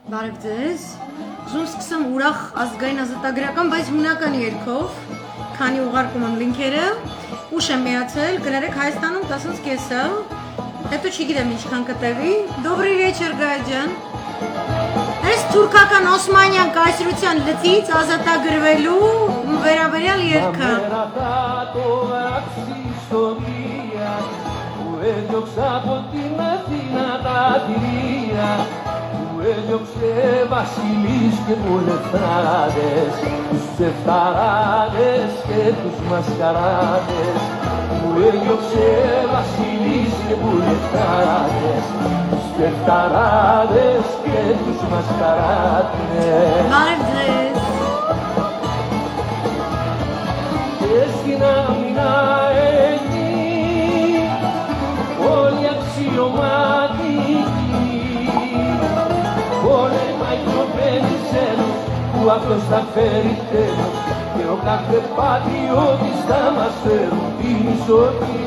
Բարև ձեզ։ Ուզում սկսեմ ուրախ ազգային ազատագրական, բայց հունական երգով, քանի ուղարկում եմ լինքերը, ուշ եմ միացել, կներեք Հայաստանում 10:30, հետո չգիտեմ ինչքան կտևի։ Добрый вечер, Գայջան։ Այս թուրքական Օսմանյան կայսրության լծից ազատագրվելու վերաբերյալ երգը։ Έδιωξε βασιλείς και βουλευτάδες, τους ψευταράδες και τους μασκαράδες. Μου έδιωξε βασιλείς και βουλευτάδες, τους ψευταράδες και τους μασκαράδες. Բարև Και στην άμυνα εκεί, όλοι αξιωματικοί, πόλεμα η προβαίνησένος, που αυτός θα φέρει τέλος, και ο κάθε πατριώτης θα μας φέρουν τη μισοτη.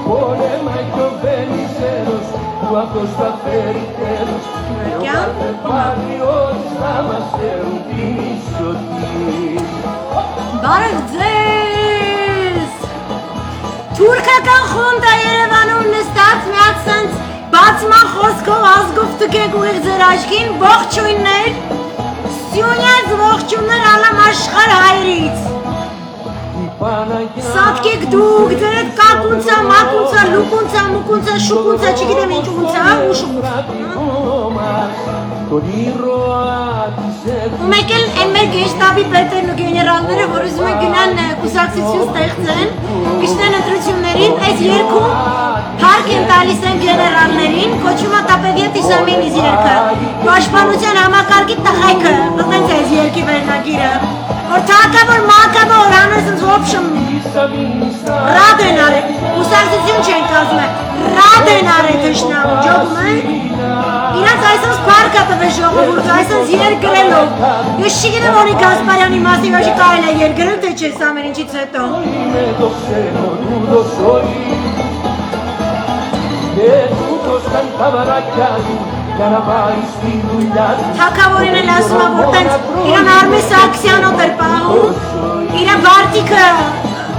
Πόλεμα η προβαίνησένος, που αυτός θα φέρει τέλος, και ο κάθε πατριώτης θα μας φέρουν τη μισοτη. Բարև ձեզ։ Թուրքական խոնդա Երևանում նստած միած սենց բացման խոսքով ազգով տկեք ուղիղ ձեր աչքին ողջույններ, սյունյաց ողջույններ ալամ աշխարհ հայրից։ Սատկեք դուք, ձեր այդ կակունցա, մակունցա, լուկունցա, մուկունցա, շուկունցա, չգիտեմ ինչ ունցա, ու շուկունցա։ Ու մեկ էլ են մեր գեշտաբի պետերն ու գեներալները, որ ուզում են գնան կուսակցություն ստեղծեն, իջնեն ընտրություններին, այս երգում հարկ են տալիս են գեներալներին, կոչվում է տապեվյետ Իսամենից երգը, պաշտպանության համակարգի տղայքը, ըտենց է այս երգի վերնագիրը, որ թակավոր, մակավոր, անըսնց ոպշմ, ռադ են արել, կուսակցություն չեն կազմել, ռադ են արել թշնամու, ջովում է, իրանց այսպես պարկ է տվել ժողովուրդը, այսպես երգրելով, ես չգիտեմ որի Գասպարյանի մասին ոչ կարել է երգրել, թե չես ամեն ինչից հետո։ Թակավորին էլ ասում է, որ տենց իրան Արմես Սարգսյանով էր պահում, իրան վարտիքը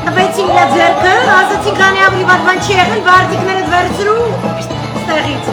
տվեցին իրա ձեռքը, ասացին քանի ավելի վատ բան չի եղել, վարտիքները վերցրու ստեղից։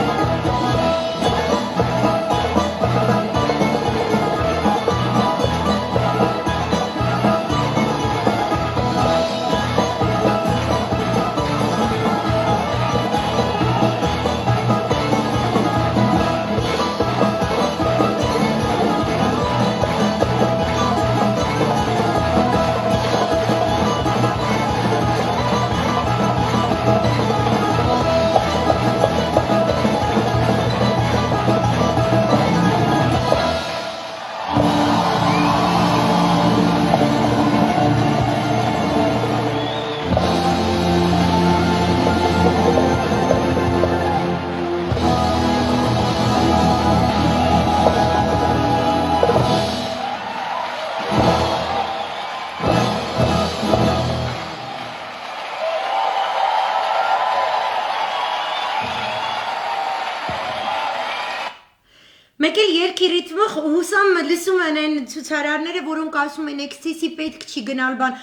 Մեկ էլ երգի ռիթմը հուսամ լսում են այն ցուցարարները, որոնք ասում են էքսցեսի պետք չի գնալ բան,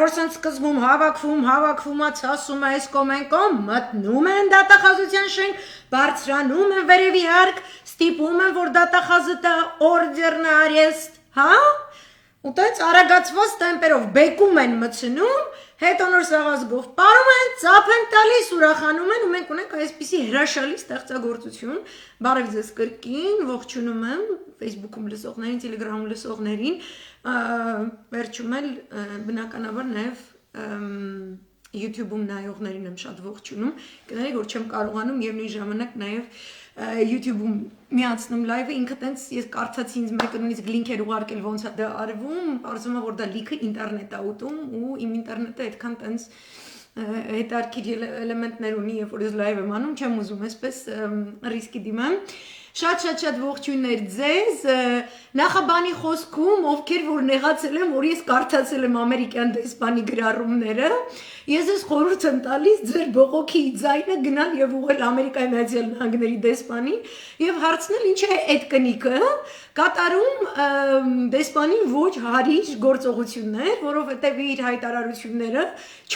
որ սենց սկզբում հավաքվում, ցասում է այս կոմ են կոմ, մտնում են դատախազության շենք, բարձրանում են վերևի հարկ, ստիպում են, որ դատախազը տա օրդերն արեստ, հա? Ու տենց արագացված տեմպերով բեկում են մցնում, հետո նոր սաղազգով պարում են, ծափ են տալիս, ուրախանում են ու մենք ունենք այսպիսի հրաշալի ստեղծագործություն, բարև ձեզ կրկին, ողջունում եմ Facebook-ում լսողներին, Telegram-ում լսողներին, վերջում էլ բնականաբար նաև YouTube-ում նայողներին եմ շատ ողջունում, կներեք, որ չեմ կարողանում եւ նույն ժամանակ նաև YouTube-ում միացնում լայվը, ինքը տենց ես կարծացի ինձ մեկը նույնիսկ լինքեր ուղարկել ոնց է դա արվում, կարծում եմ որ դա լիքը ինտերնետ է ուտում ու իմ ինտերնետը այդքան տենց հետարքիր էլեմենտներ ունի, երբ որ ես լայվ եմ անում, չեմ ուզում այսպես ռիսկի դիմեմ։ Շատ ողջույններ ձեզ, նախաբանի խոսքում, ովքեր որ նեղացել եմ, որ ես կարդացել եմ ամերիկյան դեսպանի գրառումները, Ես ես խորհուրդ եմ տալիս ձեր բողոքի ձայնը գնալ եւ ուղղել Ամերիկայի Միացյալ Նահանգների դեսպանին եւ հարցնել ինչ է այդ կնիկը կատարում դեսպանին ոչ հարիր գործողություններ, որովհետեւ իր հայտարարությունները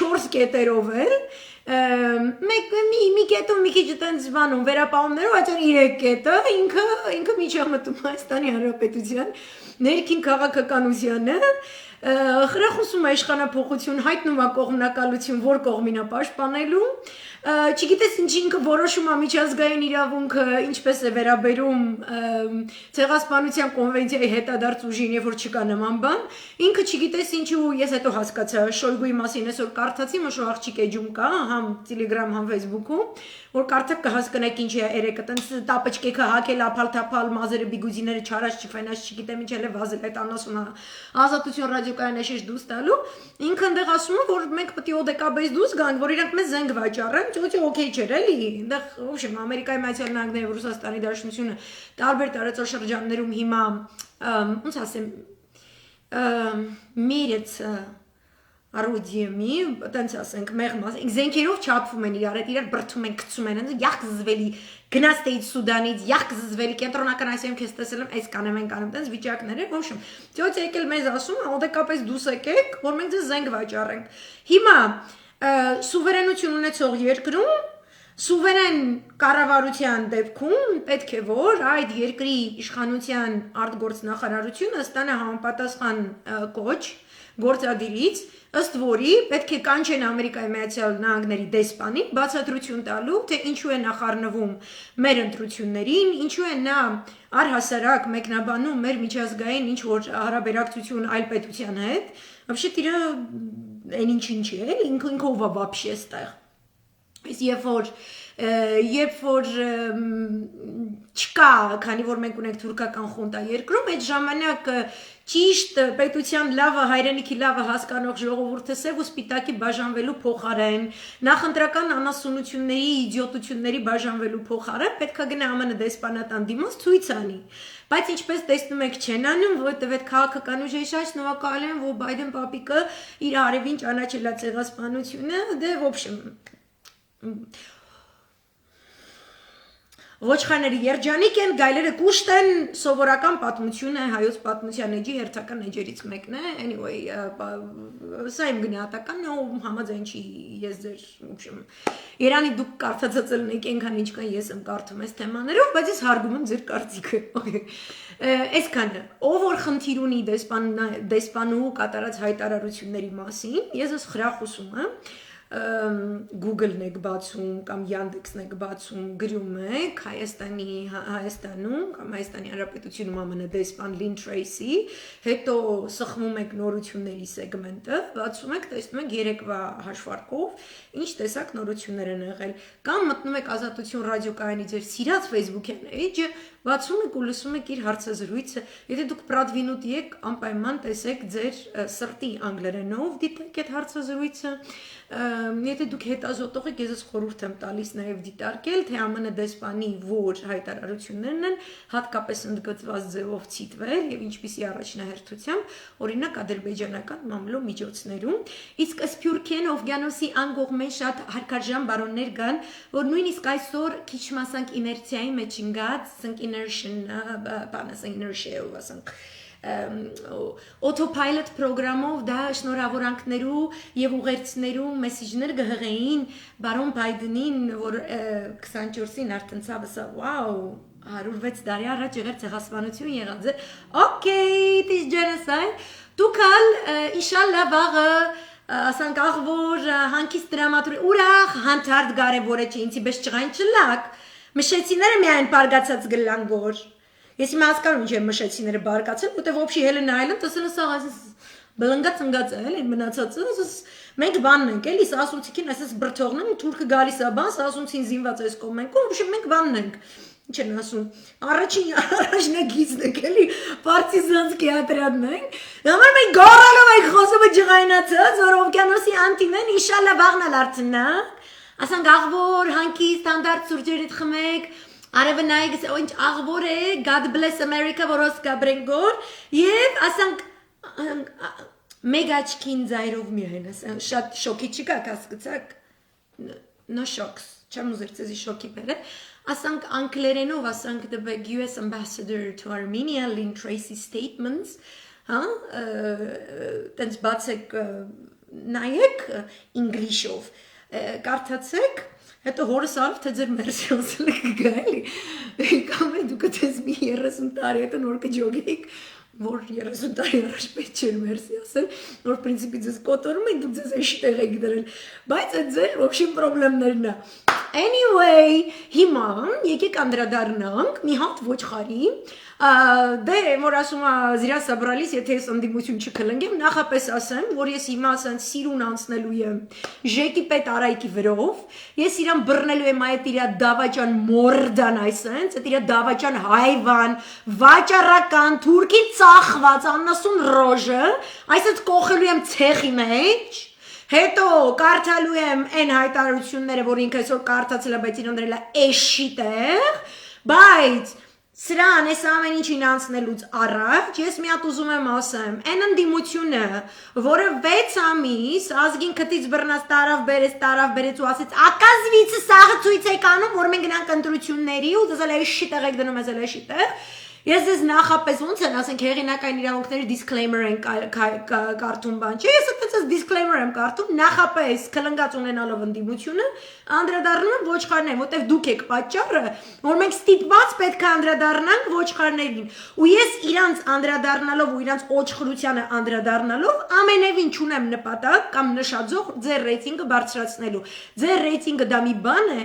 4 կետերով էր մի կետով մի քիչ այտենց բանում վերապահումներով այդտեղ 3 կետը ինքը միջամտում Հայաստանի Հանրապետության ներքին քաղաքականությանը խրախուսում է իշխանափոխություն, հայտնում է կողմնակալություն, որ կողմին է պաշտպանելու, չգիտես ինչ ինքը որոշում է միջազգային իրավունքը ինչպես է վերաբերում ցեղասպանության կոնվենցիայի հետադարձ ուժին, երբ որ չկա նման բան, ինքը չգիտես ինչու ես հետո հասկացա Շոյգուի մասին այսօր կարդացի, մշո աղջիկ էջում կա, համ Telegram, համ Facebook-ում, որ կարդակ կհասկանաք ինչ է երեկը, տենց տապճկեքը հակել, ափալ-թափալ, մազերը բիգուզիները չարած, չֆենած, չգիտեմ ինչ էլ է վազել այդ անասունը ազատություն ռադիոկայանը շեշ դուրս տալու, ինքը ընդեղ ասում է, որ մենք պետք է օդեկաբեզ դուրս գանք, որ իրանք մեզ զենք վաճառեն, ոչ օքեյ չէր էլի, այնտեղ ուշեմ Ամերիկայի Միացյալ Նահանգների եւ Ռուսաստանի Դաշնությունը տարբեր տարածաշրջաններում հիմա ոնց ասեմ միրեց Արուդիեմի, տենց ասենք, մեղմաս, զենքերով չափվում են իրար բրթում են, գցում են, յախ զզվելի, գնաստեից Սուդանից, յախ զզվելի, կենտրոնական Ասիայում քեզ տեսել եմ, այս կանեմ, տենց վիճակներ են, ոչմ, ծյոց եկել մեզ ասում, օդեկապես դուս եկեք, որ մենք ձեզ զենք վաճառենք։ Հիմա սուվերենություն ունեցող երկրում սուվերեն կառավարության դեպքում պետք է որ այդ երկրի իշխանության արտգործնախարարությունը ստանա համապատասխան կոչ գործադիրից, ըստ որի պետք է կանչեն Ամերիկայի Միացյալ Նահանգների դեսպանին բացատրություն տալու, թե ինչու է նախառնվում մեր ընտրություններին, ինչու է նա առհասարակ մեկնաբանում մեր միջազգային ինչ որ հարաբերակցություն այլ պետության հետ, вообще-то այն ինչ է, ինքով է вообще ստեղ։ Երբ որ չկա, քանի որ մենք ունենք թուրքական խունտա երկրում, այդ ժամանակ ճիշտ պետության լավը, հայրենիքի լավը հասկանող ժողովուրդը սև ու սպիտակի բաժանվելու փոխարեն, նախընտրական անասունությունների, իդիոտությունների բաժանվելու փոխարեն պետք է գնա ԱՄՆ դեսպանատան դիմաց ցույց անի։ Բայց ինչպես տեսնում եք չեն անում, որովհետև այդ քաղաքական ուժերի շատ նվակալ են, որ Բայդեն պապիկը իր արևին ճանաչել է ցեղասպանությունը, դե в общем Ոչխարների երջանիկ են, գայլերը կուշտ են, սովորական պատմություն է, հայոց պատմության էջի հերթական էջերից մեկն է, anyway, սա իմ գնահատականն է, ու համաձայն չի ես ձեր, Երանի դուք կարդացած ելնեք ենքան ինչքան ես եմ կարդում այս թեմաներով, բայց ես հարգում եմ ձեր կարծիքը, այսքանը, ով որ խնդիր ունի դեսպանու կատարած հայտարարությունների մասին, ես ես խրախուսում եմ, Google-ն եք բացում կամ Yandex-ն եք բացում, գրում եք Հայաստանում կամ Հայաստանի Հանրապետությունում ԱՄՆ դեսպան Lynn Tracy, հետո սխմում եք նորությունների սեգմենտը, բացում եք, տեսնում եք երեկվա հաշվարկով, ինչ տեսակ նորություններ են եղել, կամ մտնում եք Ազատություն ռադիոկայանի ձեր սիրած Facebook-յան էջը, բացում եք ու լսում եք իր հարցազրույցը, եթե դուք Pradvinut-ի եք, անպայման տեսեք ձեր սրտի անգլերենով դիտեք այդ հարցազրույցը, եթե դուք հետազոտող եք, ես խորհուրդ եմ տալիս նաև դիտարկել, թե ԱՄՆ դեսպանի որ հայտարարություններն են հատկապես ընդգծված ձևով ցիտվել եւ ինչպիսի առաջնահերթությամբ, օրինակ ադրբեջանական մամլո միջոցներում, իսկ Սփյուռքեն Օվգանոսի անգողմեն շատ հարկարժան բարոններ կան, որ նույնիսկ այսօր քիչ մասանք իներցիայի մեջ ընկած, ասենք inertia, ասենք autopilot պրոգրամով դա շնորհավորանքներու եւ ուղերձներու մեսեջներ գհղեին բարոն Բայդենին, որ 24-ին արդենցավ ասա, վաու 106 տարի առաջ եղել ցեղասպանություն եղած է, okay, it is genocide, դուքալ ինշալլա վաղը ասանք աղվոր հանկիստ դրամատուրգ ուրախ հանդարտ կարևոր է չէ ինձի պես չղայն չլակ մշեցիները միայն բարգացած գլան գոր Ես իմ հասկանում ինչ եմ մշեցիները բարգացել, որտեղ ոբշի Հելեն Այլենդ ասել է սա բլնգած ընկած է, էլի մնացածը, մենք բանն ենք, էլի սասունցիկին այսպես բրթողն են, թուրքը գալիս է բան, սասունցին զինված այս կողմենքով, ոբշի մենք բանն ենք։ Ինչ են ասում, առաջնագիծն եք, էլի պարտիզանսկի ատրադն ենք, համար մենք գորալով ենք խոսումը ջղայնացած, որ օվկիանոսի անտիմեն ինշալլա վաղնալ արդնակ, ասանք աղվոր, հանկի, ստանդարտ սուրջերիտ խմեք, Արևը նայեք, ինչ աղվոր է, God bless America, որոս կաբրենգոր, և ասանք, Մեկ աչքին ձայրով միայն շատ շոկի չկա հասկացաք no shocks չեմ ուզեր ցեզի շոկի բերել ասանք անգլերենով ասանք the US ambassador to Armenia Lynn Tracy statements հա տենց բացեք նայեք English-ով կարդացեք հետո հորս արավ թե ձեր մերսիոնսը գալի կամ դուք դες մի 30 տարի հետո նոր կջոգեիք որ 30 տարի առաջ պետք չէր մերսի ասել որ պրինցիպի ձեզ կոտորում են դուք ձեզ էշ տեղ եք դրել բայց այդ ձեր ոբշին պրոբլեմներն է anyway հիմա եկեք անդրադառնանք մի հատ ոչխարի դե որ ասում է զիրա սաբրալիս եթե ես ընդդիմություն չքլնգեմ նախապես ասեմ որ ես հիմա ասեն սիրուն անցնելու եմ ժեկի պետ արայքի վրով ես իրան բռնելու եմ այդ իրա դավաճան մորդան այսենց այդ իրա դավաճան հայվան վաճառական թուրքի ծախված աննասուն ռոժը այսպես կողելու եմ ցեխի մեջ հետո կարդալու եմ այն հայտարարությունները որ ինքը այսօր կարդացել է բայց իրան դրել է էշի տեղ բայց Սրան այս ամեն ինչին անցնելուց առաջ ես մի հատ ուզում եմ ասեմ այն ընդդիմությունը որը 6 ամիս ազգին քթից բռնած տարավ բերեց ու ասեց ակազվիցը սաղը ցույց եք անում որ մենք գնանք ընտրությունների ու դες էլ էշի տեղ եք դնում ես էլ էշի տեղ Ես ես նախապես ոնց են ասենք հեղինակային իրավունքների disclaimer են կարդում բան չէ ես այդպես disclaimer եմ կարդում նախապես քլնգած ունենալով ընդդիմությունը անդրադառնում եմ ոչխարներին որտեվ դուք եք պատճառը որ մենք ստիպված պետք է անդրադառնանք ոչխարներին ու ես իրանց անդրադառնալով ու իրանց օջխրությանը անդրադառնալով ամենևին չունեմ նպատակ կամ նշաձող ձեր ռեյտինգը բարձրացնելու ձեր ռեյտինգը դա մի բան է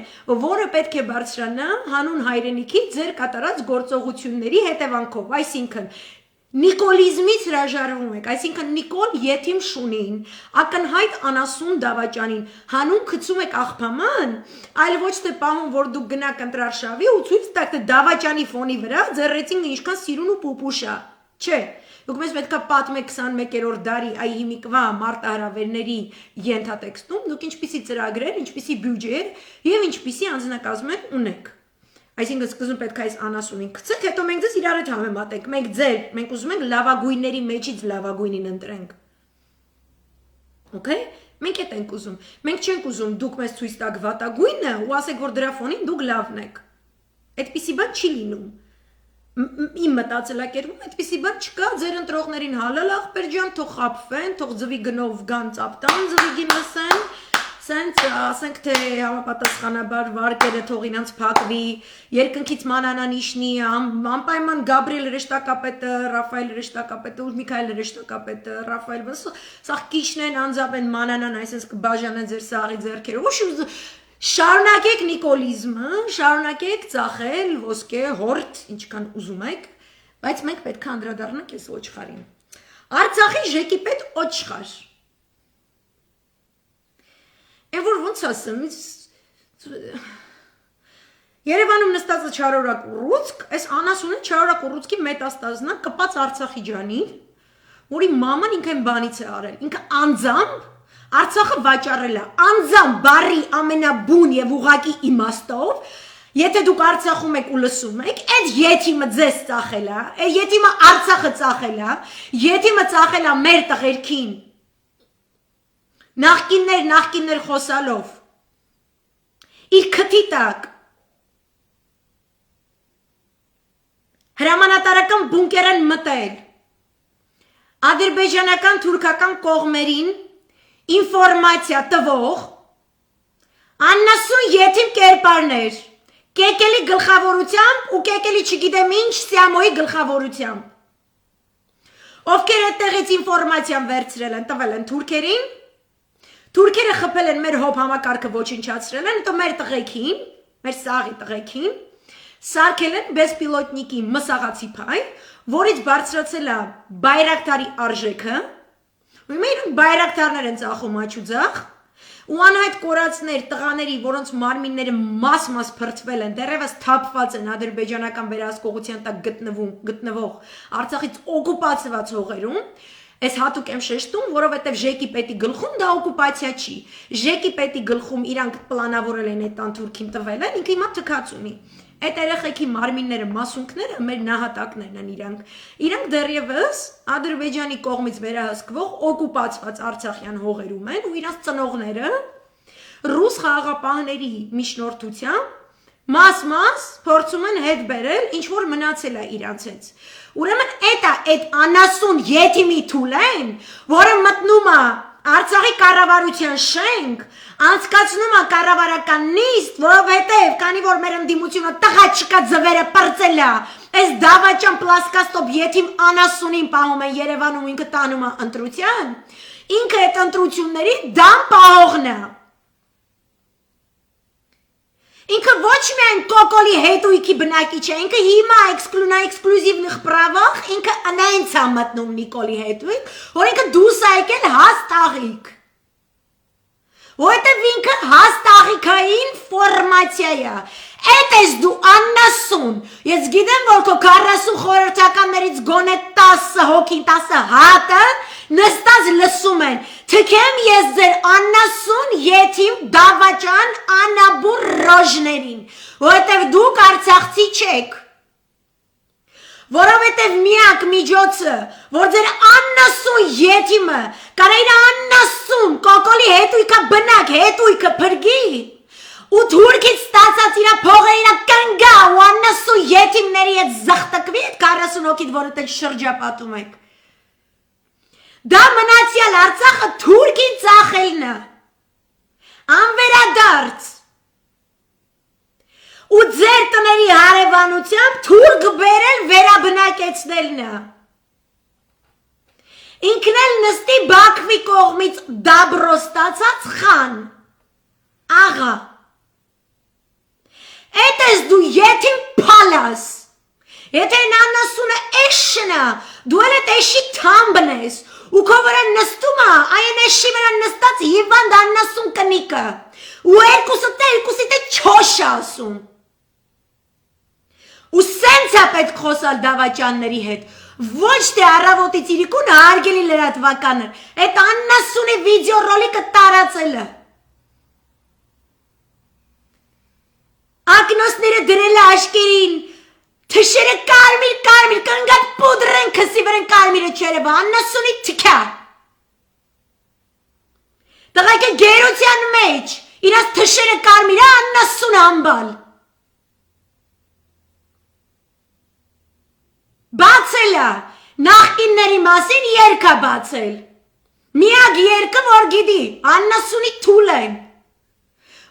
որը պետք է բարձրանա հանուն հայրենիքի ձեր կատարած գործողությունների հետևանքով, այսինքն Նիկոլիզմից հրաժարվում եք, այսինքն Նիկոլ եթիմ շունին, ակնհայտ անասուն դավաճանին, հանուն գցում եք աղբաման, այլ ոչ թե պահում, որ դուք գնաք ընտրարշավի ու ցույց տաք թե դավաճանի ֆոնի վրա ձեր ռեյտինգը ինչքան սիրուն ու պուպուշ է, չէ։ Դուք մեզ պետք է պատմեք 21-րդ դարի այ հիմիկվա մարտահրավերների ենթատեքստում, դուք ինչպիսի ծրագրեր, ինչպիսի բյուջեեր եւ ինչպիսի անձնակազմեր ունեք։ Այսինքն սկզբում պետք է այս անասունին գցեք, հետո մենք ձեզ իրար հետ համեմատենք։ Մենք ուզում ենք լավագույնների մեջից լավագույնին ընտրենք։ Okay? Մենք այդ ենք ուզում։ Մենք չենք ուզում դուք մեզ ցույց տաք վատագույնը ու ասեք որ դրա ֆոնին դուք լավն եք։ Այդպիսի բան չի լինում։ Իմ մտածելակերպում այդպիսի բան չկա, ձեր ընտրողներին հալալ ախպեր ջան, թող խաբվեն, թող ձվի գնով գան ծապտան, ձվի գին լսեն։ Սենց ասենք թե համապատասխանաբար վարկերը թող իրանց փակվի, երկնքից մանանան իշնի, անպայման Գաբրիել Ռեշտակապետը, Ռաֆայել Ռեշտակապետը, Միքայել Ռեշտակապետը, Ռաֆայել, սա քիչնեն անձապեն մանանան, այսպես կբաժանեն ձեր սաղի ձեռքերը։ Ոչ շարունակեք նիկոլիզմը, շարունակեք ծախել ոսկե հորդ, ինչքան ուզում եք, բայց մենք պետք է անդրադառնանք այս ոչխարին։ Արցախի ժեկի պետ ոչխար։ Այն որ ոնց ասեմ, Երևանում նստածը չարորակ ուռուցք, այս անասունը չարորակ ուռուցքի մետաստազնա կպած Արցախի ջանին, որի մաման ինքը այն բանից է արել, ինքը անձամբ Արցախը վաճառել է, անձամբ բարի ամենաբուն եւ ուղակի իմաստով, եթե դուք Արցախում եք ու լսում եք, այդ եթիմը ձեզ ծախել է, այդ եթիմը Արցախը ծախել է, եթիմը ծախել է մեր տղերքին։ Նախկիններ խոսալով իր քթի տակ հրամանատարական բունկեր են մտել ադրբեջանական թուրքական կողմերին ինֆորմացիա տվող աննասուն եթիմ կերպարներ կեկելի գլխավորությամբ ու կեկելի չգիտեմ ինչ սիամոյի գլխավորությամբ ովքեր այդտեղից ինֆորմացիան վերցրել են տվել են թուրքերին Թուրքերը խփել են մեր հոբ համակարգը ոչնչացրել են, հետո մեր տղեկին, մեր սաղի տղեկին, սարքել են բեսպիլոտնիկի մսաղացի փայ, որից բարձրացել է բայրակտարի արժեքը, ու մեր բայրակտարներ են ծախում աչուձախ, ու անհայտ կորածներ տղաների, որոնց մարմինները մաս-մաս փրկվել են, դեռևս թափված են ադրբեջանական վերահսկողության տակ գտնվող Արցախից օկուպացված հողերում, Ես հատուկ եմ շեշտում, որովհետև ժեկի պետի գլխում դա օկուպացիա չի։ Ժեկի պետի գլխում իրանք պլանավորել են այդ տան թուրքին տվել են, ինքը հիմա թքած ունի։ Այդ երեխեքի մարմինները, մասունքները մեր նահատակներն են իրանք դեռևս Ադրբեջանի կողմից վերահսկվող օկուպացված Արցախյան հողերում են ու իրանք ծնողները ռուս խաղաղապահների միջնորդությամբ մաս փորձում են հետ բերել ինչ որ մնացել է իրանց հետ ուրեմն այդ անասուն եթիմի թուլեն որը մտնում է Արցախի կառավարության շենք անցկացնում է կառավարական նիստ որովհետև քանի որ մեր ընդդիմությունը տղա չկա ձվերը պրծել է այս դավաճան պլասկաստոպ եթիմ անասունին պահում են Երևանում ինքը տանում է ընտրության ինքը այդ ընտրությունների դամ պահողն է Ինքը ոչ միայն կոկոլի հետույքի բնակիչ է, ինքը հիմա էքսկլյուզիվных правах, ինքը անայնց է մտնում Նիկոլի հետույք, որ ինքը դուրս է եկել հաստաղիկ։ Որովհետև ինքը հաստաղիկային ֆորմացիա է։ Էդ ես դու աննասուն։ Ես գիտեմ, որ քո 40 խորհրդականներից գոնե 10 հոգին, 10 հատը նստած լսում են։ Թքեմ ես ձեր աննասուն եթիմ դավաճան անաբուր ռոժներին, որովհետև դուք արցախցի չեք։ Որովհետև միակ միջոցը, որ ձեր աննասուն եթիմը կարա իր աննասուն կոկոլի հետույքը բնակ, հետույքը փրկի ու թուրքից ստացած իր փողը իր կնգա ու աննասուն եթիմների հետ զղտկվի այդ 40 հոգիդ, որ դուք շրջապատում եք։ Դա մնացյալ Արցախը թուրքի ծախելն է։ Անվերադարձ։ Ու ձեր տների հարևանությամբ թուրք բերել վերաբնակեցնելն է։ Ինքն էլ նստի Բաքվի կողմից դաբրո ստացած խան։ Աղա։ Էդ ես դու եթիմ փալաս։ Եթե անասունը էշն է, դու էլ այդ էշի թամբն ես։ Ու քո վրա նստում է, այն էշի վրա նստած հիվանդ աննասուն կնիկը։ Ու երկուսիդ է չոշ ասում։ Ու սենց է պետք խոսալ դավաճանների հետ, ոչ թե առավոտից իրիկուն հարգելի լրատվականը, այդ աննասունի վիդեո ռոլիկը տարածելը։ Ակնոսները դրել է աշկերին, թշերը կարմիր, կնգատ պուդր են քսի վրեն կարմիրը չերևը, աննասունի թքա։ Տղայք է գերության մեջ, իրաց թշերը կարմիրը աննասուն ամբալ։ Բացել է, նախկինների մասին երգ է բացել, միակ երգը, որ գիտի, աննասունի թուլ են,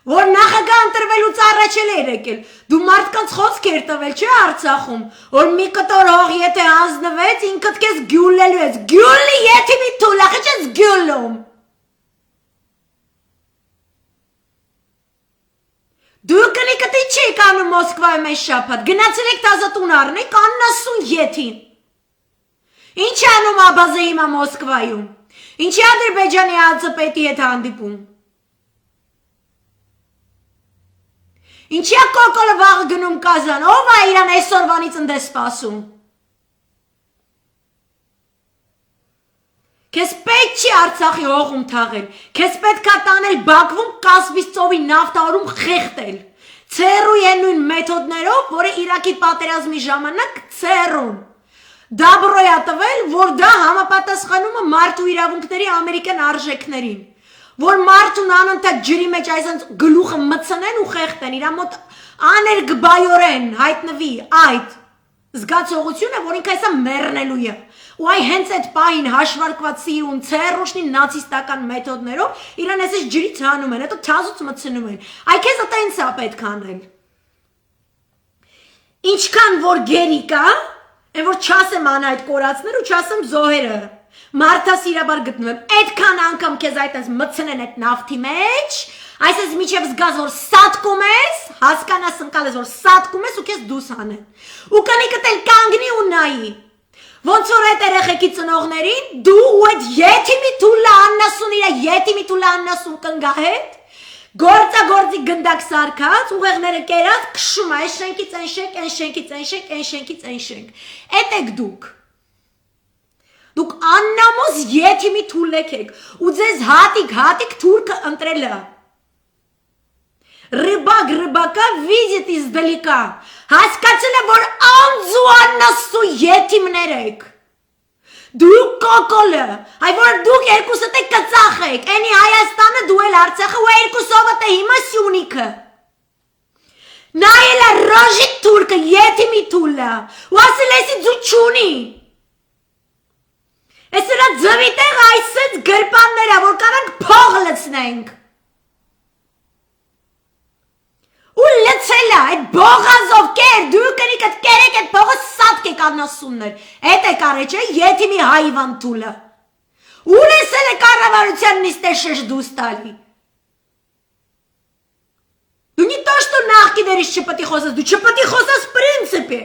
որ նախագահ ընտրվելուց առաջ էլ էր եկել, դու մարդկանց խոսք էր տվել չէ Արցախում, որ մի կտոր հող եթե հանձնվեց, ինքդ քեզ գյուլելու ես, գյուլի եթիմի թուլ, ախի չես գյուլում։ Դու կնիկտի չեք անում Մոսկվայում այս շաբաթ, գնացել եք տազատուն առնեք աննասուն եթին։ Ինչ անում Աբազը հիմա Մոսկվայում, ինչի Ադրբեջանի ԱԾՊԵՏ-ի հետ հանդիպում։ Ինչի է կոկոլը վաղ գնում Կազան, ով է իրան այսօրվանից ընդ է սպասում։ Քեզ պետք չի Արցախի հողում թաղել, քեզ պետք է տանել Բաքվում Կասպից ծովի նավթահորում խեղդել։ Ցերու են նույն մեթոդներով, որը Իրաքի պատերազմի ժամանակ ցերուն։ Դաբրոյա տվել, որ դա համապատասխանում է մարդու իրավունքների ամերիկյան արժեքներին, որ մարդուն անընդհատ ջրի մեջ այսպես գլուխը մցնեն ու խեղդեն, իր մոտ աներգբայորեն հայտնվի այդ զգացողությունը, որ ինքը այսա մեռնելու է։ Ու այ հենց այդ պահին հաշվարկված սիրուն ցերուշնի նացիստական մեթոդներով իրան այսպես ջրից հանում են, հետո թազուց մցնում են։ Այ քեզ այտենց է պետք անել։ Ինչքան որ գերի կա, այն որ չասեմ անհայտ կորածներ ու չասեմ զոհերը։ Մարդասիրաբար գտնում եմ, այդքան անգամ քեզ այտենց մցնեն այդ նավթի մեջ, այսպես միջև զգաս որ սատկում ես, հասկանաս ընկալ ես որ սատկում ես ու քեզ դուս անեն։ Ու կնիկդ էլ կանգնի ու նայի։ Ոնց որ այդ երեխեքի ծնողներին դու ու այդ եթիմի թուլը աննասուն իր եթիմի թուլը աննասուն կնգա հետ գործի գնդակ սարքած, ուղեղները կերած, քշում է, այս շենքից այն շենք, այն շենքից այն շենք, այն շենքից այն շենք։ Էդ եք դուք։ Դուք աննամոս եթիմի թուլեք եք, ու ձեզ հատիկ թուրքը ընտրել է։ Рыбака видит издалека. Հասկացել է, որ անձուաննասու ետիմներ եք։ Դուք կոկոլը, այ որ դուք երկուսդ եք կծախ եք, էնի Հայաստանը դու էլ Արցախը ու երկուսովդ է հիմա Սյունիքը։ Նայել է ռոժիկ թուրքը, ետիմի թուլը, ու ասել էսի ձու չունի։ Ես իրա ձվի տեղ այսեց գրպանները, որ կանանք փող լցնենք։ Ու լցել է, այդ բողազով կեր, դու կնիք այդ կերեք այդ բողը սատք եք անասուններ, էտ է կարեչ է ետիմի հայվան թուլը։ Ուր էսել է կառավարության նիստե շշդուս տալի։ Դու նի то, что նախկիներից չպտի խոսես, դու չպտի խոսես պրինցիպի։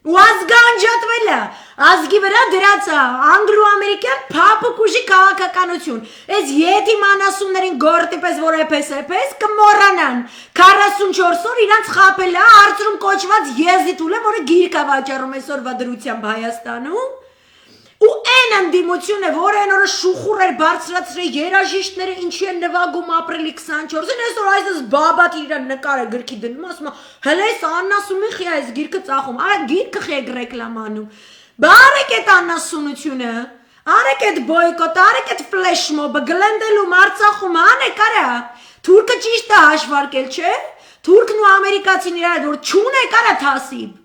Ու ազգանջատվել է, ազգի վրա դրած է անգլո-ամերիկյան փափուկ ուժի քաղաքականություն։ Այս ետիմ անասուններին գորտի պես որ էպես կմոռանան 44 օր իրանց խաբել է արծրում կոչված եզի թուլը, որը գիրք է վաճառում այսօրվա դրությամբ Հայաստանում։ Ու այն ընդդիմությունը, որը այն օրը շուխուր էր բարձրացրել երաժիշտները ինչի են նվագում ապրիլի 24-ին, այսօր այս բաբատ իրան նկարը գրքի դնում, ասում է, հələ այս անասունի խի այս գիրքը ծախում, արա գիրքը խեգ ռեկլամանում։ Բարեք այդ անասունությունը, արեք այդ բոյկոտ, արեք այդ ֆլեշմոբը, գլենդելում, Արցախում, անեք արա, թուրքը ճիշտ է հաշվարկել, չէ, թուրքն ու ամերիկացին իրար, որ չունեք արա թասիբ։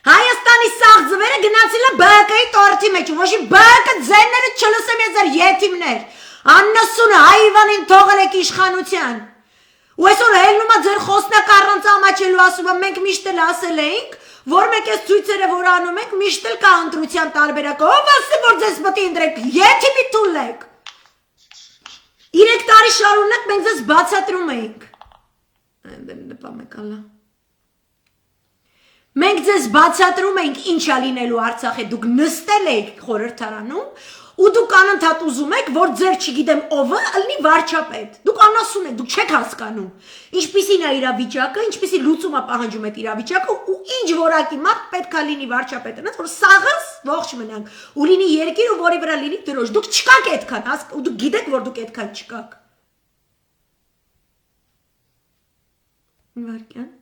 Հայաստանի սաղ ձվերը գնացել է բակայի տորթի մեջ, ոչի բակը ձենները չլսեմ ես ձեր ետիմներ, աննասունը հայվանին թողել եք իշխանության, ու այսօր հելնում է ձեր խոսնակ առանց ամաչելու ասում է, մենք միշտ էլ ասել էինք, որ մենք ես ցույցերը որ անում ենք, միշտ էլ կա ընտրության տարբերակը, ով ասի, որ ձեզ պտի ընտրեք, ետիմի թուլ եք, 3 տարի շարունակ մենք ձեզ բացատրում էինք, Մենք ձեզ բացատրում ենք ինչ է լինելու Արցախի, դուք նստել եք խորհրդարանում ու դուք անընդհատ ուզում եք, որ ձեր չգիտեմ ովը ըլնի վարչապետ, դուք անասուն եք, դուք չեք հասկանում, ինչպիսին է իրավիճակը, ինչպիսի լուծում է պահանջում այդ իրավիճակը ու ինչ որակի մարդ պետք է լինի վարչապետը, որ սաղս ողջ մնանք ու լինի երկիր ու որի վրա լինի դրոշ, դուք չկաք այդքան, ու դուք գիտեք, որ դուք այդքան չկաք։ Վարկյան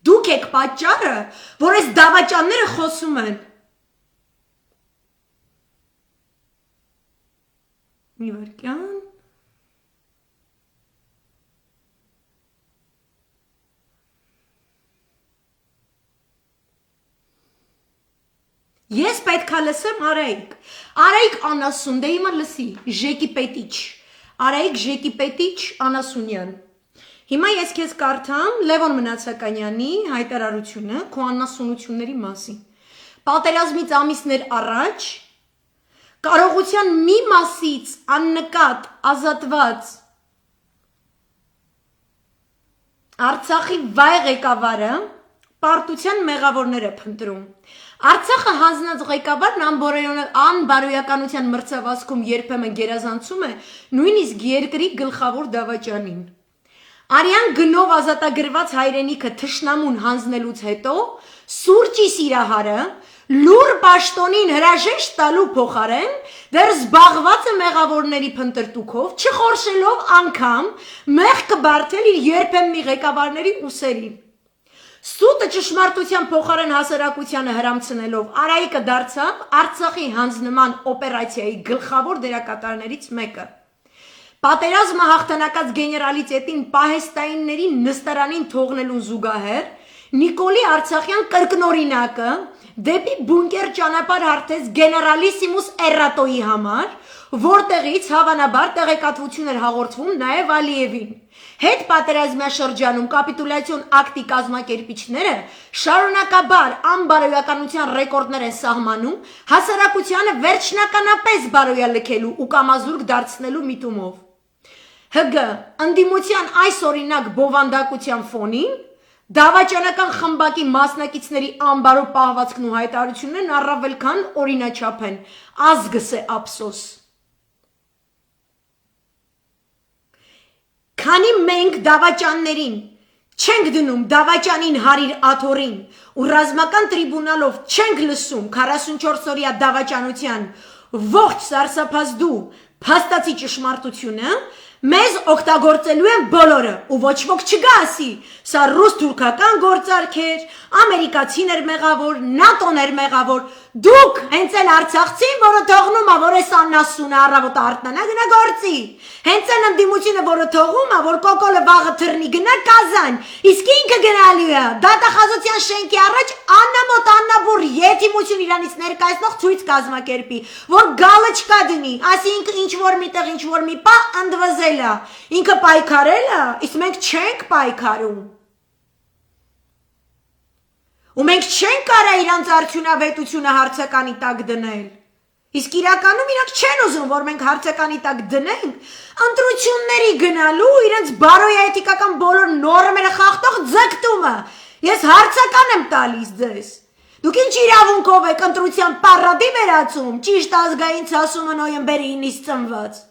Դուք եք պատճառը, որ այս դավաճանները խոսում են։ Մի վարկյան։ Ես պետք է լսեմ Արայիկ։ Արայիկ անասուն, դե հիմա լսի, Ժեկի Պետիչ։ Արայիկ Ժեկի Պետիչ Անասունյան։ Հիմա ես քեզ կարդամ Լևոն Մնացականյանի հայտարարությունը քո անասունությունների մասին։ Պատերազմից ամիսներ առաջ կարողության մի մասից աննկատ ազատված Արցախի վայ ղեկավարը պարտության մեղավորներ է փնտրում։ Արցախը հանձնած ղեկավարն անբարոյականության մրցավազքում երբեմն գերազանցում է նույնիսկ երկրի գլխավոր դավաճանին։ Արյան գնով ազատագրված հայրենիքը թշնամուն հանձնելուց հետո սուրճի սիրահարը լուր պաշտոնին հրաժեշտ տալու փոխարեն դեռ զբաղված է մեղավորների փնտրտուքով, չխորշելով անգամ մեղքը բարթել իր երբեմնի ղեկավարների ուսերին։ Սուտը ճշմարտության փոխարեն հասարակությանը հրամցնելով Արայիկը դարձավ Արցախի հանձնման օպերացիայի գլխավոր դերակատարներից մեկը։ Պատերազմը հաղթանակած գեներալիտետին պահեստայինների նստարանին թողնելուն զուգահեռ Նիկոլի Արցախյան կրկնօրինակը դեպի բունկեր ճանապարհ հարթեց գեներալիսիմուս Էրատոյի համար, որտեղից հավանաբար տեղեկատվություն էր հաղորդվում նաև Ալիևին։ Հետ պատերազմյա շրջանում կապիտուլյացիոն ակտի կազմակերպիչները շարունակաբար անբարոյականության ռեկորդներ են սահմանում հասարակությանը վերջնականապես բարոյալքելու ու կամազուրկ դարձնելու միտումով։ ՀԳ ընդդիմության այս օրինակ բովանդակության ֆոնին դավաճանական խմբակի մասնակիցների անբարո պահվածքն ու հայտարարություններն առավել քան օրինաչափ են, ազգս է ափսոս։ Քանի մենք դավաճաններին Չենք դնում դավաճանին հարիր աթորին ու ռազմական տրիբունալով չենք լսում 44 օրյա դավաճանության ողջ սարսափազդու փաստացի ճշմարտությունը մեզ օգտագործելու են բոլորը ու ոչ ոք չգա ասի սա ռուս-թուրքական գործարք էր ամերիկացին էր մեղավոր նատոն էր մեղավոր դուք հենց էլ արցախցին որը թողնում է որ էս աննասունը առավոտը արտնանա գնա գործի հենց այն ընդդիմությունը որը թողում է որ կոկոլը վաղը թռնի գնա կազան իսկ ինքը գնալու է դատախազության շենքի առաջ աննամոտ աննաբուր եթիմություն իրանից ներկայացնող ցույց կազմակերպի որ գալը չկա դնի ասի ինքը ինչ որ միտեղ ինչ որ մի պա ընդվզել է ինքը պայքարել է իսկ մենք չենք պայքարում ու մենք չենք կարա իրանց արդյունավետությունը հարցականի տակ դնել իսկ իրականում իրանք չեն ուզում որ մենք հարցականի տակ դնենք ընտրությունների գնալու իրանց բարոյայետիկական բոլոր նորմերը խախտող ձգտումը ես հարցական եմ տալիս ձեզ դուք ինչ իրավունքով եք ընտրության պարադի վերածում ճիշտ ազգային ցասումը նոյեմբերի 9-ից ծնված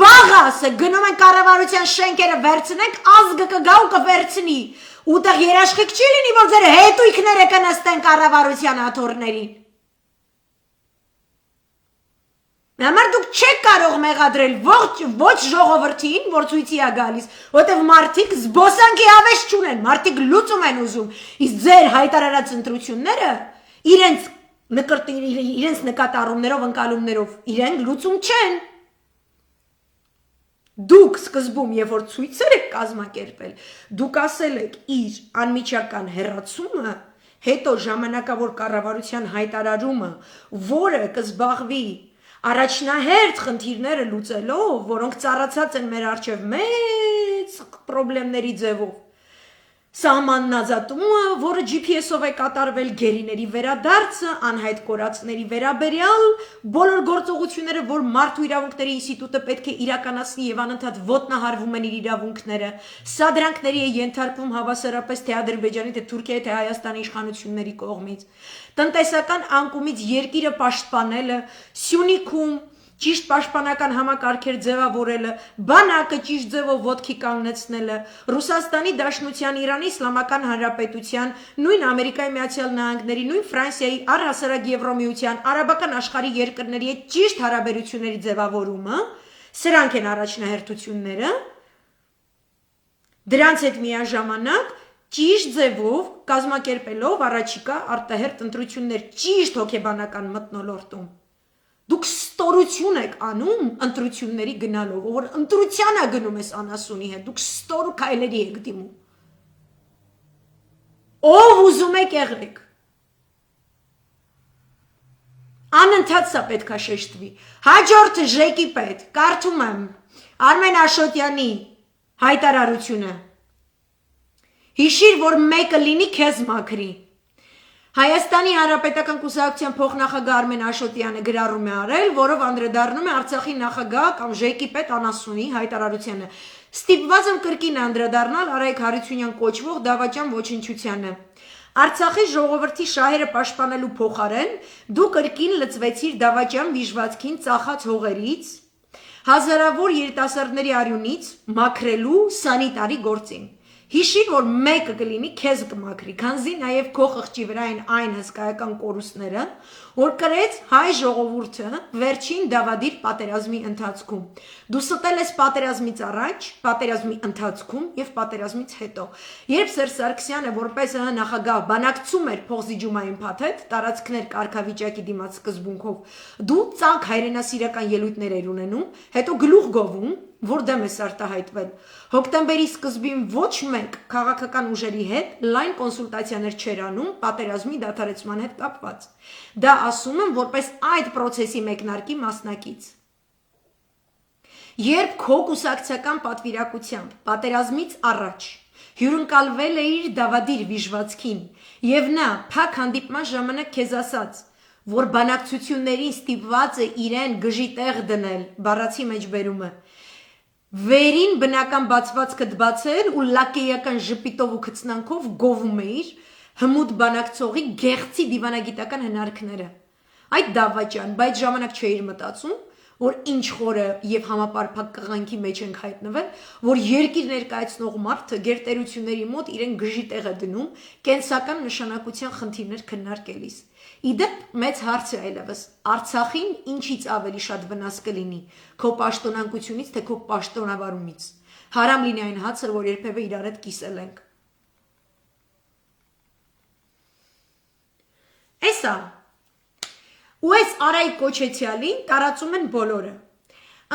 վաղասը գնում են կառավարության շենքերը վերցնենք ազգը կգա ու կվերցնի ուտեղ երաշխիք չի լինի որ ձեր հետույքները կնստեն կառավարության աթոռներին Համար դուք չեք կարող մեղադրել ոչ ժողովրդին, որ ցույցի է գալիս, որտեղ մարդիկ զբոսանքի հավես չունեն, մարդիկ լուծում են ուզում, իսկ ձեր հայտարարած ընտրությունները իրենց նկատառումներով, ընկալումներով, իրենք լուծում չեն։ Դուք սկզբում, երբ որ ցույցեր եք կազմակերպել, դուք ասել եք իր անմիջական հեռացումը, հետո ժամանակավոր կառավարության հայտարարումը, որը կզբաղվի Առաջնահերթ խնդիրները լուծելով, որոնք ծառացած են մեր առջև մեծ պրոբլեմների ձևով, սահմաննազատումը, որը GPS-ով է կատարվել գերիների վերադարձը, անհայտ կորածների վերաբերյալ, բոլոր գործողությունները, որ մարդու իրավունքների ինստիտուտը պետք է իրականացնի եւ անընդհատ ոտնահարվում են իր իրավունքները, սա դրանքների է ենթարկվում հավասարապես թե Ադրբեջանի, թե Թուրքիայի, թե Հայաստանի իշխանությունների կողմից։ Տնտեսական անկումից երկիրը պաշտպանելը, Սյունիքում ճիշտ պաշտպանական համակարգեր ձևավորելը, բանակը ճիշտ ձևով ոտքի կանգնեցնելը, Ռուսաստանի Դաշնության, Իրանի Իսլամական Հանրապետության, նույն Ամերիկայի Միացյալ Նահանգների, նույն Ֆրանսիայի, առհասարակ Եվրոմիության, արաբական աշխարհի երկրների հետ ճիշտ հարաբերությունների ձևավորումը, սրանք են առաջնահերթությունները, դրանց հետ միաժամանակ ճիշտ ձևով կազմակերպելով առաջիկա արտահերթ ընտրություններ ճիշտ հոգեբանական մթնոլորտում Դուք ստորություն եք անում ընտրությունների գնալով, որ ընտրության է գնում ես անասունի հետ, դուք ստոր քայլերի եք դիմում։ Ով ուզում եք եղեք։ Անընդհատ սա պետք է շեշտվի։ Հաջորդը ժեկի պետ, կարդում եմ Արմեն Աշոտյանի հայտարարությունը։ Հիշիր, որ մեկը լինի քեզ մաքրի։ Հայաստանի Հանրապետական կուսակցության փոխնախագահ Արմեն Աշոտյանը գրառում է արել, որով անդրադառնում է Արցախի նախագահ կամ ԺԿ պետ Անասունի հայտարարությանը։ Ստիպված եմ կրկին անդրադառնալ Արայք Հարությունյան կոչվող դավաճան ոչնչությանը։ Արցախի ժողովրդի շահերը պաշտպանելու փոխարեն դու կրկին լծվեցիր դավաճան վիժվածքին ծախած հողերից, հազարավոր երիտասարդների արյունից մաքրելու սանիտարի գործին։ Հիշիր, որ մեկը կլինի քեզ կմաքրի, քանզի նաև քո խղճի վրա են այն հսկայական կորուստները, որ կրեց հայ ժողովուրդը վերջին դավադիր պատերազմի ընթացքում։ Դու ստել ես պատերազմից առաջ, պատերազմի ընթացքում եւ պատերազմից հետո։ Երբ Սերժ Սարգսյանը որպես նախագահ բանակցում էր փոխզիջումային փաթեթ, տարածքներ կարգավիճակի դիմաց սկզբունքով, դու ցանկ հայրենասիրական ելույթներ էր ունենում, հետո գլուխ գովում որ դեմ ես արտահայտվել։ Հոկտեմբերի սկզբին ոչ մեկ քաղաքական ուժերի հետ լայն կոնսուլտացիաներ չեր անում պատերազմի դադարեցման հետ կապված։ Դա ասում եմ որպես այդ process-ի մեկնարկի մասնակից։ Երբ քո կուսակցական պատվիրակությամբ պատերազմից առաջ հյուրընկալվել է իր դավադիր վիժվածքին եւ նա փակ հանդիպման ժամանակ քեզ ասաց, որ բանակցություններին ստիպված է իրեն գժի տեղ դնել, բառացի մեջ բերումը Վերին բնական բացվածքը դբացել ու լակեյական ժպիտով ու քծնանքով գովում էիր հմուտ բանակցողի գեղցի դիվանագիտական հնարքները։ Այդ դավաճան, բայց ժամանակ չէիր մտածում, որ ինչ խորը եւ համապարփակ կղանքի մեջ ենք հայտնվել, որ երկիր ներկայացնող մարդը գերտերությունների մոտ իրեն գժի տեղ է դնում կենսական նշանակության խնդիրներ քննարկելիս։ Իդեպ մեծ հարց է այլևս Արցախին ինչից ավելի շատ վնաս կլինի քո պաշտոնանկությունից թե քո պաշտոնավարումից։ Հարամ լինի այն հացը, որ երբևէ իրար հետ կիսել ենք։ Էսա ու այս Արայիկ Կոչեցյալին տարածում են բոլորը։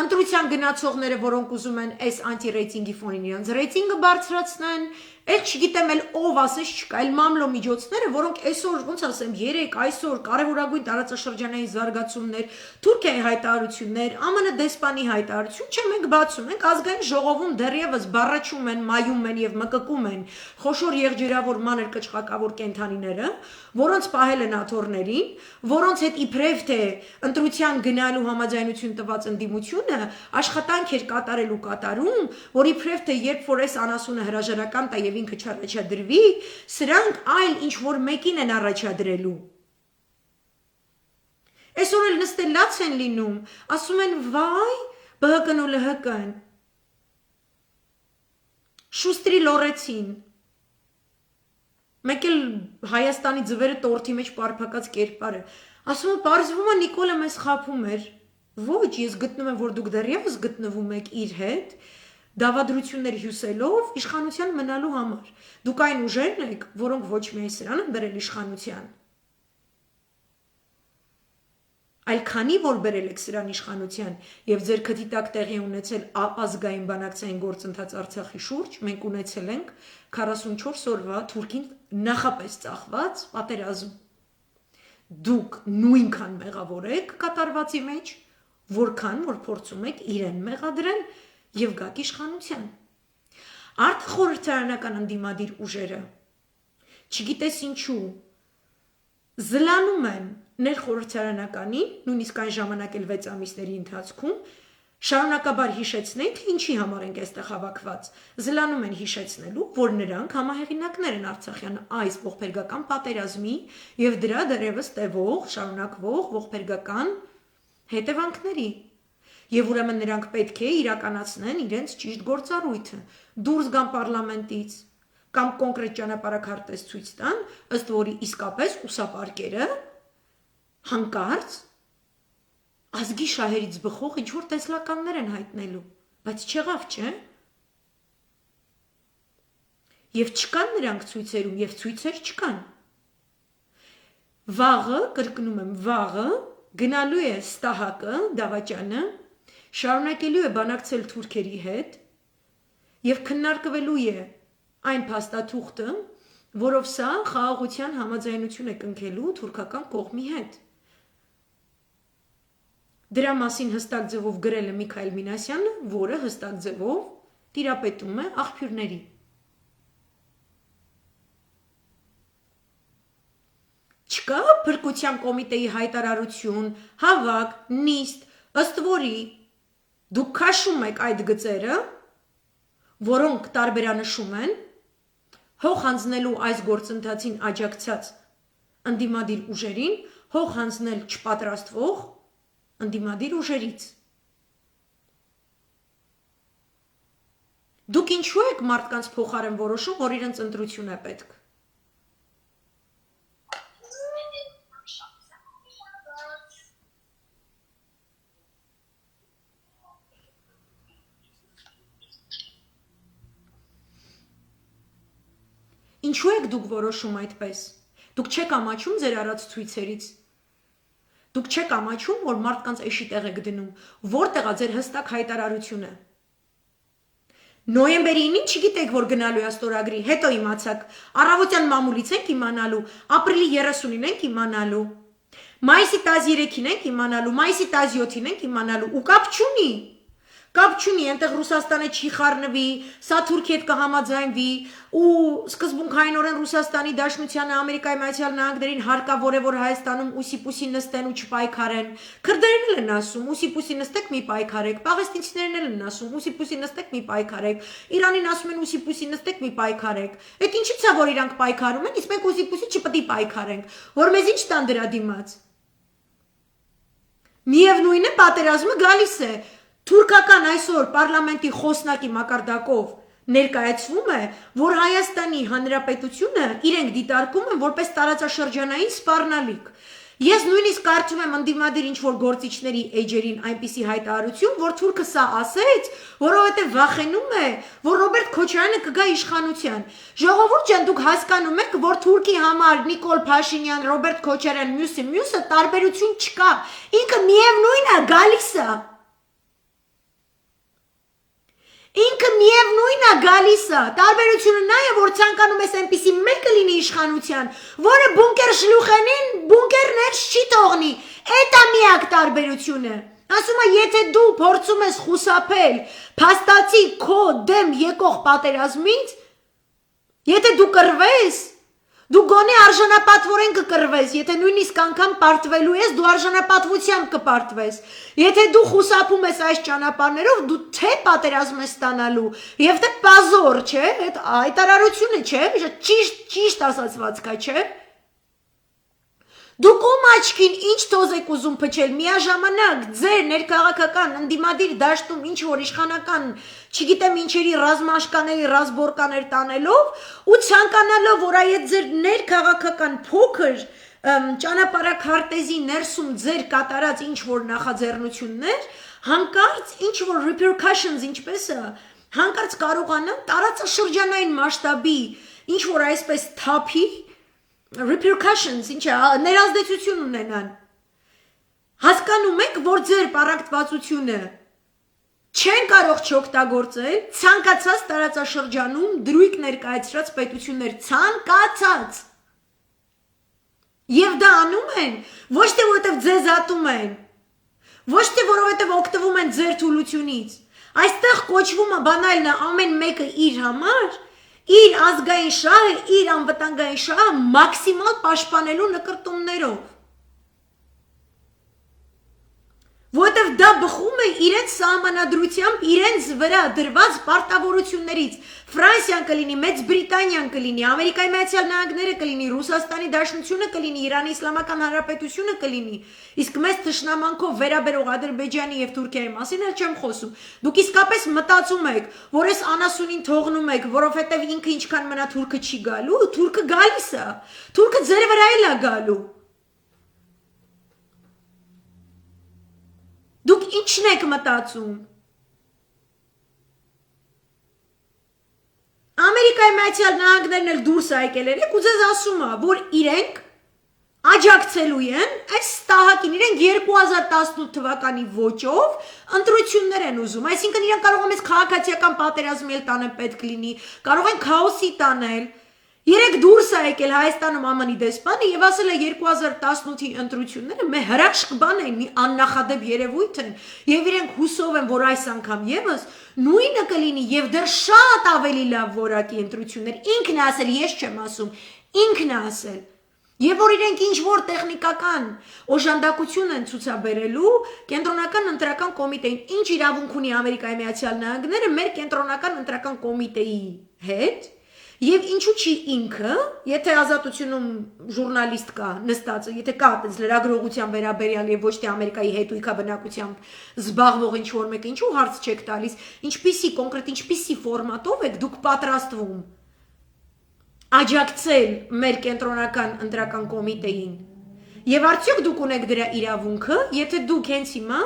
Ընտրության գնացողները, որոնք ուզում են այս անտի-ռեյտինգի ֆոնին իրենց ռեյտինգը բարձրացնեն, էլ չգիտեմ էլ ով ասես չկա, էլ մամլո միջոցները, որոնք այսօր, ոնց ասեմ, երեք այսօր կարևորագույն տարածաշրջանային զարգացումներ, Թուրքիայի հայտարարություններ, ԱՄՆ դեսպանի հայտարարություն, չէ, մենք բացում ենք, ազգային ժողովում դեռևս բառաչում են, մայում են եւ մկկում են խոշոր եղջերավոր մանր կճղակավոր կենդանիները, որոնց պահել են աթոռներին, որոնց հետ իբրև թե ընտրության գնալու համաձայնություն տված ընդդիմությունը աշխատանք էր կատարելու կատարում, որ իբրև թե երբ որ այս անասունը հրաժարական տա եւ ինքը չառաջադրվի, սրանք այլ ինչ որ մեկին են առաջադրելու։ Այսօր էլ նստել լաց են լինում, ասում են վայ, ԲՀԿ-ն ու ԼՀԿ-ն շուստրի լորեցին։ Մեկ էլ Հայաստանի ձվերը տորթի մեջ պարփակած կերպարը։ Ասում եմ, պարզվում է Նիկոլը մեզ խաբում էր։ Ոչ, ես գտնում եմ, որ դուք դեռևս գտնվում եք իր հետ, դավադրություններ հյուսելով իշխանության մնալու համար։ Դուք այն ուժերն եք, որոնք ոչ միայն սրան են բերել իշխանության, այլ քանի որ բերել եք սրան իշխանության եւ ձեր քթի տակ տեղի ունեցել ազգային բանակցային գործընթաց Արցախի շուրջ, մենք ունեցել ենք 44 օրվա Թուրքին նախապես ծախված պատերազմ։ Դուք նույնքան մեղավոր եք կատարվածի մեջ, որքան որ փորձում եք իրեն մեղադրել եւ գաք իշխանության։ Արտխորհրդարանական ընդդիմադիր ուժերը չգիտես ինչու զլանում են ներխորհրդարանականին, նույնիսկ այն ժամանակ էլ 6 ամիսների ընթացքում շարունակաբար հիշեցնեն, թե ինչի համար ենք այստեղ հավաքված։ Զլանում են հիշեցնելու, որ նրանք համահեղինակներ են Արցախյան այս ողբերգական պատերազմի եւ դրա դեռևս տևող, շարունակվող ողբերգական հետևանքների։ Եվ ուրեմն նրանք պետք է իրականացնեն իրենց ճիշտ գործառույթը, դուրս գան պարլամենտից կամ կոնկրետ ճանապարհակարգ ցույց տան, ըստ որի իսկապես ուսապարկերը հանկարծ ազգի շահերից բխող ինչ որ տեսլականներ են հայտնելու, բայց չեղավ, չէ՞։ Եվ չկան նրանք ցույցերում, եւ ցույցեր չկան։ Վաղը, կրկնում եմ, վաղը գնալու է Ստահակը, Դավաճանը, շարունակելու է բանակցել թուրքերի հետ եւ քննարկվելու է այն փաստաթուղթը, որով սա խաղաղության համաձայնություն է կնքելու թուրքական կողմի հետ։ Դրա մասին հստակ ձևով գրել է Միքայել Մինասյանը, որը հստակ ձևով տիրապետում է աղբյուրների։ Չկա փրկության կոմիտեի հայտարարություն, հավաք, նիստ, ըստ որի դուք քաշում եք այդ գծերը, որոնք տարբերանշում են հող հանձնելու այս գործընթացին աջակցած ընդդիմադիր ուժերին, հող հանձնել չպատրաստվող ընդդիմադիր ուժերից։ Դուք ինչու եք մարդկանց փոխարեն որոշում, որ իրենց ընտրություն է պետք։ Ինչու եք դուք որոշում այդպես։ Դուք չեք ամաչում ձեր արած ցույցերից։ Դուք չեք ամաչում, որ մարդկանց էշի տեղ եք դնում, որտեղ է ձեր հստակ հայտարարությունը։ Նոյեմբերի 9-ին չգիտեք, որ գնալու է ստորագրի, հետո իմացաք, առավոտյան մամուլից ենք իմանալու, ապրիլի 30-ին ենք իմանալու, մայիսի 13-ին ենք իմանալու, մայիսի 17-ին ենք իմանալու, ու կապ չունի, այնտեղ Ռուսաստանը չի խառնվի, սա Թուրքի հետ կհամաձայնվի, ու սկզբունքայինորեն Ռուսաստանի Դաշնությանը Ամերիկայի Միացյալ Նահանգներին հարկավոր է, որ Հայաստանում ուսի-պուսի նստեն ու չպայքարեն։ Քրդերն էլ են ասում, ուսի-պուսի նստեք մի պայքարեք, պաղեստինցիներն էլ են ասում, ուսի-պուսի նստեք մի պայքարեք, Իրանին ասում են ուսի-պուսի նստեք մի պայքարեք։ Այդ ինչի՞ց է, որ իրանք պայքարում են, իսկ մենք ուսի-պուսի չպետք է պայքարենք, որ մեզ ինչ տան դրա դիմաց։ Միևնույն է պատերազմը գալիս է թուրքական այսօր պարլամենտի խոսնակի մակարդակով ներկայացվում է, որ Հայաստանի Հանրապետությունը իրենք դիտարկում են որպես տարածաշրջանային սպառնալիք։ Ես նույնիսկ կարծում եմ ընդդիմադիր ինչ-որ գործիչների էջերին այնպիսի հայտարարություն, որ թուրքը սա ասեց, որովհետև վախենում է, որ Ռոբերտ Քոչարյանը կգա իշխանության։ Ժողովուրդ ջան, դուք հասկանում եք, որ թուրքի համար Նիկոլ Փաշինյան, Ռոբերտ Քոչարյան, մյուսը տարբերություն չկա։ Ինքը միևնույն է, գալիս է։ Ինքը միևնույն է գալիս է, տարբերությունը նա է, որ ցանկանում ես այնպիսի մեկը լինի իշխանության, որը բունկեր շլուխենին բունկերներ չի թողնի, այդ է միակ տարբերությունը։ Ասում է, եթե դու փորձում ես խուսափել փաստացի քո դեմ եկող պատերազմից, եթե դու կռվես, դու գոնե արժանապատվորեն կկռվես, եթե նույնիսկ անգամ պարտվելու ես, դու արժանապատվությամբ կպարտվես։ Եթե դու խուսափում ես այս ճանապարհներով, դու թե պատերազմ ես ստանալու, եւ թե պազոր, չէ, այդ հայտարարությունը, չէ, ճիշտ ասացված կա, չէ։ Դուք ում աչքին ինչ թոզ եք ուզում փչել, միաժամանակ ձեր ներքաղաքական ընդդիմադիր դաշտում ինչ որ իշխանական, չգիտեմ ինչերի ռազմաշխաների ռազմորկաներ տանելով ու ցանկանալով, որ այդ ձեր ներքաղաքական փոքր ճանապարհաքարտեզի ներսում ձեր կատարած ինչ որ նախաձեռնություններ, հանկարծ ինչ որ repercussions ինչպես է, հանկարծ կարողանան տարածաշրջանային մասշտաբի ինչ որ այսպես թափի repercussions, ինչա, ներազդեցություն ունենան։ Հասկանում եք, որ ձեր պարակտվածությունը չեն կարող չօգտագործել ցանկացած տարածաշրջանում դրույք ներկայացրած պետություններ, ցանկացած։ Եվ դա անում են, ոչ թե որովհետև ձեզ ատում են, ոչ թե որովհետև օգտվում են ձեր թուլությունից։ Այստեղ կոչվում է բանալն է ամեն մեկը իր համար, իր ազգային շահը, իր անվտանգային շահը մաքսիմալ պաշտպանելու նկրտումներով։ Որովհետև դա բխում է իրենց սահմանադրությամբ, իրենց վրա դրված պարտավորություններից։ Ֆրանսիան կլինի, Մեծ Բրիտանիան կլինի, Ամերիկայի Միացյալ Նահանգները կլինի, Ռուսաստանի Դաշնությունը կլինի, Իրանի Իսլամական Հանրապետությունը կլինի։ Իսկ մեծ թշնամանքով վերաբերող Ադրբեջանի եւ Թուրքիայի մասին էլ չեմ խոսում։ Դուք իսկապես մտածում եք, որ այս անասունին թողնում եք, որովհետև ինքը ինչքան մնա թուրքը չի գալու, թուրքը գալիս է։ Թուրքը ձեր վրա էլ է գալու։ Դուք ինչն եք մտածում։ Ամերիկայի Միացյալ Նահանգներն էլ դուրս եկել են, ու ձեզ ասում է, որ իրենք աջակցելու են այս ստահակին, իրենք 2018 թվականի ոճով ընտրություններ են ուզում, այսինքն իրենք կարող են մեզ քաղաքացիական պատերազմի էլ տանել պետք լինի, կարող են քաոսի տանել։ Երեք դուրս է եկել Հայաստանում ԱՄՆ-ի դեսպանը եւ ասել է 2018-ի ընտրությունները մեր հրաշք բան են, մի աննախադեպ երևույթ են եւ իրենք հուսով են, որ այս անգամ եւս նույնը կլինի եւ դեռ շատ ավելի լավ որակի ընտրություններ։ Ինքն է ասել, ես չեմ ասում, ինքն է ասել։ Եվ որ իրենք ինչ որ տեխնիկական օժանդակություն են ցուցաբերելու կենտրոնական ընտրական կոմիտեին, ինչ իրավունք ունի Ամերիկայի Միացյալ Նահանգները մեր կենտրոնական ընտրական կոմիտեի հետ։ Եվ ինչու չի ինքը, եթե ազատությունում ժուրնալիստ կա նստածը, եթե կա այդպես լրագրողության վերաբերյալ եւ ոչ թե Ամերիկայի հետույքաբնակությամբ զբաղվող ինչ որ մեկը, ինչու հարց չեք տալիս, ինչպիսի կոնկրետ ինչպիսի ֆորմատով եք դուք պատրաստվում աջակցել մեր կենտրոնական ընտրական կոմիտեին։ Եվ արդյոք դուք ունեք դրա իրավունքը, եթե դուք հենց հիմա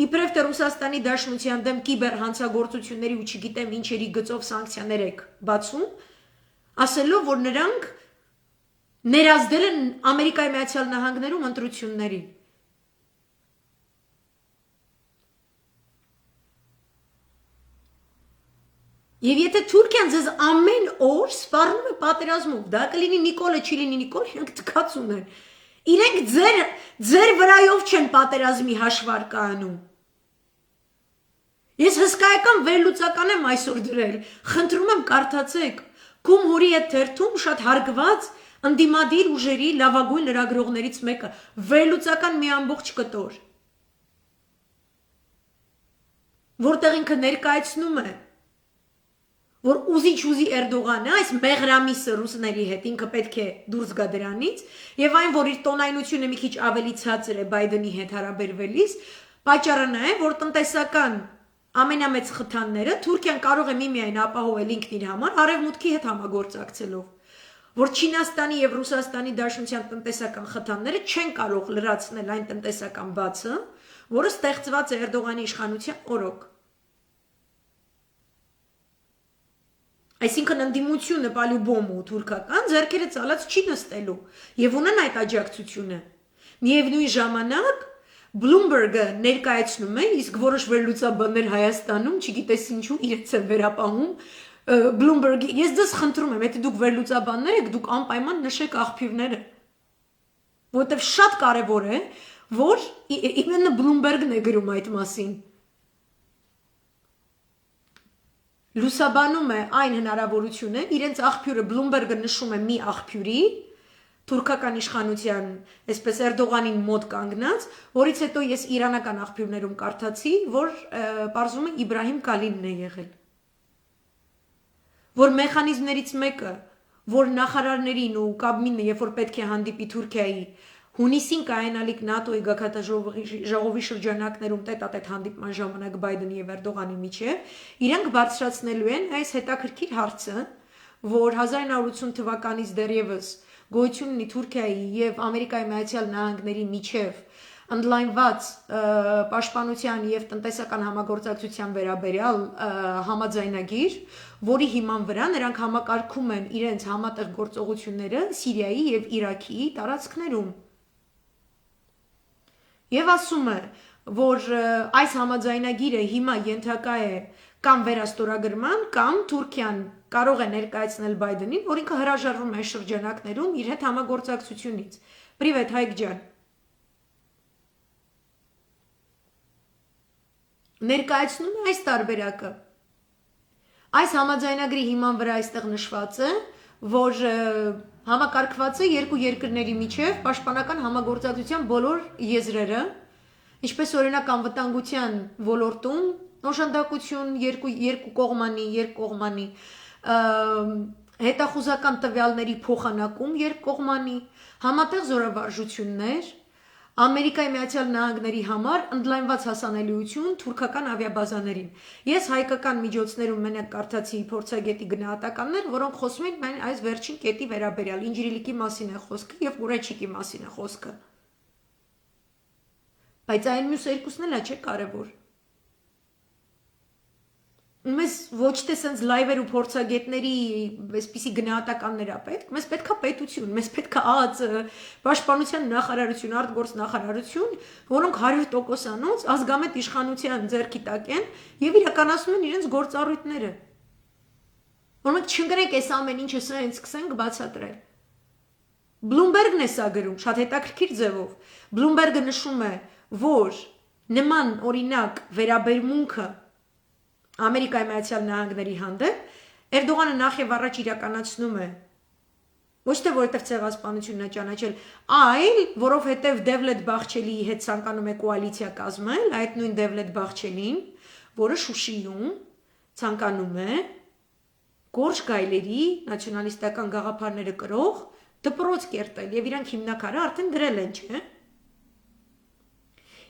իբրև թե Ռուսաստանի Դաշնության դեմ կիբեր հանցագործությունների ու չգիտեմ ինչերի գծով սանկցիաներ եք բացում, ասելով, որ նրանք ներազդել են Ամերիկայի Միացյալ Նահանգներում ընտրություններին։ Եվ եթե Թուրքիան ձեզ ամեն օր սպառնում է պատերազմով, դա կլինի Նիկոլը, չի լինի Նիկոլ, իրենք թքած ունեն։ Իրենք ձեր վրայով չեն պատերազմի հաշվարկը անում։ Ես հսկայական վերլուծական եմ այսօր դրել, խնդրում եմ կարդացեք, Կումհուրի այդ թերթում շատ հարգված ընդդիմադիր ուժերի լավագույն լրագրողներից մեկը, վերլուծական մի ամբողջ կտոր, որտեղ ինքը ներկայացնում է, որ ուզի Էրդողանը այս մեղրամիսը ռուսների հետ ինքը պետք է դուրս գա դրանից եւ այն որ իր տոնայնությունը մի քիչ ավելի ցածր է Բայդենի հետ հարաբերվելիս պատճառը նա է որ տնտեսական ամենամեծ խթանները Թուրքիան կարող է միմիայն ապահովել ինքն իր համար արևմուտքի հետ համագործակցելով որ Չինաստանի եւ Ռուսաստանի Դաշնության տնտեսական խթանները չեն կարող լրացնել այն տնտեսական բացը որը ստեղծված է Էրդողանի իշխանության օրոք Այսինքն ընդդիմությունը պալյուբոմու թուրքական ձեռքերը ցալած չի նստելու եւ ունեն այդ աջակցությունը միևնույն ժամանակ Bloomberg-ը ներկայացնում է իսկ որոշ վերլուծաբաններ Հայաստանում չգիտես ինչու իրենց են վերապահում Bloomberg-ի ես դες խնդրում եմ եթե դուք վերլուծաբաններ եք դուք անպայման նշեք աղբյուրները որովհետեւ շատ կարեւոր է որ իմенно Bloomberg-ն է գրում այդ մասին Լուսաբանում է այն հնարավորությունը, իրենց աղբյուրը Bloomberg-ը նշում է մի աղբյուրի, թուրքական իշխանության, այսպես Էրդողանին մոտ կանգնած, որից հետո ես իրանական աղբյուրներում կարդացի, որ պարզվում է Իբրահիմ Կալինն է եղել։ Որ մեխանիզմներից մեկը, որ նախարարներին ու Կաբմինը, երբ որ պետք է հանդիպի Թուրքիայի Հունիսին կայանալիք ՆԱՏՕ-ի գագաթնաժողովի շրջանակներում տետատետ հանդիպման ժամանակ Բայդենի եւ Էրդողանի միջեւ իրանք բարձրացնելու են այս հետաքրքիր հարցը, որ 1980 թվականից դեռևս գոյություն ունի Թուրքիայի եւ Ամերիկայի Միացյալ Նահանգների միջեւ ընդլայնված պաշտպանության եւ տնտեսական համագործակցության վերաբերյալ համաձայնագիր, որի հիման վրա նրանք համակարգում են իրենց համատեղ գործողությունները Սիրիայի եւ Իրաքի տարածքներում Եվ ասում է, որ այս համաձայնագիրը հիմա ենթակա է կամ վերաստորագրման, կամ Թուրքիան կարող է ներկայացնել Բայդենին, որ ինքը հրաժարվում է շրջանակներում իր հետ համագործակցությունից։ Պրիվետ Հայկ ջան։ Ներկայացնում է այս տարբերակը։ Այս համաձայնագրի հիման վրա այստեղ նշված է, որ համակարգված է երկու երկրների միջև պաշտպանական համագործակցության բոլոր եզրերը, ինչպես օրինակ անվտանգության ոլորտում օժանդակություն երկկողմանի, հետախուզական տվյալների փոխանակում երկկողմանի, համատեղ զորավարժություններ, Ամերիկայի Միացյալ Նահանգների համար ընդլայնված հասանելիություն թուրքական ավիաբազաներին։ Ես հայկական միջոցներում մենակ կարդացի փորձագետի գնահատականներ, որոնք խոսում են մեն այս վերջին կետի վերաբերյալ Ինջիրիլիկի մասին է խոսքը եւ Գուրեչիկի մասին է խոսքը։ Բայց այն մյուս երկուսն էլ չէ կարևոր։ Մեզ ոչ թե sense լայվեր ու փորձագետների այսպիսի գնահատականներ է պետք, մեզ պետքա պետություն, մեզ պետքա ԱԱԾ, պաշտպանության նախարարություն, արտգործ նախարարություն, որոնք 100%-անոց ազգամետ իշխանության ձեռքի տակ են եւ իրականացնում են իրենց գործառույթները։ Որոնք չընկնենք այս ամեն ինչը սենց սկսենք բացատրել։ Bloomberg-ն է սա գրում, շատ հետաքրքիր ձևով։ Bloomberg-ը նշում է, որ նման օրինակ վերաբերմունքը Ամերիկայի Միացյալ Նահանգների հանդեպ Էրդողանը նախ եւ առաջ իրականացնում է ոչ թե որովհետեւ ցեղասպանությունն է ճանաչել, այլ որովհետեւ Դևլետ Բախչելիի հետ ցանկանում է կոալիցիա կազմել, այդ նույն Դևլետ Բախչելին, որը Շուշիում ցանկանում է Գորժ գայլերի նացիոնալիստական գաղափարները կրող դպրոց կերտել եւ իրանք հիմնակարը արդեն գրել են, չէ՞։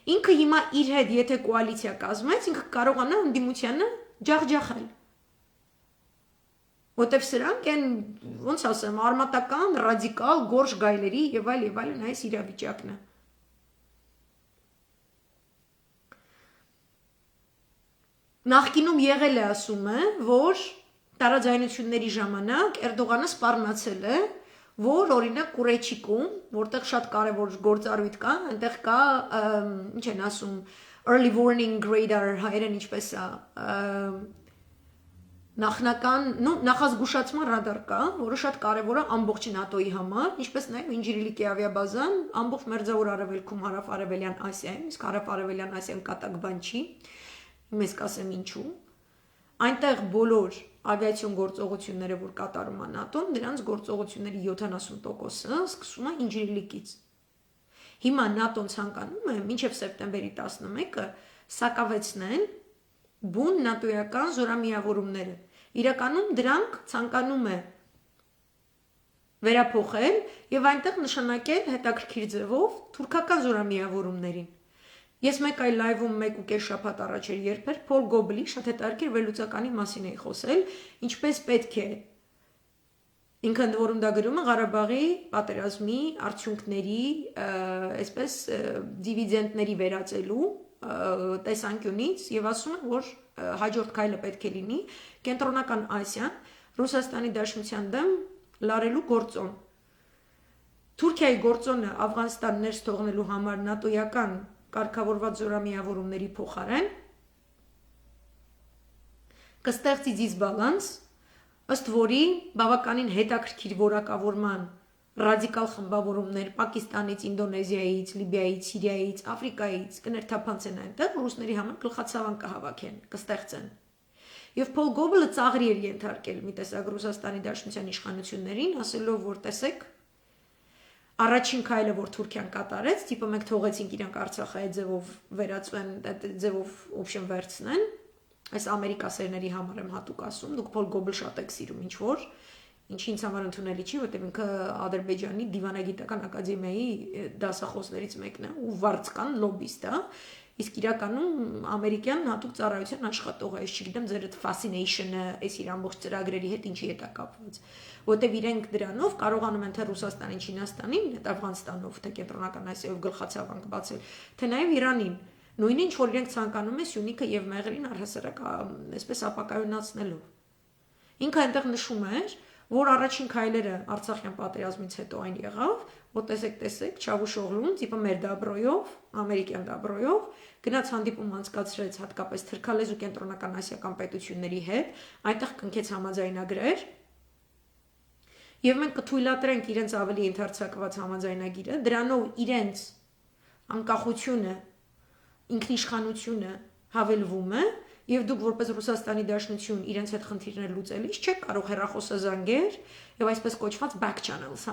Ինքը հիմա իր հետ եթե կոալիցիա կազմեց, ինքը կարողանա ընդդիմությանը ջախջախել։ Որտեվ սրանք են, ոնց ասեմ, արմատական, ռադիկալ, գորժ գայլերի եւ այլն այս իրավիճակն է։ Նախկինում եղել է ասում է, որ տարաձայնությունների ժամանակ Էրդողանը սպառնացել է որ օրինակ Կուրեչիկում, որտեղ շատ կարևոր գործառույթ կա, այնտեղ կա, ինչ են ասում, early warning radar, հայերեն ինչպես է, նախնական, նախազգուշացման ռադար կա, որը շատ կարևոր է ամբողջ ՆԱՏՕ-ի համար, ինչպես նաև Ինջիրիլիկի ավիաբազան, ամբողջ Մերձավոր Արևելքում, Հարավ-Արևելյան Ասիայում, իսկ Հարավ-Արևելյան Ասիան կատակ բան չի, մեզ կասեմ ինչու, այնտեղ բոլոր ավիացիոն գործողությունները, որ կատարում է ՆԱՏՕ-ն, դրանց գործողությունների 70%-ը սկսում է Ինջիրիլիկից։ Հիմա ՆԱՏՕ-ն ցանկանում է մինչև սեպտեմբերի 11-ը սակավեցնել բուն նատոյական զորամիավորումները։ իրականում դրանք ցանկանում է վերափոխել եւ այնտեղ նշանակել հետաքրքիր ձևով թուրքական զորամիավորումներին։ Ես մեկ այլ լայվում 1.5 շաբաթ առաջ էր երբեր Փոլ Գոբլի շատ հետաքրքիր վերլուծականի մասին էի խոսել, ինչպես պետք է ինքը ընդ որում դա գրում է Ղարաբաղի պատերազմի արդյունքների, այսպես դիվիդենդների վերածելու տեսանկյունից եւ ասում է, որ հաջորդ քայլը պետք է լինի Կենտրոնական Ասիան Ռուսաստանի Դաշնության դեմ լարելու գործոն։ Թուրքիայի գործոնը Աֆղանստան ներս թողնելու համար նատոյական կարգավորված զորամիավորումների փոխարեն կստեղծի դիսբալանս, ըստ որի բավականին հետաքրքիր որակավորման ռադիկալ խմբավորումներ Պակիստանից, Ինդոնեզիայից, Լիբիայից, Սիրիայից, Աֆրիկայից կներթափանցեն այնտեղ, ռուսների համար գլխացավան կհավաքեն, կստեղծեն։ Եվ Փոլ Գոբլը ծաղրի էր ենթարկել մի տեսակ Ռուսաստանի Դաշնության իշխանություններին, ասելով, որ տեսեք, առաջին քայլը, որ Թուրքիան կատարեց, տիպը մենք թողեցինք իրանք Արցախը այդ ձևով վերածվեն, այդ ձևով օպշն վերցնեն, այս ամերիկասերների համար եմ հատուկ ասում, դուք Փոլ Գոբլ շատ եք սիրում ինչ որ, ինչի ինձ համար ընդունելի չի, որտեղ ինքը Ադրբեջանի դիվանագիտական ակադեմիայի դասախոսներից մեկն է ու վարձկան լոբիստ է, իսկ իրականում ամերիկյան հատուկ ծառայության աշխատող է, ես չգիտեմ ձեր այդ fascination-ը այս իր ամբողջ ծրագրերի հետ ինչի հետ է կապված, որտեղ իրենք դրանով կարողանում են թե Ռուսաստանին, Չինաստանին, թե Աֆղանստանով, թե Կենտրոնական Ասիայով գլխացավանք բացել, թե նաև Իրանին, նույնին ինչ որ իրենք ցանկանում են Սյունիքը եւ Մեղրին առհասարակ այսպես ապակայունացնելով։ Ինքը այնտեղ նշում էր, որ առաջին քայլերը Արցախյան պատերազմից հետո այն եղավ, որ տեսեք, Չավուշօղլուն, տիպը մեր դաբրոյով, ամերիկյան դաբրոյով, գնաց հանդիպում անցկացրեց հատկապես թրքալեզու կենտրոնական ասիական պետությունների հետ, այնտեղ կնքեց համաձայնագրեր, եւ մենք կթույլատրենք իրենց ավելի ընդարձակված համաձայնագիրը, դրանով իրենց անկախությունը, ինքնիշխանությունը հավելվում է, եւ դուք որպես Ռուսաստանի Դաշնություն իրենց հետ խնդիրներ լուծելիս չեք կարող հեռախոսազանգեր եւ այսպես կոչված back channels,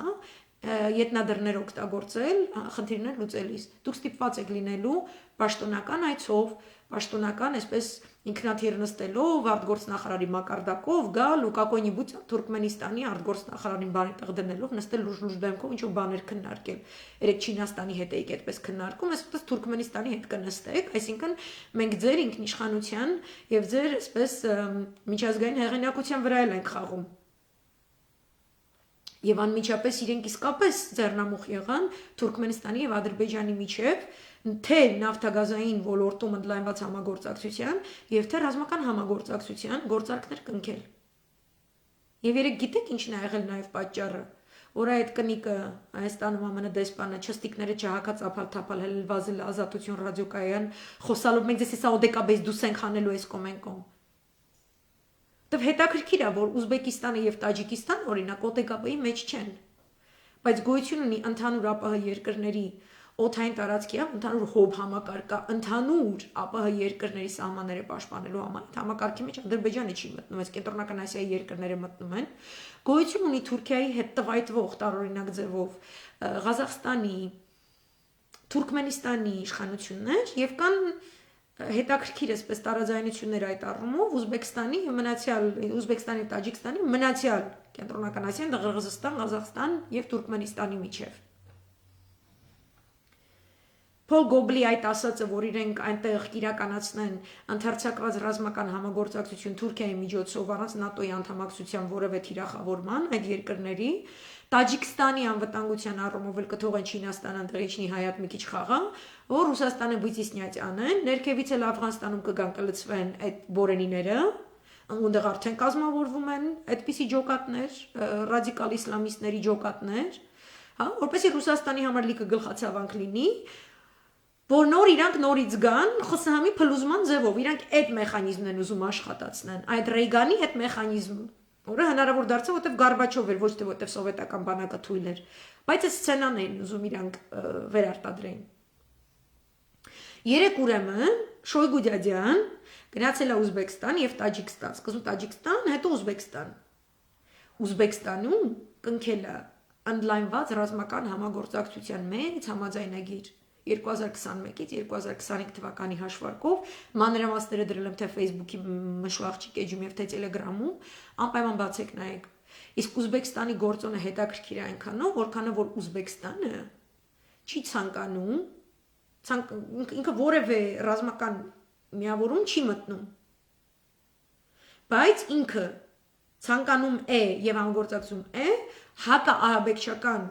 ետնադռներ օգտագործել խնդիրներ լուծելիս։ Դուք ստիպված եք լինելու պաշտոնական այցով, պաշտոնական այսպես ինքնաթիռնստելով, արտգործնախարարի մակարդակով գալ ու կակոյնիբուց Թուրքմենիստանի արտգործնախարարին բարիտեղ դնելով նստել լուժ դեմքով ինչ-որ բաներ քննարկել։ Երեք Չինաստանի հետ եք այդպես քննարկում, այսպես Թուրքմենիստանի հետ կնստեք, այսինքն մենք ձեր ինքնիշխանության եւ ձեր այսպես միջազգային հեղինակության վրա ենք խաղում։ Եվ անմիջապես իրենք իսկապես ձեռնամուխ եղան Թուրքմենստանի եւ Ադրբեջանի միջև թե նավթագազային ոլորտում ընդլայնված համագործակցության եւ թե ռազմական համագործակցության գործարքներ կնքել։ Եվ երեք գիտեք ինչն է եղել նաեւ պատճառը, որ այդ կնիկը Հայաստանում ԱՄՆ դեսպանը չստիկները չհակած ափալ-թափալ հելվազել ազատություն ռադիոկայան խոսալով մենք դες էսա օդեկաբեզ դուս ենք հանելու այս կոմենկոմ։ Դեռ հետաքրքիր է, որ Ուզբեկիստանը եւ Տաջիկիստանը օրինակ օդեկաբեի մեջ չեն, բայց գոյություն ունի ընդհանուր ԱՊՀ երկրների օդային տարածքի ընդհանուր հոբ համակարգ, ընդհանուր ԱՊՀ երկրների սահմանները պաշտպանելու համար այդ համակարգի մեջ Ադրբեջանը չի մտնում, այս կենտրոնական Ասիայի երկրները մտնում են։ Գոյություն ունի Թուրքիայի հետ տվայտվող տարօրինակ ձևով Ղազախստանի, Թուրքմենիստանի իշխանություններ եւ կան հետաքրքիր էսպես տարաձայնություններ այդ առումով Ուզբեկստանի եւ մնացյալ Ուզբեկստանի, Տաջիկստանի, մնացյալ կենտրոնական Ասիան, Ղրղզստան, Ղազախստան եւ Թուրքմենիստանի միջև։ Փոլ Գոբլի այդ ասածը, որ իրենք այնտեղ իրականացնեն ընդարձակված ռազմական համագործակցություն Թուրքիայի միջոցով առանց ՆԱՏՕ-ի անդամակցության որևէ թիրախավորման այդ երկրների, Տաջիկստանի անվտանգության առումով էլ կթողեն Չինաստանը ընդեղի չնի հայատ մի քիչ խաղա, որ Ռուսաստանը բույսիսնյաց անեն, ներքևից էլ Աֆղանստանում կգան կլցվեն այդ բորենիները, ունդեղ արդեն կազմավորվում են այդպիսի ջոկատներ, ռադիկալ իսլամիստների ջոկատներ, որպեսզի Ռուսաստանի համար լիքը գլխացավանք լինի, որ նոր իրանք նորից գան ԽՍՀՄ-ի փլուզման ձևով, իրանք այդ մեխանիզմն են ուզում աշխատացնեն, այդ Ռեյգանի այդ մեխանիզմը, որը հնարավոր դարձավ, որտեվ Գորբաչով էր, ոչ թե որտեվ սովետական բանակը թույլ էր, բայց այս սցենան էին ուզում իրանք վերարտադրեն։ Երեք ուրեմն Շոյգու դядян գնացել է Ուզբեկստան եւ Տաջիկստան, սկզբում Տաջիկստան, հետո Ուզբեկստան։ Ուզբեկստանում կնքել է ընդլայնված ռազմական համագործակցության մեծ համաձայնագիր։ 2021-ից 2025 թվականի հաշվարկով մանրամասները դրել եմ թե Facebook-ի մշվաղճիկ էջում եւ թե Telegram-ում, անպայման բացեք նայեք։ Իսկ Ուզբեկստանի գործոնը հետաքրքիր է այնքանով, որքանով որ Ուզբեկստանը չի ցանկանում, ինքը որևէ ռազմական միավորում չի մտնում։ Բայց ինքը ցանկանում է եւ անգործակցում է հակաահաբեկչական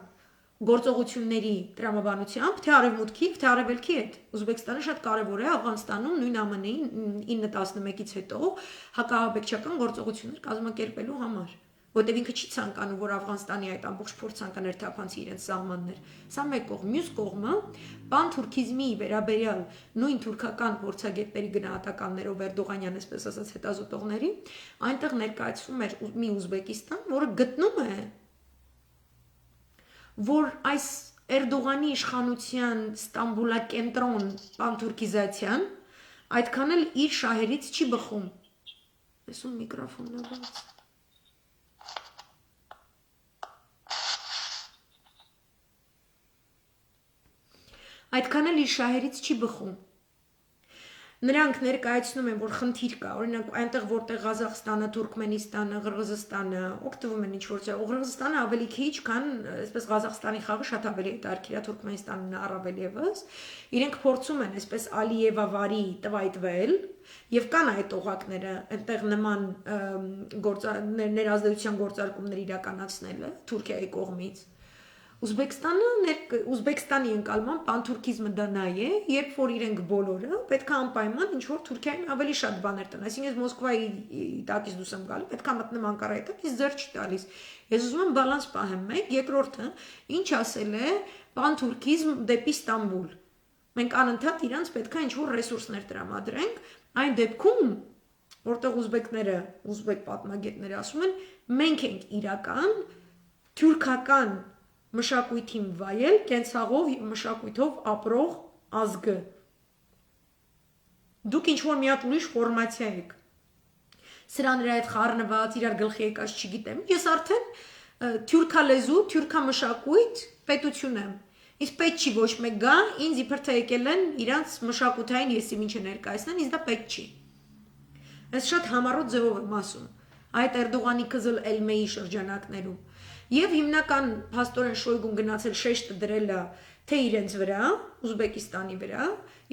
գործողությունների տրամաբանությամբ թե արևմուտքի, թե արևելքի հետ։ Ուզբեկստանը շատ կարևոր է Աֆղանստանում նույն ԱՄՆ-ի 9-11-ից հետո հակաահաբեկչական գործողություններ կազմակերպելու համար, որտեղ ինքը չի ցանկանում, որ Աֆղանստանի այդ ամբողջ փորձանքը ներթափանցի իրենց սահմաններ։ Սա մեկ կողմ, մյուս կողմը պանթուրքիզմի վերաբերյալ նույն թուրքական փորձագետների գնահատականներով Էրդողանյան, այսպես ասած, հետազոտողների, այնտեղ ներկայացվում էր մի Ուզբեկիստան, որը գտնում է որ այս Էրդողանի իշխանության Ստամբուլակենտրոն պանթուրքիզացիան այդքան էլ իր շահերից չի բխում։ Այսում միկրոֆոնն է բաց։ Այդքան էլ իր շահերից չի բխում։ Նրանք ներկայացնում են, որ խնդիր կա, օրինակ այնտեղ որտեղ Ղազախստանը, Թուրքմենիստանը, Ղրղզստանը օգտվում են ինչ-որ չէ, Ղրղզստանը ավելի քիչ, քան այսպես Ղազախստանի խաղը շատ ավելի հետաքրքիր է, Թուրքմենիստանն առավել եւս, իրենք փորձում են այսպես Ալիևավարի տվայտվել եւ կան այդ օղակները, այնտեղ նման ներազդեցության գործարկումներ իրականացնելը Թուրքիայի կողմից։ Ուզբեկստանի ընկալման պանթուրքիզմը դա նա է, երբ որ իրենք բոլորը պետք է անպայման ինչ-որ Թուրքիային ավելի շատ բաներ տան, այսինքն ես Մոսկվայի տակից դուրս եմ գալու, պետք է մտնեմ Անկարայի տակ, ես ձեռ չի տալիս։ Ես ուզում եմ բալանս պահեմ, մեկ, երկրորդը, ինչ ասել է պանթուրքիզմ դեպի Ստամբուլ։ Մենք անընդհատ իրանց պետք է ինչ-որ ռեսուրսներ տրամադրենք, այն դեպքում, որտեղ ուզբեկ պատմագետները ասում են, մենք ենք իրական թուրքական մշակույթին վայել կենցաղով եւ մշակույթով ապրող ազգը։ Դուք ինչ-որ մի հատ ուրիշ ֆորմացիա եք։ Սրա նրա հետ խառնված, իրար գլխի եկած չգիտեմ։ Ես արդեն թուրքալեզու, թուրքամշակույթ պետություն եմ։ Իսկ պետք չի ոչ մեկ գա, ինձ իբր թե եկել են իրանց մշակութային եսի ինչը ներկայացնեն, ինձ դա պետք չի։ Ես շատ համառոտ ձևով եմ ասում։ Այդ Էրդողանի Կզլ Էլմեի շրջանակներում Եվ հիմնական փաստորեն Շոյգուն գնացել շեշտը դրել է թե իրենց վրա, Ուզբեկիստանի վրա,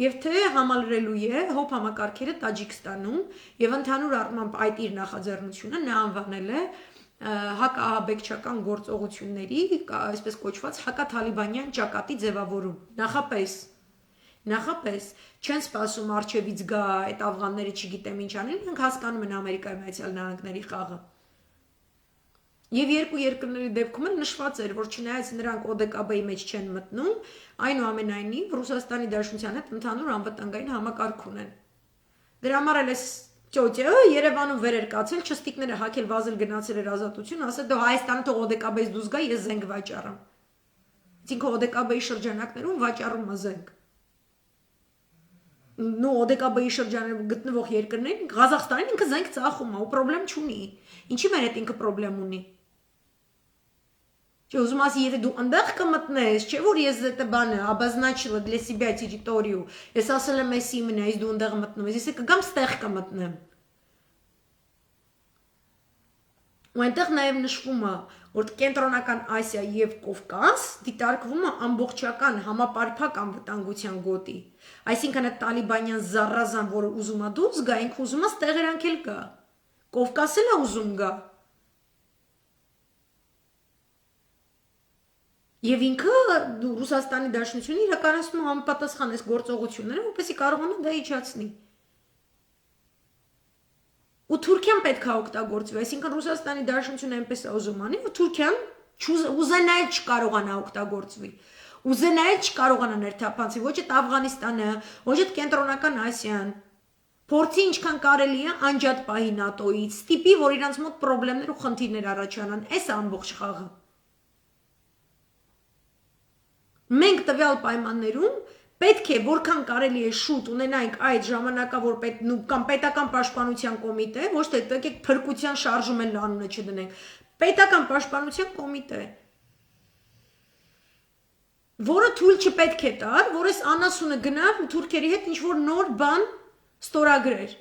եւ թե համալրելու է հոп համակարգերը Տաջիկստանում եւ ընդհանուր առմամբ այդ իր նախաձեռնությունը նա անվանել է հակաահաբեկչական գործողությունների, այսպես կոչված հակաթալիբանյան ճակատի ձևավորում։ Նախապես չեն սպասում արչեվից գա այդ աֆղանները չգիտեմ ինչ անեն, նրանք հասկանում են Ամերիկայի Միացյալ Նահանգների խաղը։ Եվ երկու երկրների դեպքում էլ նշված էր, որ չնայած նրանք ՕԴԿԲ-ի մեջ չեն մտնում, այնուամենայնիվ Ռուսաստանի Դաշնության հետ ընդհանուր անվտանգային համակարգ ունեն։ Դրա համար էլ էս ճոճը Երևանում վեր էր կացել, չստիկները հակել վազել գնացել էր ազատություն, ասել դու Հայաստանը թող ՕԴԿԲ-ից դուրս գա, ես զենք վաճառեմ։ Այսինքն ՕԴԿԲ-ի շրջանակներում վաճառում է զենք։ Նո ՕԴԿԲ-ի շրջանում գտնվող երկրներին Ղազախստանին ինքը զենք ծախում է ու խնդրեմ չունի։ Ինչի մեր հետ ինքը խնդրեմ ունի։ Че ուզում ասի, եթե դու այնտեղ կմտնես, չէ՞ որ ես это բանը обозначила для себя территорию, ես ասել եմ էս իմն է, ես դու այնտեղ մտնում ես, ես կգամ ստեղ կմտնեմ։ Ու այնտեղ նաև նշվում է, որ կենտրոնական Ասիա եւ Կովկաս դիտարկվում է ամբողջական համապարփակ անվտանգության գոտի։ Այսինքն այդ տալիբանյան զառազան, որը ուզում է դուրս գա, ինքը ուզում է ստեղ երանքել գա։ Կովկասը լա ուզում գա։ Եվ ինքը Ռուսաստանի Դաշնությունը իրականացնում է համապատասխան այս գործողությունները, որպեսզի կարողանա դա իջացնի։ Ու Թուրքիան պետք է օգտագործվի, այսինքն Ռուսաստանի Դաշնությունը այնպես է ուզում անի, որ Թուրքիան ուզենայել չկարողանա օգտագործվի։ Ուզենայել չկարողանա ներթափանցի ոչ այդ Աֆղանիստանը, ոչ այդ կենտրոնական Ասիան։ Փորձի ինչքան կարելի է անջատ պահի ՆԱՏՕ-ից, ստիպի, որ իրանց մոտ խնդիրներ ու խնդիրներ առաջանան, այս ամբողջ խաղը։ Մենք տվյալ պայմաններում պետք է որքան կարելի է շուտ ունենայինք այդ ժամանակավոր կամ պետական պաշտպանության կոմիտե, ոչ թե եկեք փրկության շարժում են անունը չդնենք, պետական պաշտպանության կոմիտե, որը թույլ չպետք է տար, որ այս անասունը գնար ու թուրքերի հետ ինչ-որ նոր բան ստորագրեր։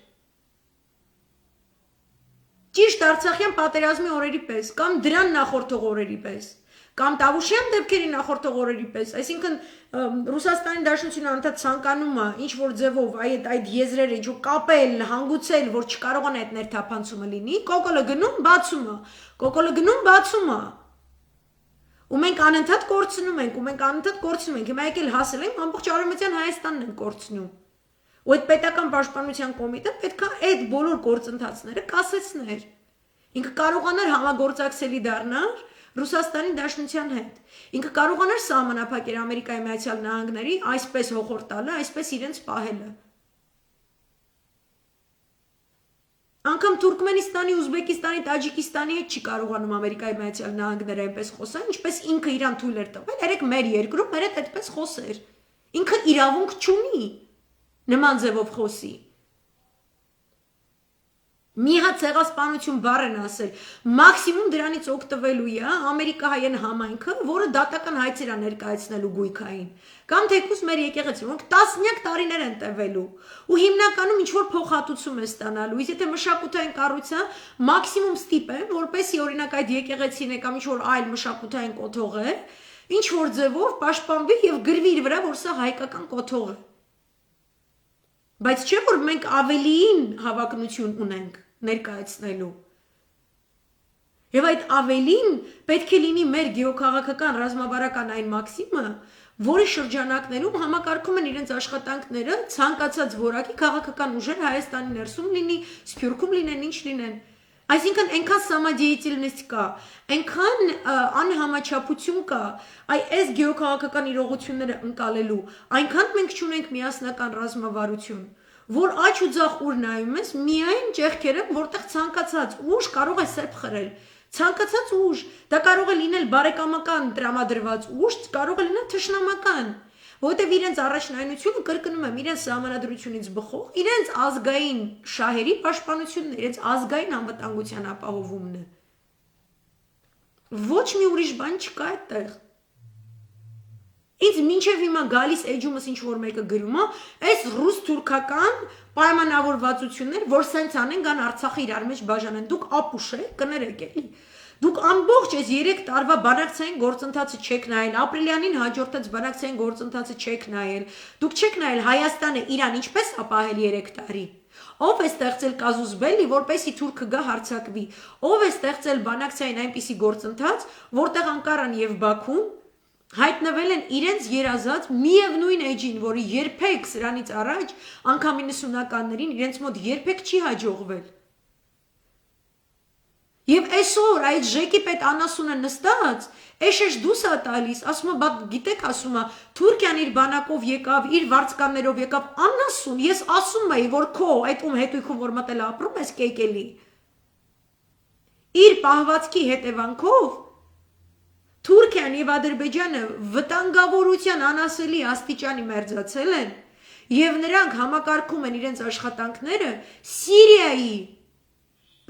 Ճիշտ Արցախյան պատերազմի օրերի պես, կամ դրան նախորդող օրերի պես, կամ Տավուշյան դեպքերի նախորդող օրերի պես, այսինքն Ռուսաստանի Դաշնությունը անդադ ցանկանում է ինչ-որ ձևով այդ եզրերը ինչ-որ կապել, հանգուցել, որ չկարողանա այդ ներթափանցումը լինի, կոկոլը գնում, բացում է, կոկոլը գնում, բացում է։ Ու մենք անընդհատ կորցնում ենք, հիմա եկել հասել ենք, ամբողջ Արևմտյան Հայաստանն են կորցնում։ Ու այդ պետական պաշտպանության կոմիտեն պետք է այդ բոլոր գործընթացները կասեցներ։ Ինքը կարողանար համագործակցելի դառնալ Ռուսաստանի Դաշնության հետ։ Ինքը կարողանար սահմանափակել Ամերիկայի Միացյալ Նահանգների այսպես հոխորտալը, այսպես իրենց պահելը։ Անկամ Թուրքմենստանի, Ուզբեկիստանի, Տաջիկիստանի հետ չի կարողանում Ամերիկայի Միացյալ Նահանգները այնպես խոսել, ինչպես ինքը իրան թույլ էր տվել, երեք մեր երկրում մեր հետ այդպես խոսեր։ Ինքը իրավունք չունի նման ձևով խոսի։ Մի հատ ցեղասպանություն բառ են ասել, մաքսիմում դրանից օգտվելու է ամերիկահայեն համայնքը, որը դատական հայցեր է ներկայացնելու գույքային, կամ թեկուզ մեր եկեղեցին, որոնք տասնյակ տարիներ են տևելու, ու հիմնականում ինչ-որ փոխհատուցում է ստանալու, իսկ եթե մշակութային կառույցը մաքսիմում ստիպեն, որպեսզի օրինակ այդ եկեղեցին է կամ ինչ-որ այլ մշակութային կոթող է, ինչ-որ ձևով պաշտպանվի եւ գրվի իր վրա, որ սա հայկական կոթող է։ Բայց չէ՞ որ մենք ավելիին հավակնություն ունենք ներկայացնելու։ Եվ այդ ավելին պետք է լինի մեր գեոքաղաքական ռազմավարական այն մաքսիմը, որի շրջանակներում համակարգում են իրենց աշխատանքները ցանկացած որակի քաղաքական ուժեր Հայաստանի ներսում լինի, Սփյուռքում լինեն, ինչ լինեն։ Այսինքն այնքան самодеятельность կա, այնքան անհամաչափություն կա, այս գեոքաղաքական իրողությունները ընկալելու, այնքան մենք չունենք միասնական ռազմավարություն, որ աջ ու ձախ ուր նայում ես, միայն ճեղքերը, որտեղ ցանկացած ուժ կարող է սեպ խրել, ցանկացած ուժ, դա կարող է լինել բարեկամական տրամադրված ուժ, կարող է լինել թշնամական, որտեղ իրենց առաջնայնությունը կրկնում եմ, իրենց սահմանադրությունից բխող, իրենց ազգային շահերի պաշտպանությունն է, իրենց ազգային անվտանգության ապահովումն է։ Ոչ մի ուրիշ բան չկա այդտեղ։ Ինձ մինչև հիմա գալիս էջումս ինչ որ մեկը գրում է, այս ռուս-թուրքական պայմանավորվածություններ, որ սենց անեն, գան Արցախը իրար մեջ բաժանեն, դուք ապուշ եք, կներեք էլի։ Դուք ամբողջ այս 3 տարվա բանակցային գործընթացը չեք նայել, ապրիլյանին հաջորդած բանակցային գործընթացը չեք նայել, դուք չեք նայել Հայաստանը Իրան ինչպես ապահել 3 տարի։ Ով է ստեղծել կազուս բելի, որպեսի թուրքը գա հարձակվի։ Ով է ստեղծել բանակցային այնպիսի գործընթաց, որտեղ Անկարան եւ Բաքուն հայտնվել են իրենց երազած միևնույն էջին, որը երբեք սրանից առաջ անգամ 90-ականներին իրենց մոտ երբեք չի հաջողվել։ Եվ այսօր այդ ժեկի պետ անասունը նստած, էշեշ դուս է տալիս, ասում է, բա գիտեք, ասում է, Թուրքիան իր բանակով եկավ, իր վարձկաններով եկավ, անասուն, ես ասում եի, որ քո այդ ում հետույքում, որ մտել ապրում ես կեկելի, իր պահվածքի հետևանքով Թուրքիան եւ Ադրբեջանը վտանգավորության անասելի աստիճանի մերձացել են եւ նրանք համակարգում են իրենց աշխատանքները Սիրիայի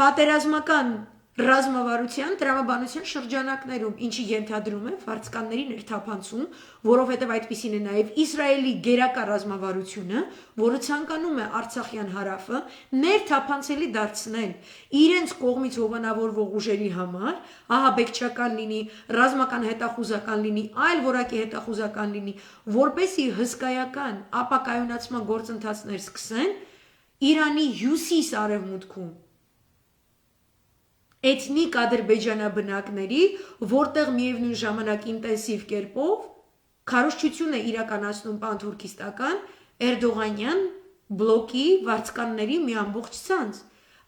պատերազմական ռազմավարության տրամաբանության շրջանակներում, ինչի ենթադրում է վարձկանների ներթափանցում, որովհետև այդպիսին է նաև Իսրայելի գերակա ռազմավարությունը, որը ցանկանում է Արցախյան հարավը ներթափանցելի դարձնել իրենց կողմից հովանավորվող ուժերի համար, ահաբեկչական լինի, ռազմական հետախուզական լինի, այլ որակի հետախուզական լինի, որպեսզի հսկայական ապակայունացման գործընթացներ սկսեն Իրանի հյուսիս-արևմուտքում էթնիկ ադրբեջանաբնակների, որտեղ միևնույն ժամանակ ինտենսիվ կերպով քարոզչություն է իրականացնում պանթուրքիստական Էրդողանյան բլոկի վարձկանների մի ամբողջ ցանց։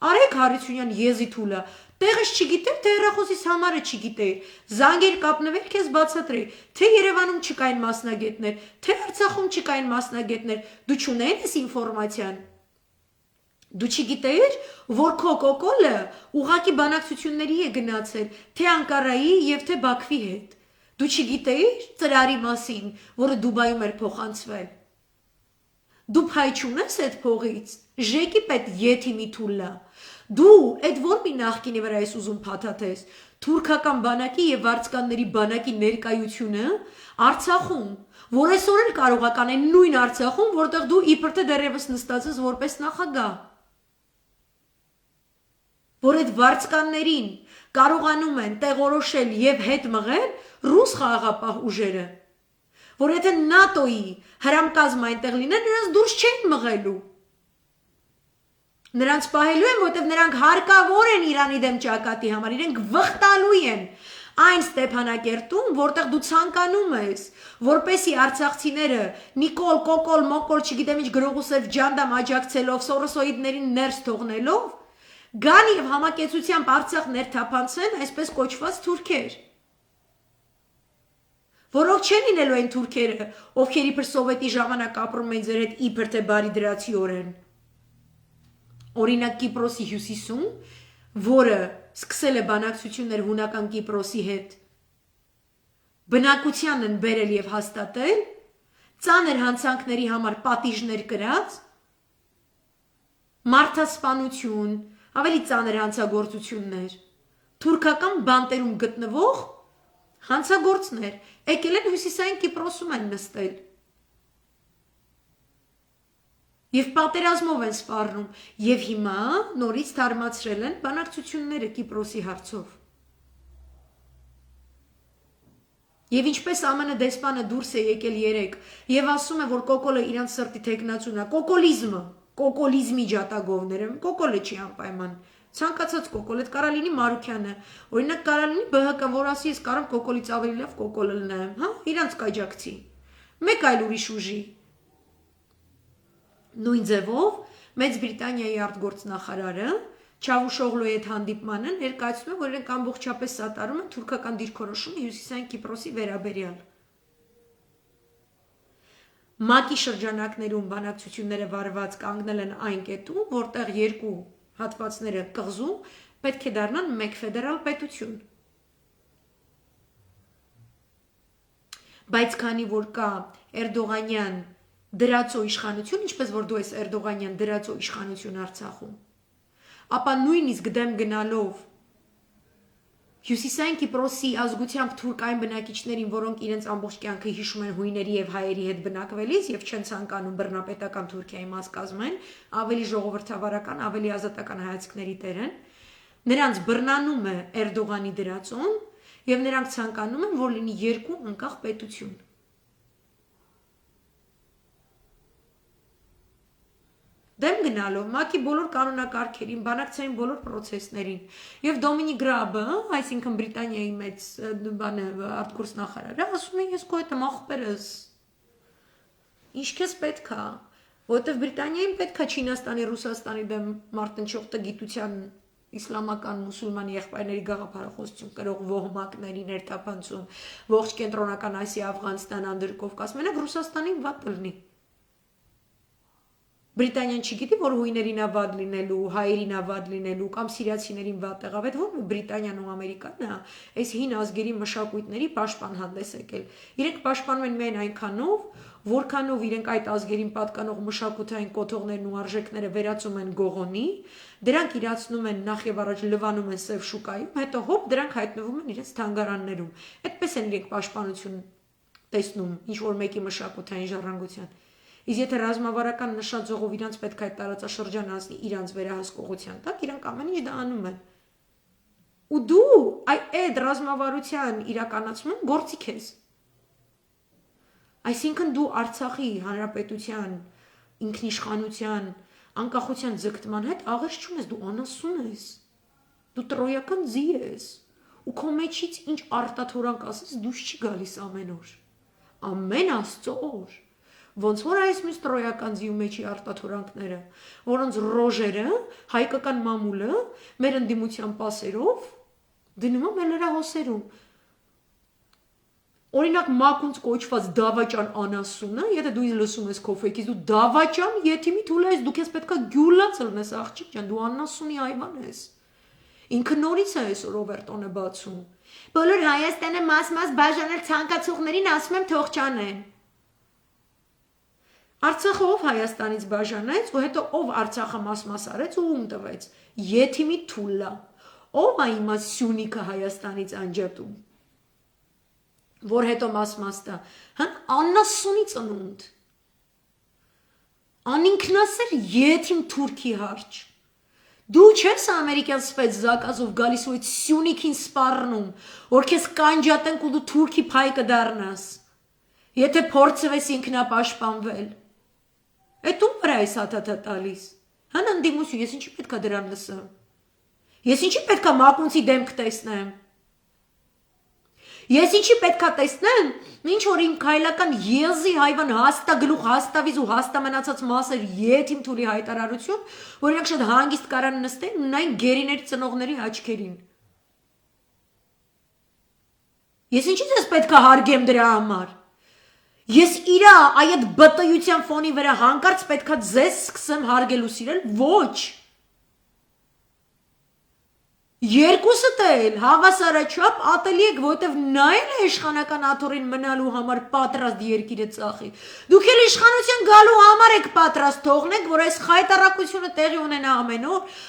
Արեք Հարությունյան եզիթուլա, տեղս չգիտեր, թե հեռախոսից համարը չգիտեր, զանգեր կապնվեր, քեզ բացատրի, թե Երևանում չկային մասնագետներ, թե Արցախում չկային մասնագետներ, դու չունեիր այս ինֆորմացիան։ Դու չգիտեիր, որ քո կոկոլը ուղակի բանակցությունների է գնացել, թե Անկարայի եւ թե Բաքվի հետ։ Դու չգիտեիր ծրարի մասին, որը Դուբայում էր փոխանցվել։ Դու փայ չունես այդ փողից, ժեկի պետ եթիմի թուլա։ Դու այդ որ մի նախկինի վրա ես ուզում փաթաթես։ Թուրքական բանակի եւ վարձկանների բանակի ներկայությունը Արցախում, որ այսօր էլ կարող է կանեն նույն Արցախում, որտեղ դու իբր թե դեռևս նստած ես որպես նախագահ։ Որ այդ վարձկաններին կարողանում են տեղորոշել եւ հետ մղել ռուս խաղաղապահ ուժերը, որ եթե ՆԱՏՕ-ի հրամկազմը այնտեղ լիներ, նրանց դուրս չեն մղելու։ Նրանց պահելու են, որտեղ նրանք հարկավոր են Իրանի դեմ ճակատի համար, իրենք վխտալու են այն Ստեփանակերտում, որտեղ դու ցանկանում ես, որպեսի արցախցիները Նիկոլ, Կոկոլ, Մոկոլ, չգիտեմ ինչ գրողուսև ջանդամ աջակցելով, սորոսոիդներին ներս թողնելով, գան եւ համակեցությամբ Արցախ ներթափանցեն այսպես կոչված թուրքեր։ Որոնք չեն լինելու այն թուրքերը, ովքեր իբր սովետի ժամանակ ապրում են ձեր հետ իբր թե բարի դրացիորեն։ Օրինակ Կիպրոսի հյուսիսում, որը սկսել է բանակցություններ հունական Կիպրոսի հետ, բնակության են բերել եւ հաստատել, ծանր հանցանքների համար պատիժներ կրած, մարդասպանություն, ավելի ծանր հանցագործություններ, թուրքական բանտերում գտնվող հանցագործներ, եկել են հյուսիսային Կիպրոսում են նստել։ Եվ պատերազմով են սպառնում, եւ հիմա նորից թարմացրել են բանակցությունները Կիպրոսի հարցով։ Եվ ինչպես ԱՄՆ դեսպանը դուրս է եկել երեկ եւ ասում է, որ Կոկոլը իրանց սրտի թեկնածուն է, կոկոլիզմի ջատագովները, Կոկոլը չի անպայման, ցանկացած Կոկոլ, այդ կարա լինի Մարուքյանը, օրինակ կարա լինի ԲՀԿ, որ ասի, ես կարող Կոկոլից ավելի լավ Կոկոլը լնեմ, հա, իրանց կաջակցի։ Մեկ այլ ուրիշ ուժի։ Նույն ձևով Մեծ Բրիտանիայի արտգործնախարարը Չավուշօղլուի հետ հանդիպմանը ներկայացնում է, որ իրենք ամբողջապես սատարում են թուրքական դիրքորոշումը հյուսիսային Կիպրոսի վերաբերյալ։ ՄԱԿ-ի շրջանակներում բանակցությունները վարված կանգնել են այն կետում, որտեղ երկու հատվածները կղզում պետք է դառնան մեկ ֆեդերալ պետություն։ Բայց քանի որ կա Էրդողանյան դրածո իշխանություն, ինչպես որ դու ես Էրդողանյան դրածո իշխանություն Արցախում, ապա նույնիսկ դեմ գնալով Հյուսիսային Կիպրոսի ազգությամբ թուրքային բնակիչներին, որոնք իրենց ամբողջ կյանքը հիշում են հույների եւ հայերի հետ բնակվելիս եւ չեն ցանկանում բռնապետական Թուրքիայի մաս կազմեն, ավելի ժողովրդավարական, ավելի ազատական հայացքների տեր են, նրանց բռնանում է Էրդողանի դրածոն եւ նրանք ցանկանում են, որ լինի երկու անկախ պետություն։ Դեմ գնալով ՄԱԿ-ի բոլոր կանոնակարգերին, բանակցային բոլոր պրոցեսներին եւ Դոմինիկ Գրաբը, այսինքն Բրիտանիայի մեծ արտգործնախարարը, ասում է ես քո հետ եմ ախպերս։ Ինչ քեզ պետք է, որովհետեւ Բրիտանիային պետք է Չինաստանի, Ռուսաստանի դեմ մարտնչող տգիտության իսլամական մուսուլման եղբայրների գաղափարախոսություն կրող ոհմակների ներթափանցում, ողջ կենտրոնական Ասիա, Աֆղանստան, Անդրկովկաս, մենակ Ռուսաստանին վատ լինի։ Բրիտանիան չգիտի, որ հույներին ավադ լինելու, հայերին ավադ լինելու կամ սիրիացիներին վատ եղավ, այդ ո՞ր Բրիտանիան ու Ամերիկան է, այս հին ազգերի մշակույթների պաշտպան հանդես եկել։ Իրենք պաշտպանում են միայն այնքանով, որքանով իրենք այդ ազգերին պատկանող մշակութային կոթողներն ու արժեքները վերածում են գողոնի, դրանք իրացնում են նախ եւ առաջ լվանում են սև շուկայում, հետո հոп դրանք հայտնվում են իրենց թանգարաններում։ Այդպես են իրենք պաշտպանություն տեսնում ինչ որ մեկի մշակութային ժառանգության։ Իսկ եթե ռազմավարական նշած ժողով իրանց պետք է տարածաշրջան անցնի իրանց վերահսկողության տակ, իրանք ամեն ինչ դա անում են։ Ու դու այդ ռազմավարության իրականացման գործիք ես։ Այսինքն դու Արցախի հանրապետության ինքնիշխանության, անկախության ձգտման հետ աղերս չունես, դու անասուն ես։ Դու տրոյական ձի ես։ Ու քո մեջից ինչ արտաթորանք ասես դուրս չի գալիս ամեն օր։ Ամեն Աստծո օր։ Ոնց որ այս մյուս տրոյական ձիու մեջի արտաթորանքները, որոնց ռոժերը, հայկական մամուլը, մեր ընդդիմության պասերով դնում են լրահոսերում։ Օրինակ մակունց կոչված դավաճան անասունը, եթե դու լսում ես քո ֆեյքից, դու դավաճան եթիմի թուլա ես, դու քեզ պետքա գյուլաց լնես աղջիկ ջան, դու անասունի հայվան ես։ Ինքը նորից է այսօր Օվերտոնը բացում։ Բոլոր Հայաստանը մաս-մաս բաժանել ցանկացողներին ասում եմ թող չանեն։ Արցախը ով Հայաստանից բաժանեց ու հետո ով Արցախը մաս-մաս արեց ու ում տվեց։ Եթիմի թուլա, ով է հիմա Սյունիքը Հայաստանից անջատում, որ հետո մասմաստա, հն աննասունի ծնունդ, անինքնասեր եթիմ թուրքի հարջ, դու չես ամերիկյան սպեցզակազով գալիս ու այդ Սյունիքին սպառնում, որ քեզ կանջատենք ու դու թուրքի փայ կդառնաս, եթե փորձվես ինքնապաշտպանվել, այդ ում վրա ես հաթաթա տալիս, հն ընդդիմություն, ես ինչի պետք է դրան լսեմ, ես ինչի պետք է մակունցի դեմք տեսնեմ, ես ինչի պետք է տեսնեմ, ինչ որ իմ քայլական եզի հայվան հաստագլուխ հաստավիզ ու հաստամնացած մասեր եթիմ թուրի հայտարարություն, որ իրանք շատ հանգիստ կարան նստեն ու նայն գերիների ծնողների աչքերին։ Ես ինչի ձեզ պետք է հարգեմ դրա համար։ Ես իրա այդ բտույության ֆոնի վրա հանկարծ պետք է ձեզ սկսեմ հարգել ու սիրել, ոչ։ Երկուսդ էլ հավասարաչափ ատելի եք, որովհետև նա էլ է իշխանական աթոռին մնալու համար պատրաստ երկիրը ծախի։ Դուք էլ իշխանության գալու համար եք պատրաստ, թողնեք, որ այս խայտարակությունը տեղի ունենա ամեն օր,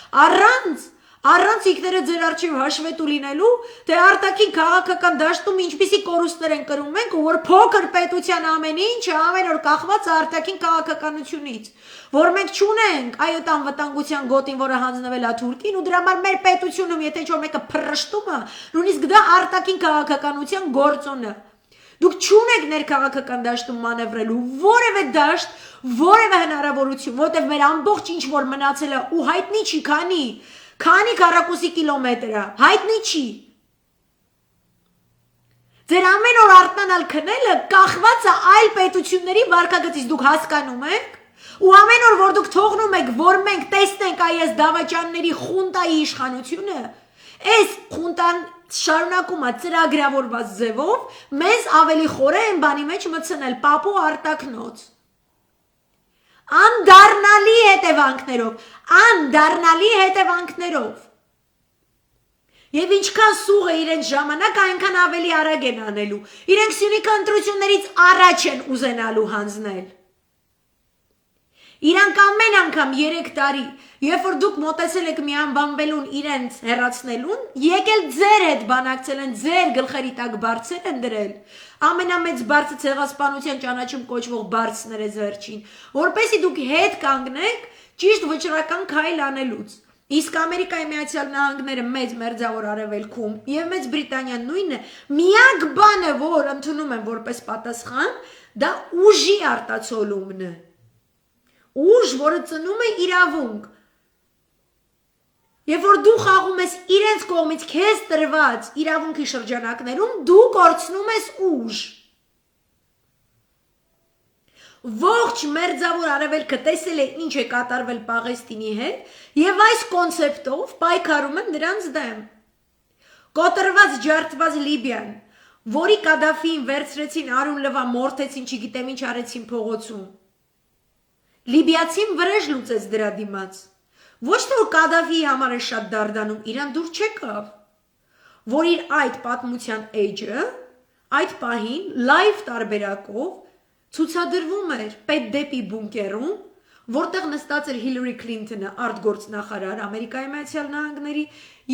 առանց ինքները ձեր առջև հաշվետու լինելու, թե արտաքին քաղաքական դաշտում ինչպիսի կորուստներ են կրում մենք, ու որ փոքր պետության ամեն ինչը ամեն օր կախված է արտաքին քաղաքականությունից, որ մենք չունենք այդ անվտանգության գոտին, որը հանձնվել է Թուրքին, ու դրա համար մեր պետությունում, եթե ինչ-որ մեկը փռշտում է, նույնիսկ դա արտաքին քաղաքականության գործոն է։ Դուք չունեք ներքաղաքական դաշտում մանևրելու որևէ դաշտ, որևէ հնարավորություն, որտեղ մեր ամբողջ ինչ որ մնացել է ու հայտնի չի քանի քառակուսի կիլոմետր է, հայտնի չի։ Ձեր ամեն օր արթնանալ քնելը կախված է այլ պետությունների վարքագծից, դուք հասկանում եք։ Ու ամեն օր որ դուք թողնում եք, որ մենք տեսնենք այս դավաճանների խունտայի իշխանությունը, այս խունտան շարունակում է ծրագրավորված ձևով մեզ ավելի խորը են բանի մեջ մտցնել պապու արտակնոց։ Անդառնալի հետևանքներով։ Եվ ինչքան սուղ է իրենց ժամանակ, այնքան ավելի արագ են անելու։ Իրենք Սյունիքը ընտրություններից առաջ են ուզենալու հանձնել։ Իրանք ամեն անգամ 3 տարի, երբ որ դուք մոտեցել եք մի անբանվելուն իրենց հեռացնելուն, եկել ձեր հետ բանակցել են, ձեր գլխերի տակ բարձր են դրել, ամենամեծ բարձր ցեղասպանության ճանաչում կոչվող բարձրները վերջին, որպեսզի դուք հետ կանգնեք ճիշտ վճռական քայլ անելուց։ Իսկ Ամերիկայի Միացյալ Նահանգները մեծ մերձավոր արևելքում եւ Մեծ Բրիտանիան նույնը, միակ բանը, որ ընդունում են որպես պատասխան, դա ուժի արտացոլումն է։ Ուժ, որը ծնում է իրավունք։ Երբ որ դու խաղում ես իրենց կողմից քեզ տրված իրավունքի շրջանակներում, դու կորցնում ես ուժ։ Ողջ մերձավոր արևելքը տեսել է ինչ է կատարվել Պաղեստինի հետ եւ այս կոնցեպտով պայքարում են նրանց դեմ։ Կոտրված ջարդված Լիբիան, որի Կադաֆիին վերցրեցին արուն լվա մորթեցին, չգիտեմ ինչ արեցին փողոցում։ Լիբիացին վրեժ լուծեց դրա դիմաց։ Ոչ թե որ Կադաֆիի համար է շատ դարդանում, իրան դուր չեկավ, որ իր այդ պատմության էջը այդ պահին լայվ տարբերակով ցուցադրվում էր պետդեպի բունկերում, որտեղ նստած էր Հիլարի Քլինթոնը, արտգործնախարար Ամերիկայի Միացյալ Նահանգների,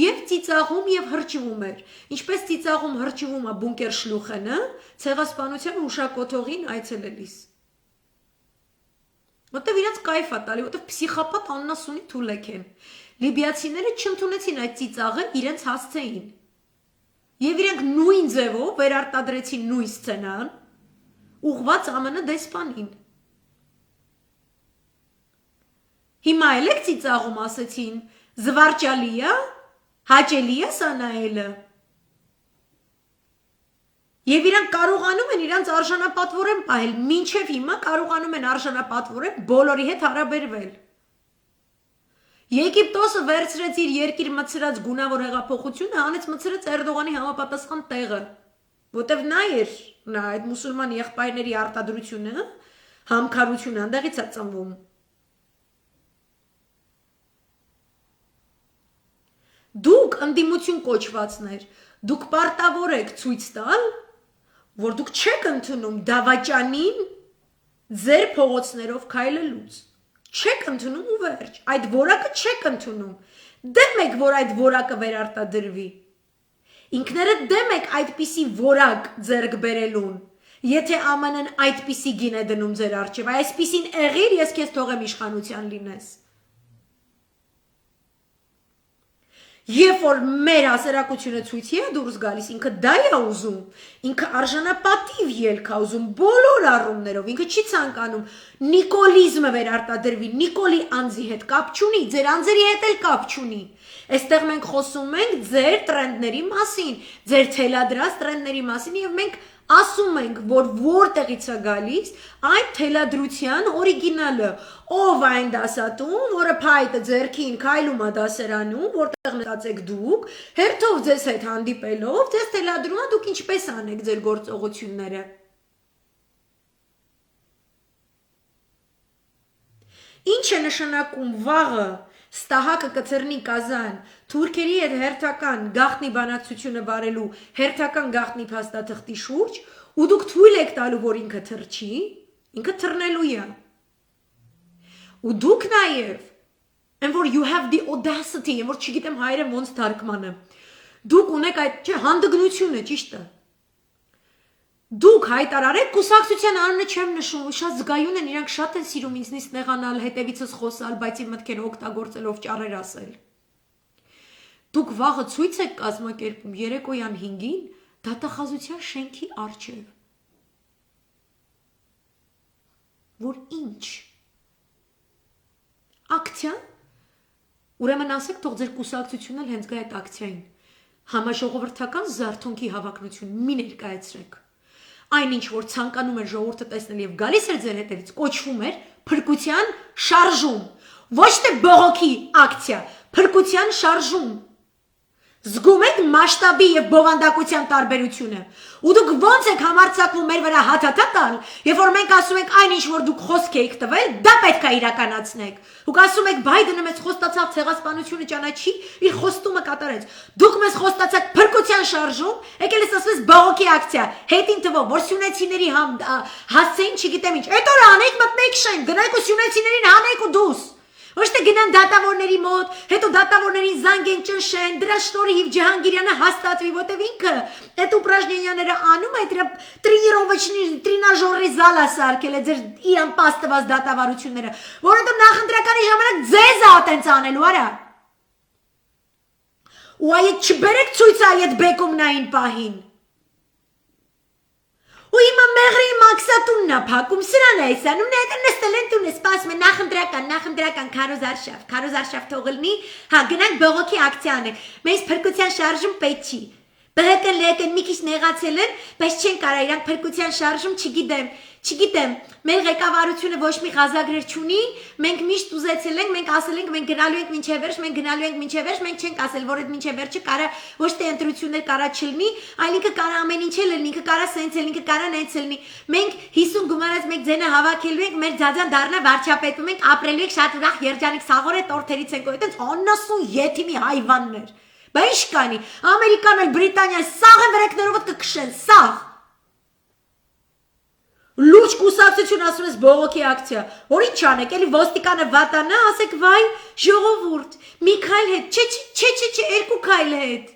եւ ծիծաղում եւ հրճվում էր։ Ինչպես ծիծաղում հրճվում է բունկեր շլուխենը, ցեղասպանության հուշակոթողին այցելելիս։ Որտեւ իրենց կայֆ է տալի, որտեւ փսիխապատ աննասունի թուլեք են։ Լիբիացիները չընդունեցին այդ ծիծաղը, իրենց հասցեին։ Եվ իրենք նույն ձևով վերարտադրեցին նույն սցենան, ուղղված ԱՄՆ դեսպանին։ Հիմա էլ եք ծիծաղում ասեցին, զվարճալի է, հաճելի է սա նայելը։ Եվ իրանք կարողանում են իրանց արժանապատվորեն պահել, մինչև հիմա կարողանում են արժանապատվորեն բոլորի հետ հարաբերվել։ Եգիպտոսը վերցրեց իր երկիր մցրած գունավոր հեղափոխությունը, հանեց մցրեց Էրդողանի համապատասխան տեղը, որտեվ նա էր այդ մուսուլման եղբայրների արտադրությունը, համքարությունը այնտեղից է ծնվում։ Դուք ընդդիմություն կոչվածներ, դուք պարտավոր եք ցույց տալ, որ դուք չեք ընդունում դավաճանին ձեր փողոցներով քայլելուց, Չեք ընդունում ու վերջ։ Այդ որակը չեք ընդունում։ Դեմ եք, որ այդ որակը վերարտադրվի։ Ինքներդ դեմ եք այդպիսի որակ ձեռք բերելուն։ Եթե ԱՄՆ-ն այդպիսի գին է դնում ձեր առջև, այսպիսին եղիր, ես քեզ թողեմ իշխանության լինես։ Երբ որ մեր հասարակությունը ցույցի է դուրս գալիս, ինքը դա է ուզում, ինքը արժանապատիվ ելք է ուզում բոլոր առումներով, ինքը չի ցանկանում նիկոլիզմը վերարտադրվի, նիկոլի անձի հետ կապ չունի, ձեր անձերի հետ էլ կապ չունի։ Այստեղ մենք խոսում ենք ձեր տրենդների մասին, ձեր թելադրած տրենդների մասին եւ մենք ասում ենք, որ որտեղից է գալիս այդ թելադրության օրիգինալը, ով այն դասատուն, որը փայտը ձերքին քայլում է դասարանում, որտեղ նստած դուք, հերթով ձեզ հետ հանդիպելով, ձեզ թելադրում է դուք ինչպես անեք ձեր գործողությունները։ Ինչ է նշանակում վաղը Ստահակը կծրնի Կազան, թուրքերի հետ հերթական գաղտնի բանակցությունը վարելու հերթական գաղտնի փաստաթղթի շուրջ, ու դուք թույլ եք տալու, որ ինքը թռչի, ինքը թռնելու է։ Ու դուք նաև, and որ you have the audacity, and որ չգիտեմ հայերեն ոնց թարգմանը, դուք ունեք այդ, չէ, հանդգնությունը, ճիշտ է։ Դուք հայտարարեք, կուսակցության անունը չեմ նշում, շատ զգայուն են, իրանք շատ են սիրում ինձնից նեղանալ, հետևիցս խոսալ, բայց իմ մտքերը օգտագործելով ճառեր ասել։ Դուք վաղը ցույց եք կազմակերպում երեկոյան 5-ին դատախազության շենքի առջև։ Որ ինչ։ Ակցիա։ Ուրեմն ասեք, թող ձեր կուսակցությունն էլ հենց գա այդ ակցիային։ Համաժողովրդական զարթոնքի հավակնություն մի ներկայացրեք։ Այն ինչ որ ցանկանում էր ժողովուրդը տեսնել եւ գալիս էր ձեր հետևից, կոչվում էր փրկության շարժում, ոչ թե բողոքի ակցիա, փրկության շարժում։ Զգում եք մասշտաբի եւ բովանդակության տարբերությունը։ Ու դուք ոնց եք համարձակվում մեր վրա հաթաթա տալ, երբ որ մենք ասում ենք այն ինչ որ դուք խոսք եք տվել, դա պետք է իրականացնեք։ Դուք ասում եք Բայդենը մեզ խոստացավ ցեղասպանությունը ճանաչի, իր խոստումը կատարեց։ Դուք մեզ խոստացաք փրկության շարժում, եկել ես ասես բողոքի ակցիա, հետին թվով, որ սյունեցիների հասցեին չգիտեմ ինչ։ Այդ օրը անեք մտնեք շեն, գնայք ու սյունեցիներին հանեք ու դուս։ Ոչ թե գնան դատավորների մոտ, հետո դատավորներին զանգեն ճնշեն, դրա շնորհիվ Ջահանգիրյանը հաստատվի, որտեվ ինքը այդ ուպրաժնենյաները անում է, դրա տրինաժորի զալա սարքել է ձեր իրան պաստված դատավարությունները, որովհետև նախընտրականի ժամանակ ձեզ է տենց անելու, արա։ Ու այդ չբերեք ցույց այդ բեկումնային պահին։ Ու հիմա մեղրի մաքսատունն է փակում, սրան է իսանում, նստել են տունը, սպասում է նախընտրական քարոզարշավ թողլնի, հա, գնանք բողոքի ակցիա անենք, մեզ փրկության շարժում պետք չի, բհկն լեկն մի քիչ նեղացել են, բայց չեն կարա իրանք փրկության շարժում չգիտեմ, մեր ղեկավարությունը ոչ մի ղազագրեր չունի, մենք միշտ ուզեցել ենք, մենք ասել ենք, մենք գնալու ենք մինչև վերջ, մենք չենք ասել, որ այդ մինչև վերջը կարա ոչ թե ընտրություններ կարա չլինի, այլ ինքը կարա ամեն ինչ լինի, ինքը կարա սենց լինի, ինքը կարա նենց լինի։ Մենք 50 գումարած մեկ ձենը հավաքելու ենք, մեր ձաձան դառնա վարչապետում ենք, ապրելու ենք շատ ուրախ երջանիկ սաղորե տորթերից ենք, այդպես աննասուն եթիմի հայվաններ։ Բա ինչ կանի, Ամերիկան այլ Բրիտանիան սաղ են վրեկներով կքշեն, սաղ։ Լուրջ կուսակցություն ասում ես բողոքի ակցիա, որ ինչ անեք, էլի ոստիկանը վատանա, ասեք վայ, ժողովուրդ, մի քայլ հետ, չէ, երկու քայլ հետ։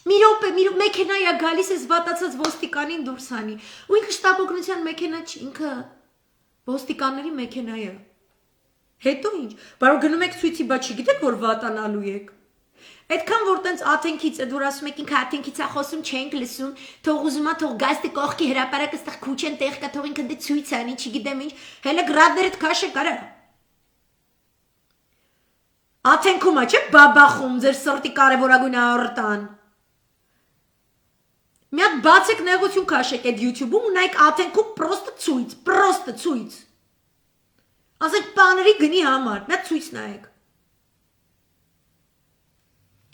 Մի րոպե, մեքենա է գալիս ես վատացած ոստիկանին դուրս հանի, ու ինքը շտապօգնության մեքենա չի, ինքը ոստիկանների մեքենա է։ Հետո ինչ, բարով գնում եք ցույցի, բա չգիտեք, որ վատանալու եք։ Այդքան որ տենց աթենքից է դուր ասում եք ինքը աթենքից է խոսում չենք լսում, թող ուզում է թող գաստի կողքի հրապարակը ստեղ քուչեն տեղ կա թող ինքը դե ցույց անի, չգիտեմ ինչ, հələ գրադներդ քաշը կարա։ Աթենքում է չէ բաբախում ձեր սրտի կարևորագույն արտան։ Մի հատ բացեք նեղություն քաշեք այդ YouTube-ում ու նայեք աթենքում պրոստը ցույց։ Ասեք բաների գնի համար, նա ցույց նայեք։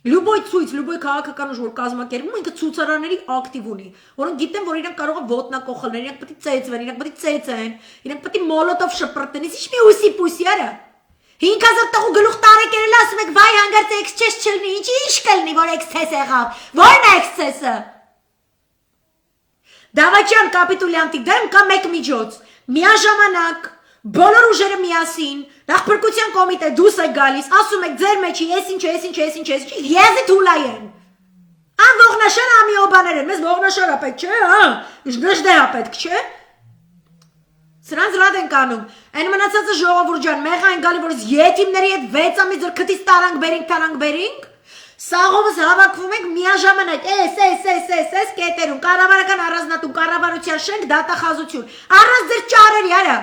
Լյուբոյ ցույց, լյուբոյ քաղաքական ուժ որ կազմակերպում, ինքը ցուցարարների ակտիվ ունի, որոնք գիտեն, որ իրանք կարող է ոտնակոխել, իրանք պետք է ծեծվեն, իրանք պետք է ծեծեն, իրանք պետք է մոլոտով շպրտեն, ինչ մի ուսի-պուսի արա։ 5000 տղու գլուխ տարեկերել ասում եք, վայ հանգարց էքսցես չլինի, ինչ կլինի, որ էքսցես եղավ, ո՞րն է էքսցեսը։ Դավաճան կապիտուլյանտի դեմ կա մեկ միջոց, միաժամանակ Բոլոր ուժերը միասին, նախ փրկության կոմիտե դուս եք գալիս, ասում եք ձեր մեջի ես ինչ, եզի թուլայեն։ Ան ողնաշար ամիոբաներ են, մեզ ողնաշարա պետք չէ, հա, նժդեհա պետք չէ։ Սրանց լավ են կանում, այն մնացածը ժողովուրդ ջան, մեղա են գալի, որ ետիմների հետ 6 ամիս ձեր քթից տարանք բերինք, սաղովս հավաքվում ենք միաժամանակ, էս կետերում, կառավարական առանձնատուն, կառավարության շենք, դատախազություն, առանց ձեր ճարերի, արա։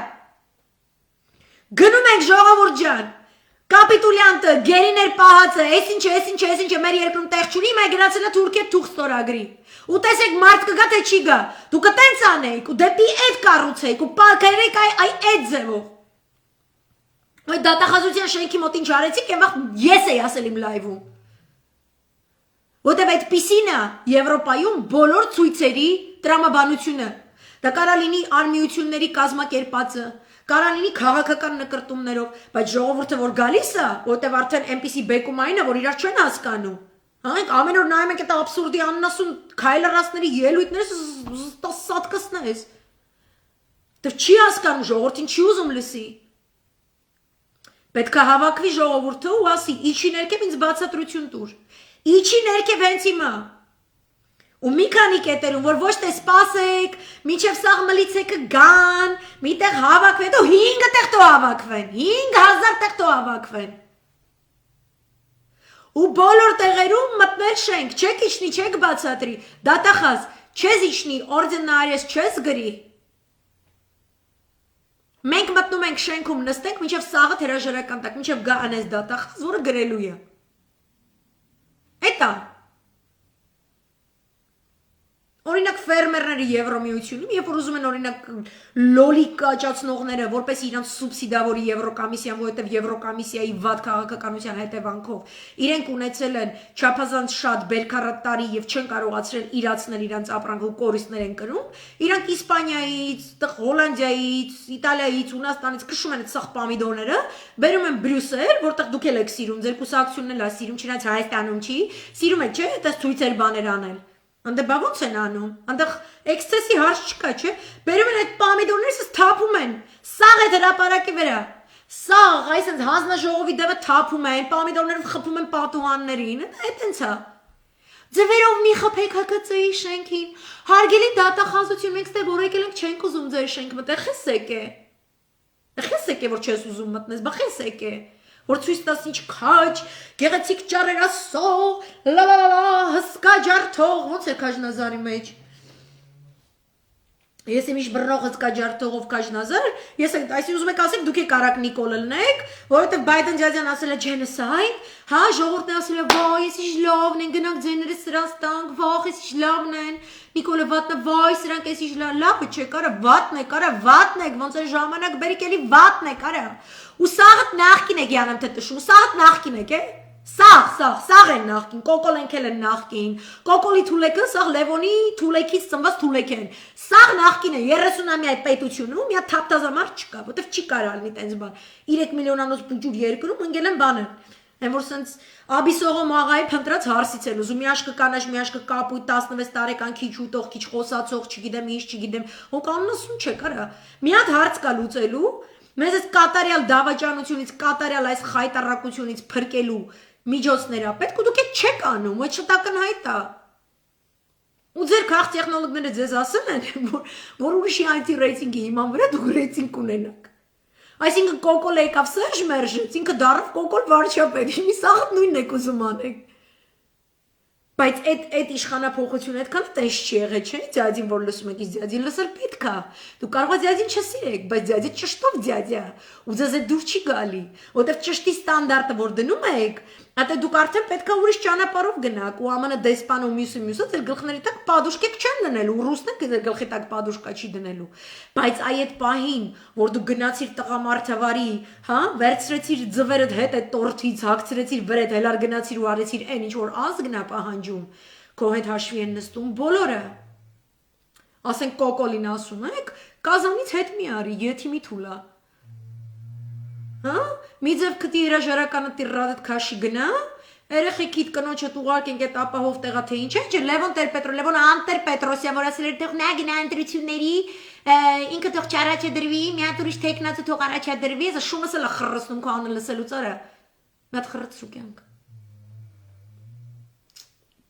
Գնում ենք ժողովուրդ ջան, կապիտուլյանտը, գերիներ պահածը, էս ինչ, մեր երկրում տեղ չունի, մայ գնացել է Թուրքիա թուղթ ստորագրի։ Ու տեսեք մարդ կգա թե չի գա, դուք տենց անեիք, ու դեպի էդ կառուցեիք, ու պարքերեիք այդ ձևով։ Այդ դատախազության շենքի մոտ ինչ արեցիք, այն վաղ ես էի ասել իմ լայվում։ Որտեվ այդպիսին է Եվրոպայում բոլոր ցույցերի տրամաբանությունը։ Դա կարա լինի արմիությունների կազմակերպածը, կարա լինի քաղաքական նկրտումներով, բայց ժողովուրդը որ գալիս է, որտեվ արդեն այնպիսի բեկումային է, որ իրար չեն հասկանում։ Հա, ամեն օր նայում ենք այդ աբսուրդի աննասուն քայլարածների ելույթները սատկացնես։ Դեռ չի հասկանում ժողովրդին չի ուզում լսի։ Պետք է հավաքվի ժողովուրդը ու ասի՝ իջի ներքև ինձ բացատրություն տուր։ Իջի ներքև հենց հիմա։ Ու մի քանի կետերում, որ ոչ թե սպասեք, մինչև սաղ մլիցեկը գան, միտեղ հավաքվեն, դու 5 տեղ տո հավաքվեն, 5000 տեղ տո հավաքվեն։ Ու բոլոր տեղերում մտնել շենք, չեք իջնի, չեք բացատրի, դատախազ, չես իջնի, օրդինարես չես գրի։ Մենք մտնում ենք շենքում նստենք, մինչև սաղը հրաժարական տակ, մինչև գա անես դատախազ, որը գրելու է։ Էտա։ Օրինակ ֆերմերները Եվրոմիությունում, երբ որ ուզում են օրինակ լոլիկ աճացնողները, որպես իրանց սուբսիդավորի Եվրոկոմիսիան, որովհետև Եվրոկոմիսիայի վատ քաղաքականության հետևանքով իրենք ունեցել են չափազանց շատ բերքարատարի եւ չեն կարողացրել իրացնել իրանց ապրանքը ու կորիստներ են կրում, իրանք Իսպանիայից, Հոլանդիայից, Իտալիայից, Հունաստանից քշում են այդ սաղ պամիդորները, բերում են Բրյուսել, որտեղ դուք էլ եք սիրում, ձեր կուսակցությունն էլ է սիրում, չնայած Հայաստանում չի, սիրում եք, չէ՞, այդպես ցույցեր բաներ անել։ Անդե բա ոնց են անում, անդեղ էքսցեսի հարց չկա, չէ, բերում են այդ պամիդորներս թափում են, սաղ է հրապարակի վրա, սաղ, այսինքն հանձնաժողովի դեպը թափում են, պամիդորները խփում են պատուհաններին, այդ հենց է։ Ձվերով մի խփեք ՀԿՑ-ի շենքին, հարգելի դատախազություն, մենք ստե որ եկել ենք չենք ուզում ձեր շենքը մտել, խեսեք է, որ չես ուզում մտնես, բա խեսեք է։ Որ ցույց տաս ինչ քաջ, գեղեցիկ ճառեր ասող, հսկա ջարդող, ոնց է քաջնազարի մեջ։ Ես եմ իշ բռնող հսկա ջարդողով քաջնազար, ես այսինքն ուզում եք ասեք դուք եք Արաք Նիկոլ ելնեք, որովհետև Բայդեն ջազյան ասել է genocide, հա, ժողովուրդն ասել է վայ, ես ինչ լավն են, գնանք ձեները սրանց տանք, վախ, ես ինչ լավն են, Նիկոլը վատնը, վայ, սրանք ես ինչ լավը չէ, կարա վատն եք, ոնց է ժամանակ բերիք էլի վատն եք, արա։ Ու սաղդ նախքին եք յանեմ թե տշում, սաղդ նախքին եք, է։ Սաղ են նախքին, կոկոլ ենքել են նախքին, կոկոլի թուլեկը, սաղ լևոնի թուլեկից ծնված թուլեք են, սաղ նախքին է, 30-ամյա այդ պետությունում, միա թապտազամարդ չկա, որտև չի կարալ մի տենց բան, 3 միլիոնանոց բուջուր երկրում ընգել են բանը, են որ սենց աբիսողո մաղայի փնտրած հարսից էլ ուզում, մի աշկը կանաչ, մի աշկը կապույտ, 16 տարեկան քիչ ուտող, քիչ խոսացող, չգիտեմ, հոք աննասուն չէ կարա, մի հատ հարց կա լուծելու, մեզ այս կատարյալ դավաճանությունից, կատարյալ այս խայտարակությունից փրկելու միջոցները պետք ու դուք եք չեք անում, այդ շտակնհայտ է։ Ու ձեր քաղ տեխնոլոգները ձեզ ասում են, որ ուրիշի IT ռեյտինգի հիման վրա դուք ռեյտինգ կունենաք։ Այսինքն կոկոլ եկավ Սերժ մերժեց, ինքը դարավ կոկոլ վարչապետ, մի սաղդ նույնն եք ուզում անեք։ Բայց այդ իշխանափոխությունը այդքան տես չի եղել, չէ՞, ձյադին որ լսում եք, ձյադին լսել պետք է։ Դու կարող ես ձյադին չսիրեք, բայց ձյադի ճշտով ձյադյա, ու ձեզ այդ դուր չի գալի, որտեղ ճշտի ստանդարտը որ դնում եք, Ատե դուք արդեն պետք է ուրիշ ճանապարհով գնաք ու ԱՄՆ դեսպանը ու մյուսը ձեր գլխների տակ պադուշկեք չեն դնելու ու ռուսնը ձեր գլխի տակ պադուշկա չի դնելու բայց այդ պահին որ դու գնացիր տղամարդավարի հա վերցրեցիր ձվերդ հետ այդ տորթից հագցրեցիր վրեդ հելար գնացիր ու արեցիր այն ինչ որ ազգն է պահանջում քո հետ հաշվի են նստում բոլորը ասենք կոկոլին ասում եք կազանից հետ մի արի եթի մի թուլա Հա մի ձև կտի հրաժարականը տիրրադդ քաշի գնա երեխեքիդ կնոջդ ուղարկենք այդ ապահով տեղա թե ինչ է Լևոն Տեր-Պետրոսյան որ ասել էր թող նա գնա ընտրությունների ինքը թող չառաջադրվի, մի հատ ուրիշ տեխնացը թող առաջադրվի, ես շունս էլ խռսնում քո անը լսելուց արա։ Մի հատ խռսու կյանք։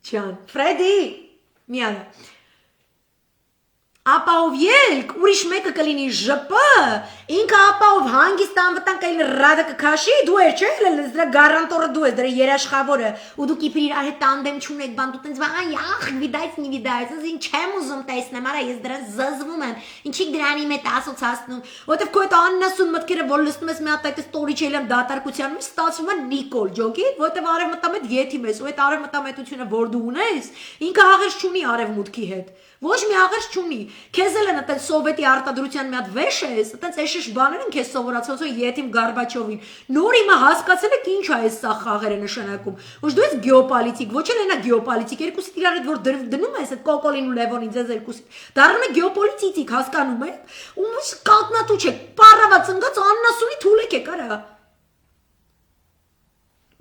Ջան, Ֆրեդի, միանը։ Ապահով ելք, ուրիշ մեկը կլինի ԺՊ, ինքը ապահով հանգիստ անվտանգ կլինի ռադը կքաշի, դու էր չէ, դրա գարանտորը դու ես, դրա երաշխավորը, ու դուք իբր իրար հետ տանդեմ չունեք, բան դու տենց վաղան յախ, վիդայց նի վիդայց, ես ինչ չեմ ուզում տեսնեմ, արա ես դրան զզվում եմ, ինչիք դրանի մետ ասոցացնում, որտեվ քո այդ աննասուն մտքերը, որ լսնում ես մի հատ այդ ստորիչել եմ դատարկության, մի ստացվում է Նիկոլ ջոկի, որտեվ արևմտամետ եթիմ ես, ու այդ արևմտամետությունը, որ դու ունես, ինքը աղերս չունի արևմուտքի հետ, ոչ մի աղերս չունի, քեզ էլ են այդպես սովետի արտադրության մի հատ վեշ ես, այդպես էշեշ բաներ են քեզ սովորացած եթիմ Գորբաչովին։ Նոր հիմա հասկացել եք ինչ է այս սա խաղերը նշանակում։ Ոչ դու ես գեոպոլիտիկ, ոչ էլ այնա գեոպոլիտիկ, երկուսիդ իրար հետ որ դնում ես այդ Կոկոլին ու Լևոնին ձեզ երկուսիդ։ Դառնում է գեոպոլիտիկ, հասկանում եք։ Ու ոչ կատնատու չեք, պարավա ծնգած աննասունի թուլեք եք արա։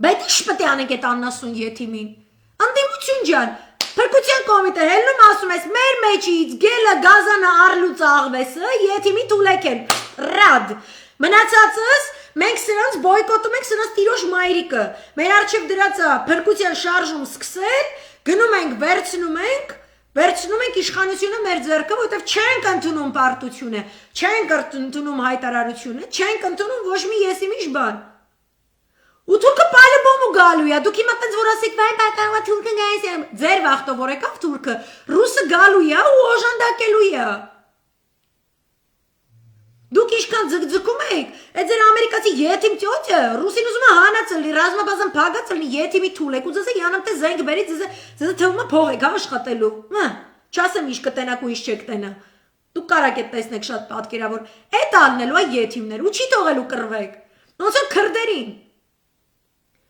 Բայց ի՞նչ պետք է անենք այդ աննասուն եթիմին։ Անդիմություն ջան, Փրկության կոմիտե հելնում ասում ես մեր մեջից գելը գազանը արլուց աղվեսը եթիմի թուլեք են ռադ մնացածս մենք սրանց բոյկոտում ենք սրանց տիրոջ մայրիկը մեր արչև դրածա փրկության շարժում սկսել գնում ենք վերցնում ենք իշխանությունը մեր ձեռքը որովհետև չենք ընդունում պարտությունը չենք ընդունում հայտարարությունը չենք ընդունում ոչ մի եսիմիշ բան ու թուրքը պալեբոմու գալու է, դուք հիմա տենց որ ասեք վայն պատանվա թուրքը գայիս է, ձեր վախտով որ եկավ թուրքը, ռուսը գալու է ու օժանդակելու է։ Դուք իշքան ձգձգում եք, այդ ձեր ամերիկացի եթիմ տյոթը, ռուսին ուզում է հանածը լի, ռազմաբազան փագածը լի, եթիմի թուլ եք, ու ձեզ է յանամ թե զենք բերի, ձեզ թվում է փող եք աշխատելու, չասեմ իշ կտենակ ու իշ չեք տենա, դուք կարակ եք տեսնեք շատ պատկերավոր, էդ աննելու է եթիմներ, ու չի թողելու կրվեք, ոնց որ քրդերին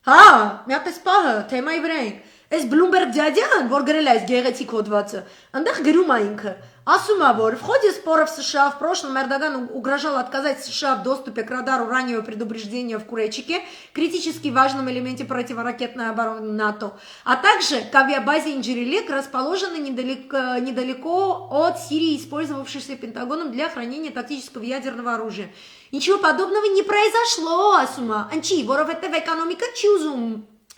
Հա, մի հատ էս պահը, թեմայի վրա ենք, այս Բլումբերգ դյադյան, որ գրել է այս գեղեցիկ հոդվածը, ընդեղ գրում է ինքը, ասում է, որ в ходе споров США в прошлом Эрдоган угрожал отказать США в доступе к радару раннего предупреждения в Куречике, критически важном элементе противоракетной обороны НАТО, а также к авиабазе Инжирилек, расположенной недалеко от Сирии, использовавшейся Пентагоном для хранения тактического ядерного оружия. Ничего подобного не произошло, ասում է, ինչի, որովհետև էկոնոմիկա չի ուզում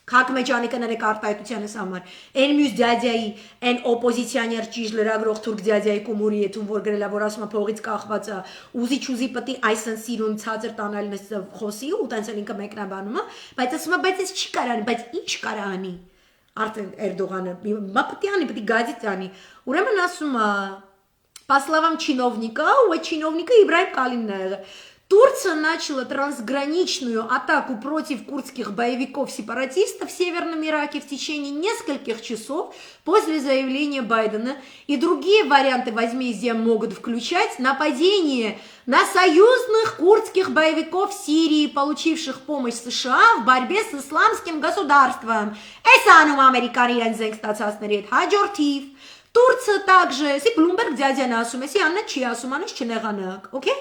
Քակ մեջ անիկները կարտայտությանը համար, են մյուս դյադյայի, են օպոզիցիաներ ճիժ լրագրող թուրք դյադյայի կումուրի եթում, որ գրել է, որ ասում է փողից կախված է, ուզի պտի այսն սիրուն ցածր տանալ նս խոսի ու տենց էլ ինքը մեկնաբանում է, բայց ասում է, բայց ես չի կարան, բայց ինչ կարա անի, արդեն Էրդողանը, մա պտի անի, պտի գադից անի, ուրեմն ասում է, по словам чиновника, у чиновника Ибрагим Калинն է եղել, Турция начала трансграничную атаку против курдских боевиков-сепаратистов в Северном Ираке в течение нескольких часов после заявления Байдена. И другие варианты возмездия могут включать нападение на союзных курдских боевиков Сирии, получивших помощь США в борьбе с исламским государством. Эсану американцам зенкстацаснерит хаджортив. Турция также, си Блумберг дядя насуме, си Анна Чиасуманус Ченеганак, окей?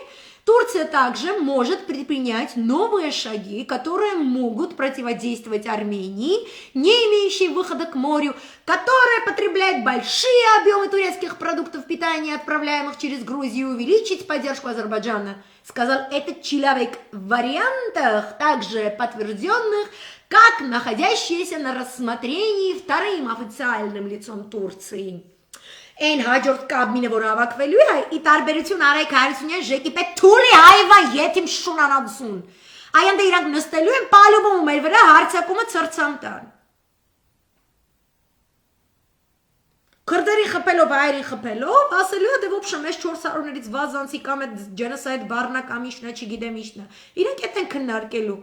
Турция также может предпринять новые шаги, которые могут противодействовать Армении, не имеющей выхода к морю, которая потребляет большие объемы турецких продуктов питания, отправляемых через Грузию, увеличить поддержку Азербайджана. Сказал этот человек в вариантах, также подтвержденных, как находящиеся на рассмотрении вторым официальным лицом Турции. Այն հաջորդ կաբինը, որ հավաքվելու է, ի տարբերություն Արայք Հարությունյան ժեկի պետ թուլի հայվա եթիմ շունանացուն։ Այնտեղ իրանք նստելու են պալուբում մեր վրա հարցակումը ծրցամ տան։ Քրդերի խփելով, հայերի խփելով, ասելու է դե ոբշե մեզ 400-ներից վազանցի կամ այդ ջենոսայդ բառնա կամ իշնա, չգիտեմ իշնա։ Իրանք այդ են քննարկելու։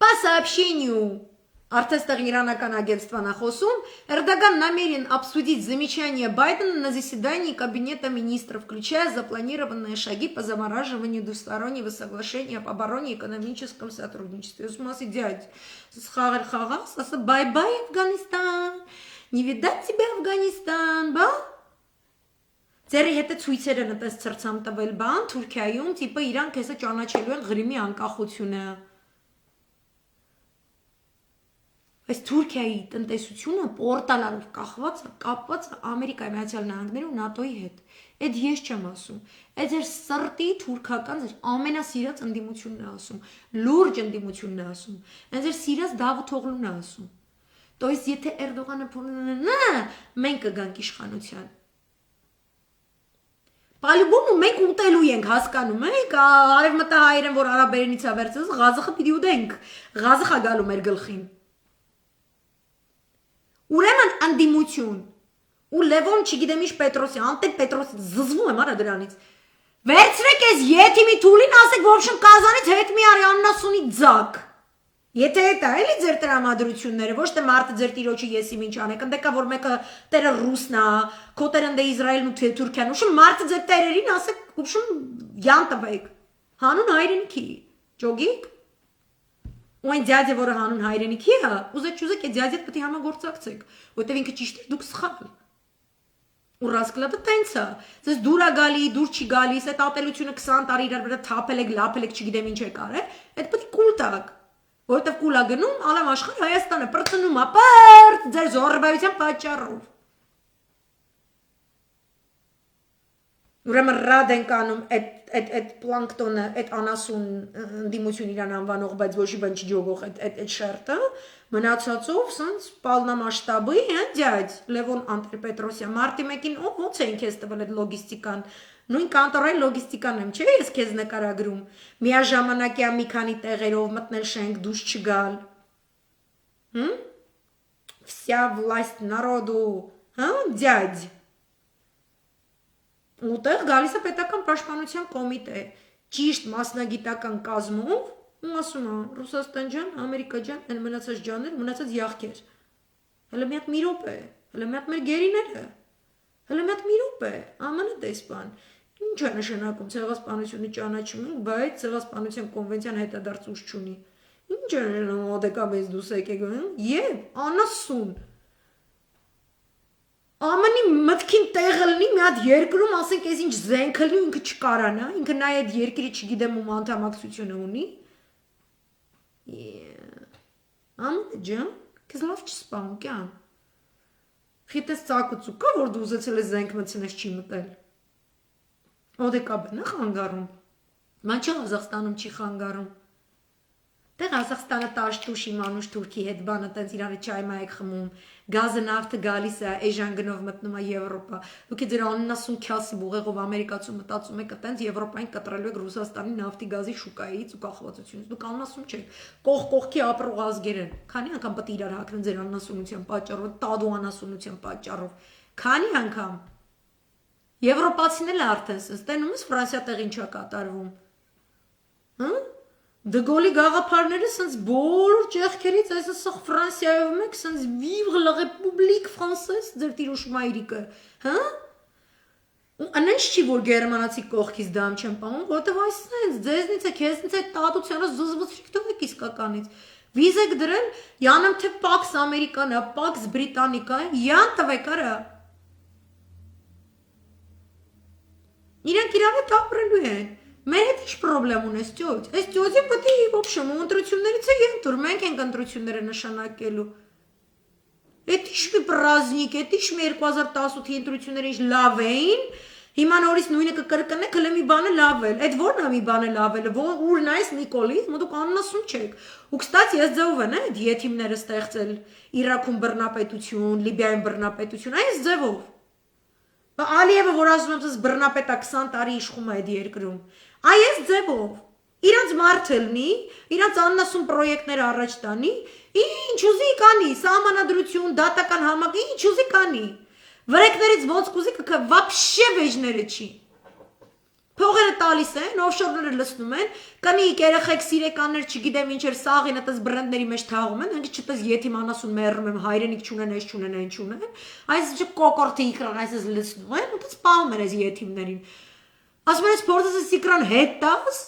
По сообщению Артестер иранական агентства нахосум, Эрдоган намерен обсудить замечания Байдена на заседании Кабинета министров, включая запланированные шаги по замораживанию двустороннего соглашения об обороне и экономическом сотрудничестве. Усмаси дядь, схагар хагас, аса бай-бай, Афганистан, не видать тебя, Афганистан, ба? Ձերի հետ է ցույցերը նպես ծրցամ տվել բան, Թուրքիայում, տիպը իրանք հեսա ճանաչելու են Ղրիմի անկախությունը։ Այս Թուրքիայի տնտեսությունը պորտալարով կապված է Ամերիկայի Միացյալ Նահանգների ու ՆԱՏՕ-ի հետ։ Այդ ես չեմ ասում։ Այդ ձեր սրտի թուրքական ձեր ամենասիրած ընդդիմությունն է ասում, լուրջ ընդդիմությունն է ասում։ Այն ձեր սիրած Դավութ Օղլուն է ասում։ То есть եթե Էրդողանը փորձի մենք կգանք իշխանության։ Պալիբոմը մենք ուտելու ենք, հասկանում եք, արևմտահայերեն, որ արաբերենից է վերցրած, Ղազախը պիտի ուտենք, Ղազախը գալու մեր գլխին։ Ուրեմն ընդդիմություն, ու Լևոն, չգիտեմ ինչ Պետրոսյան, Անտեն Պետրոսյան, զզվում եմ արա դրանից, վերցրեք ես եթիմի թուլին, ասեք ոբշն կազանից հետ մի արի աննասունի ձակ, եթե էտ է, էլի ձեր տրամադրությունները, ոչ թե մարդը ձեր տիրոջի եսի ինչ անեք, ընդեկա, որ մեկը տերը ռուսն է, քո տերը ընդե Իսրայելն ու Թուրքիան, ուշում մարդը ձեր տերերին, ասեք, ուշում յան տվեք, հանուն հայրենիքի, ջոգիկ, ու այն ձյաձը, որը հանուն հայրենիքի է, ուզեք չուզեք, այդ ձյաձը պետք է համագործակցեք, որտեվ ինքը ճիշտ է, դուք սխալ։ Ու ռասկլատը տենց է, ձեզ դուր է գալի, դուր չի գալիս, այդ ատելությունը 20 տարի իրար վրա թափել եք, լափել եք, չգիտեմ ինչ եք արել, այդ պետք է կուլ տակ, որտեվ կուլ է գնում, ալամ աշխարհ Հայաստանը պրծնում է, պրտ, ձեր զոռբայության պատճառով։ Ուրեմն ռադ ենք անում այդ պլանկտոնը, այդ անասուն ընդդիմություն իրան անվանող, բայց ոչի բան չջոգող այդ շերտը, մնացածով սենց պալնամաշտաբի, ձյաձ, Լևոն Անտեր-Պետրոսյան, մարտի մեկին ոնց էին քեզ տվել այդ լոգիստիկան, նույն կանտորայի լոգիստիկան եմ, չէ՞ ես քեզ նկարագրում, միաժամանակյա մի քանի տեղերով մտնել շենք, դուրս չգալ, Вся власть народу, ձյաձ, Ուտեղ գալիս է պետական պաշտպանության կոմիտե, ճիշտ մասնագիտական կազմով, ու ասում է, Ռուսաստան ջան, Ամերիկա ջան, այն մնացած ջաններ, մնացած յախքեր։ Հələ մի հատ մի րոպե, հələ մի հատ մեր գերիները, հələ մի հատ մի րոպե, ԱՄՆ դեսպան։ Ինչ է նշանակում ցեղասպանությունը ճանաչում ենք, բայց ցեղասպանության կոնվենցիան հետադարձ չունի։ Ինչ է նշանակում օդեկա մեզ դուս եկեք, եւ անասուն Ամանի մտքին տեղը լինի մի հատ երկրում, ասենք, ես ինչ զենքը լինի, ինքը չկարանա, ինքը նա այդ երկրի չգիտեմ ում անդամակցությունը ունի։ Ամեն ջան, քեզ լավ չսպանում, կյան։ Խիտես ծակուցու կա, որ դու ուզեցել ես զենք մտցնես չի մտել։ Օդեկաբն է խանգարում։ Ման չէ Ղազախստանում չի խանգարում։ Դե Ղազախստանը տաշտուշ իմանուշ Թուրքի հետ բանը տենց իրար չայմա եք խմում, գազը նավթը գալիս է, էժան գնով մտնում է Եվրոպա, դուք ձեր աննասուն քյասի բուղեղով ամերիկացու մտածում եք տենց Եվրոպային կտրելու եք Ռուսաստանի նավթի գազի շուկայից ու կախվածությունից, դուք աննասուն չեք, կողքի ապրող ազգեր են, քանի անգամ պետք է իրար հակնեն ձեր աննասունության պատճառով, տադու աննասունության պատճառով, քանի անգամ Եվրոպացին էլ արդեն սենց, տենում ես Ֆրանսիա տեղ ինչա կատարվում, Դգոլի գաղափարները սենց բոլոր ճեղքերից այս ասող Ֆրանսիայով մեկ սենց Vivre la République Française ձեր տիրուշ մայրիկը, ու անենց չի որ գերմանացի կողքից դամ չեմ պահում, որտեվ այս սենց ձեզնից է, քեզնից է տատությանը զզվզրիկ թողեք իսկականից, վիզ եք դրել, յանեմ թե Pax Americana, Pax Britannica, յան տվեք արա, իրանք իրար հետ ապրելու են, Մեր հետ ինչ պրոբլեմ ունես ճոճ, այս ճոճը պետք է ոբշեմ ու ընտրություններից է ենթուր, մենք ենք ընտրությունները նշանակելու, Էդ ինչ մի պրազնիկ, էդ ինչ մի 2018-ի ընտրությունները ինչ լավ էին, հիմա նորից նույնը կկրկնեք, հլը մի բանը լավել, էդ որն է մի բանը լավելը, ուր նայես Նիկոլից, մոդուք աննասուն չեք, ու կստաց ես ձևով են էդ եթիմները ստեղծել, Իրաքում բռնապետություն, Լիբիայում բռնապետություն, այս ձևով, Ալիևը, որ ասում եմ, ես բռնապետա 20 տարի իշխում է այդ երկրում, այս ձևով, իրանց մարդը լինի, իրանց աննասուն պրոյեկտները առաջ տանի, ինչ ուզի կանի, սահմանադրություն, դատական համակ, ինչ ուզի կանի, վրեկներից ոնց կուզի կքը վապշե վեժները չի, փողերը տալիս են, օֆշորները լցնում են, կնիկ, երեխեք, սիրեկաններ, չգիտեմ ինչեր, սաղին այդպես բրենդների մեջ թաղում են, հենց չտես եթիմ անասուն մեռնում եմ, հայրենիք չունեն, այս չունեն, այն չունեն, այս կոկորտի իքրան այսպես լցնում են, ու դες պահում են այս եթիմներին, ասում են, ես փորձես այս իքրան հետ տաս,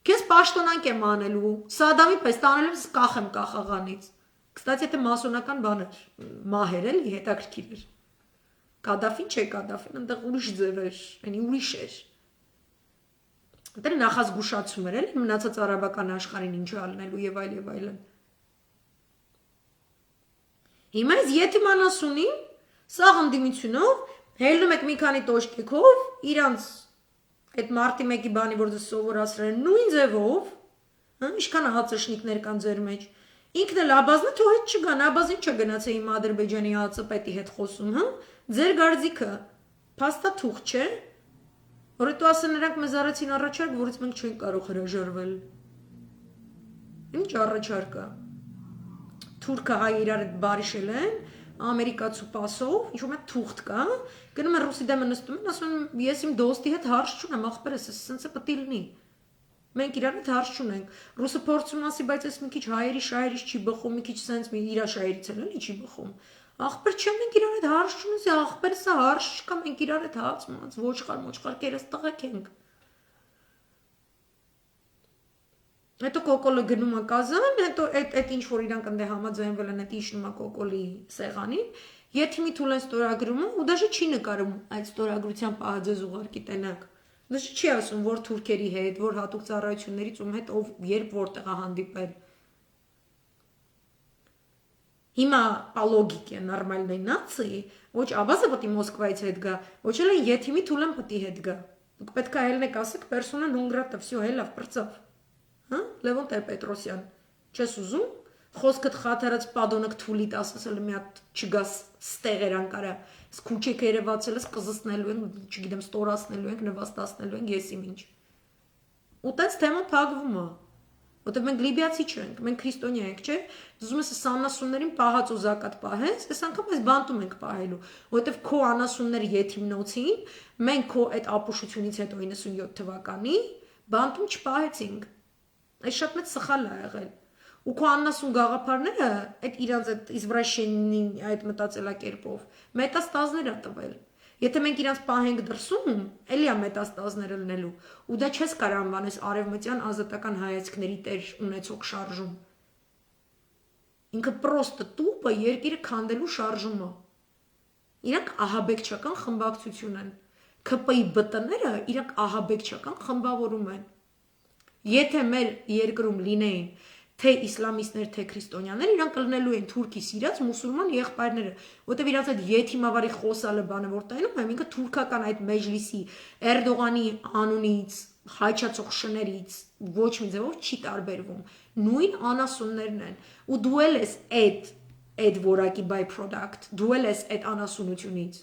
քեզ պաշտոնանք եմ անելու, Սադամի պես տանել եմ կախեմ կախաղանից, կստացի եթե մասոնական բան էր, մահեր էլի, հետաքրքիր էր, Կադաֆին չէ Կադաֆին, այնտեղ ուրիշ ձև էր, այնի ուրիշ էր Դեռ նախազգուշացում էր էլի մնացած արաբական աշխարհին ինչ ալնելու եւ այլն։ Հիմա այս յետիմանասունին սաղ ընդդիմությունով հելնում եք մի քանի տոշկեքով իրանց այդ մարտի մեկի բանի որ դες սովորացրել են նույն ձևով ինչքան հացաշնիկներ կան ձեր մեջ ինքն էլ աբազնը թող հետ չգան աբազին չգնաց է իմ Ադրբեջանի ԱԾՊ-ի հետ խոսում ձեր գարձիկը փաստաթուղթ չէ որ հետո ասեն նրանք մեզ արեցին առաջարկ որից մենք չենք կարող հրաժարվել ինչ առաջարկը Թուրքը հայ իրար հետ բարիշել են ամերիկացու պասով ինչ-որ մի թուղթ կա գնում են ռուսի դեմը նստում են ասում են ես իմ դոստի հետ հարց չունեմ ախպերս սենց է պետք է լինի մենք իրար հետ հարց չունենք ռուսը փորձում ասի բայց ես մի քիչ հայերի շահերից չի բխում մի քիչ սենց մի իր շահերից էլ էլի չի բխում ախպեր չեմ մենք իրար հետ հարց չունենք ախպեր սա հարց չկա մենք իրար հետ հաց մած ոչխար կերես տղեկ ենք Հետո կոկոլը գնում է կազան, հետո այդ ինչ որ իրանք ընդ համաձայնվել են, այդ իջնում է կոկոլի սեղանին, Եթիմի թուլեն ստորագրումը ու դաժե չի նկարում այդ ստորագրության պահաձեզ ուղարկի տենակ։ Դաժե չի ասում, որ թուրքերի հետ, որ հատուկ ծառայություններից ում հետ ով երբ որտեղ է հանդիպել։ Հիմա ալոգիկ է նորմալնի նացի, ոչ աբազը պետք է Մոսկվայից հետ գա, ոչ էլ Եթիմի թուլեն պետք է հետ գա։ Դուք պետք է ելնեք ասեք persona non grata, всё, հելավ պրծավ։ Հա Լևոն Տեր-Պետրոսյան չես ուզում խոսքդ խաթարած падոնակ թուլիտ ասել մի հատ չգաս ստեղեր անկարա սկուչեք երևացել ես կզսնելու են չգիտեմ ստորացնելու ենք նվաստացնելու ենք ես իմ ինչ ու տես թեման փակվում է որտեղ մենք լիբիացի չենք մենք քրիստոնյա ենք չէ ուզում ես անասուններին պահած ու զակատ պահես այս անգամ այս բանտում ենք պահելու որտեղ քո անասունները եթիմնոցին մենք քո այդ ապուշությունից հետո 97 թվականի բանտում չպահեցինք Այս շատ մեծ սխալ է եղել։ Ու քո աննասուն գաղափարները այդ իրանց այդ իզվրաշենի այդ մտածելակերպով մետաստազներ է տվել։ Եթե մենք իրանց պահենք դրսում, էլի է մետաստազները լինելու։ Ու դա չես կարող անվանես արևմտյան ազատական հայացքների տեր ունեցող շարժում։ Ինքը պրոստը տուպը երկիրը քանդելու շարժում է։ Իրանք ահաբեկչական խմբակցություն են։ ԿՊ-ի բտները իրանք ահաբեկչական խմբավորում են։ Եթե մեր երկրում լինեին թե իսլամիստներ, թե քրիստոնյաներ, իրանք կլինելու են թուրքի սիրած մուսուլման եղբայրները, որտեղ իրանց այդ եթիմավարի խոսալը բանը որ տայնում եմ, ինքը թուրքական այդ մեջլիսի Էրդողանի անունից, հայչացող շներից ոչ մի ձևով չի տարբերվում։ Նույն անասուններն են։ Ու դու էլ ես այդ որակի by product, դու էլ ես այդ անասունությունից։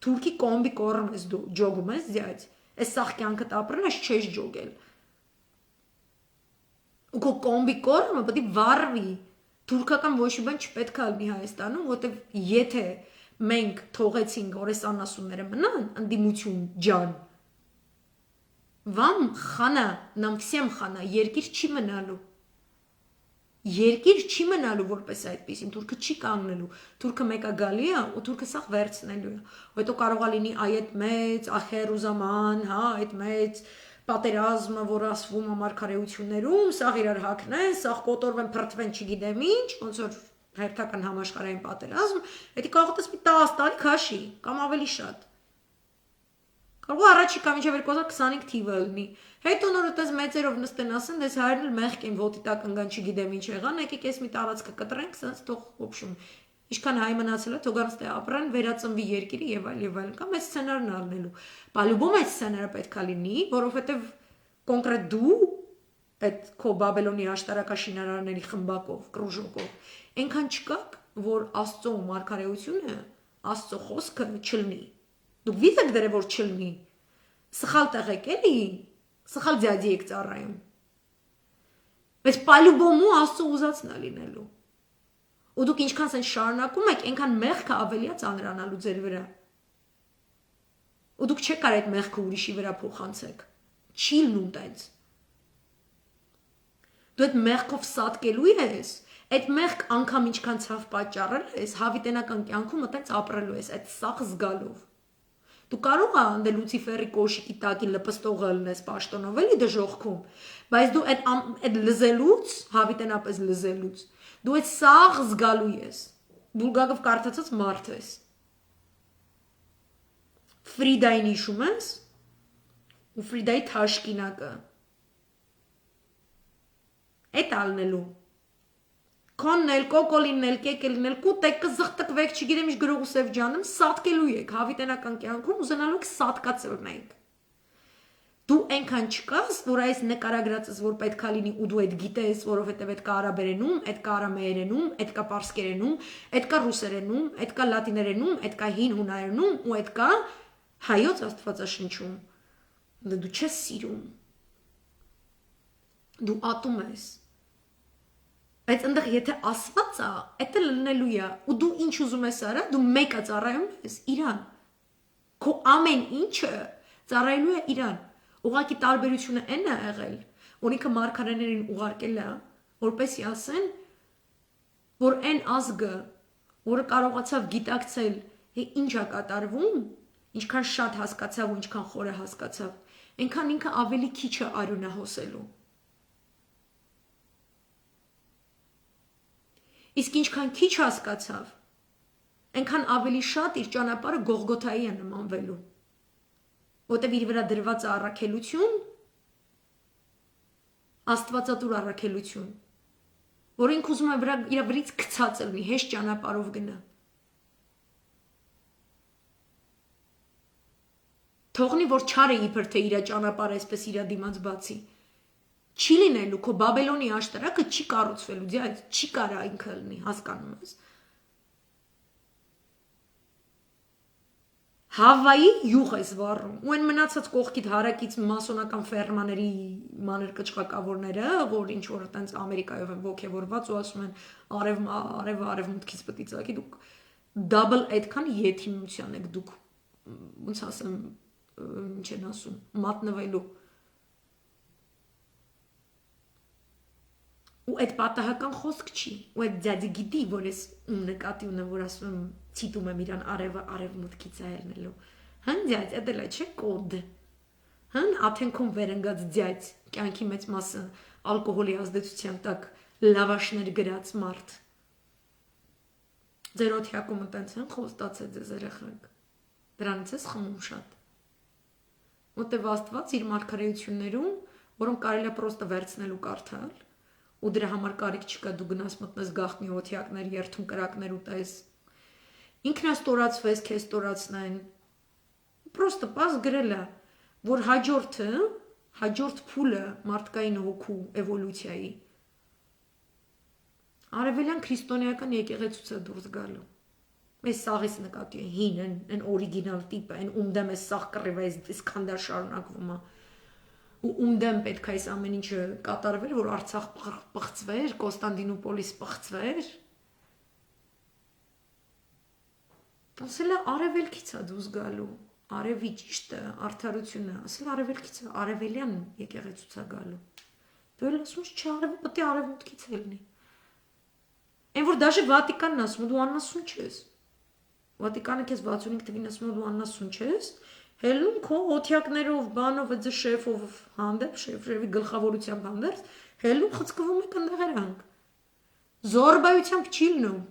Թուրքի կոմբի կորում ես դու, ջոգում ես ձյաց։ Այս սաղ կյանքդ ապրել ես չես ջոգել։ Ու քո կոմբի կորմը պետք է վառվի։ Թուրքական ոչ մի բան չպետք է լինի Հայաստանում, որտեղ եթե մենք թողեցինք որ այս անասունները մնան, ընդդիմություն ջան։ Вам խանա, нам всем խանա, երկիր չի մնալու։ Երկիր չի մնալու որպես այդպեսին, թուրքը չի կանգնելու։ Թուրքը մեկը գալի է ու թուրքը սաղ վերցնելու է։ Հետո կարող է լինի այդ մեծ ախերուզաման, հա, այդ մեծ պատերազմը, որ ասվում է մարգարեություններում, սաղ իրար հակնեն, սաղ կոտորվեն, փրթվեն, չգիտեմ ինչ, ոնց որ հերթական համաշխարհային պատերազմ, դա կարող է 10 տարի քաշի, կամ ավելի շատ։ Կարող է առաջիկա մինչև 2025 թիվը լինի։ Հետո նորից մեծերով նստեն ասեն, դες հայերն էլ մեղք են ոտի տակ ընկան, չգիտեմ ինչ եղան, եկեք էս մի տարածքը կտրենք, սենց թող ոբշում։ Ինչքան հայ մնացել է, թողանց թե ապրեն, վերածնվի երկիրը եւ այլ, կամ այս սցենարն առնելու։ Բալուբոմ այս սցենարը պետք է լինի, որովհետեւ կոնկրետ դու այդ քո Բաբելոնի աշտարակաշինարարների խմբակով, կրուժոկով, այնքան չկաք, որ Աստծո մարգարեությունը, Աստծո խոսքը չլինի։ Դուք վիզեք դրե որ չլինի։ Սխալ տեղ եք էլի, սխալ ձյաձի եք ծառայում։ Բայց բալուբոմու Աստծո ուզածն է լինելու։ Ու դուք ինչքան սեն շարունակում եք, այնքան մեղքը ավելի է ծանրանալու ձեր վրա։ Ու դուք չեք կարող այդ մեղքը ուրիշի վրա փոխանցեք։ Չի լինում տենց։ Դու այդ մեղքով սատկելու ես, այդ մեղք անգամ ինչքան ցավ պատճառել ես, հավիտենական կյանքում այդպես ապրելու ես, այդ սախ զգալով։ Դու կարող ես անդե Լուցիֆերի կոշիկի տակի լպստողը լինես պաշտոնով էլի դժողքում, բայց դու այդ լզելուց, հավիտենապես լզելուց Դու այդ սաղ զգալու ես, բուլգակով կարդացած մարդ ես, Ֆրիդային իշում ես, ու Ֆրիդայի թաշկինակը, այդ ալնելու, Քոնն էլ, կոկոլինն էլ, կեկելին էլ, կուտեք կզղտկվեք, չգիտեմ ինչ գրող ու Սև ջանում, սատկելու եք հավիտենական կյանքում ուզենալու եք սատկացրնեիք։ Դու այնքան չկաս, որ այս նկարագրածս որ պետքա լինի ու դու այդ գիտես, որովհետև այդ կա արաբերենում, այդ կա արամեերենում, այդ կա պարսկերենում, այդ կա ռուսերենում, այդ կա լատիներենում, այդ կա հին հունարենում ու այդ կա հայոց աստվածաշնչում։ Դու չես սիրում։ Դու ատում ես։ Բայց այնտեղ եթե ասված է, դա լնելու է, ու դու ինչ ուզում ես արա, դու մեկը ծառայում ես իրան։ Քո ամեն ինչը ծառայելու է իրան։ Ուղղակի տարբերությունը այն է եղել, որ ինքը մարգարեներին ուղարկել է, որպեսզի ասեն, որ այն ազգը, որը կարողացավ գիտակցել, ինչ է կատարվում, ինչքան շատ հասկացավ ու ինչքան խորը հասկացավ, այնքան ինքը ավելի քիչ է արյունը հոսելու։ Իսկ ինչքան քիչ հասկացավ, այնքան ավելի շատ իր ճանապարհը Գողգոթայի է նմանվելու։ Որտեւ իր վրա դրված է առաքելություն, աստվածատուր առաքելություն, որ ինքը ուզում է իր վրից գցած լինի, հեշտ ճանապարհով գնա։ Թողնի որ չարը իբր թե իր ճանապարհը այսպես իր դիմաց բացի։ Չի լինելու, քո Բաբելոնի աշտարակը չի կառուցվելու, ձյաձ, չի կարա ինքը լինի, հասկանում ես։ Հավայի յուղ ես վառում, ու այն մնացած կողքիդ հարակից մասոնական ֆերմաների մանր կճղակավորները, որ ինչ որ տենց Ամերիկայով են ոգևորված ու ասում են արևմուտքից պետք է ծագի, դուք double այդքան եթիմության եք դուք, ոնց ասեմ, ինչ են ասում, մատնվելու։ Ու այդ պատահական խոսք չի, ու այդ ձյաձի գիտի, որ ես ում նկատի ունեմ, որ ասում եմ, ցիտում եմ իրան արևմուտքից է ելնելու։ Հն ձյաձ, դա լա չէ կոդ։ Հն աթենքում վերընկած ձյաձ, կյանքի մեծ մասը ալկոհոլի ազդեցության տակ լավաշներ գրած մարդ։ Ձեր օթյակումը տենց են խոստացել ձեզ երեխեք։ Դրանից ես խմում շատ։ Որտեվ Աստված իր մարգարեություններում, որոնք կարելի է պրոստը վերցնել ու կարդալ, ու դրա համար կարիք չկա դու գնաս մտնես գաղտնի օթյակներ, երթուն կրակներ ուտես։ Ինքն է ստորացվես, քեզ ստորացնեն։ Պրոստը պաս գրել է, որ հաջորդ փուլը մարդկային հոգու էվոլյուցիայի արևելյան քրիստոնեական եկեղեցուց է դուրս գալու։ Այս սաղից նկատի է հին, այն օրիգինալ տիպը, այն ում դեմ է սաղ կռիվ է, այսքան շարունակվում է։ Ու ում դեմ պետք է այս ամեն ինչը կատարվեր, որ Արցախ պղծվեր, Կոստանդինուպոլիս պղծվեր։ Ասել է արևելքից է դուրս գալու, արևի ճիշտը, արդարությունը, ասել արևելքից է, արևելյան եկեղեցուց է գալու։ Դու էլ ասում ես, չէ, արևը պետք է արևմուտքից լինի։ Այն որ դաժե Վատիկանն ասում, դու անասուն չես։ Վատիկանը քեզ 65 թվին ասում, դու անասուն չես։ Հելնում քո օթյակներով, բանով, այդ շեֆով հանդեպ, շեֆի գլխավորությամբ հանդերձ, հելնում խցկվում եք ընդեղերանք։ Զորբայությամբ չի լինում։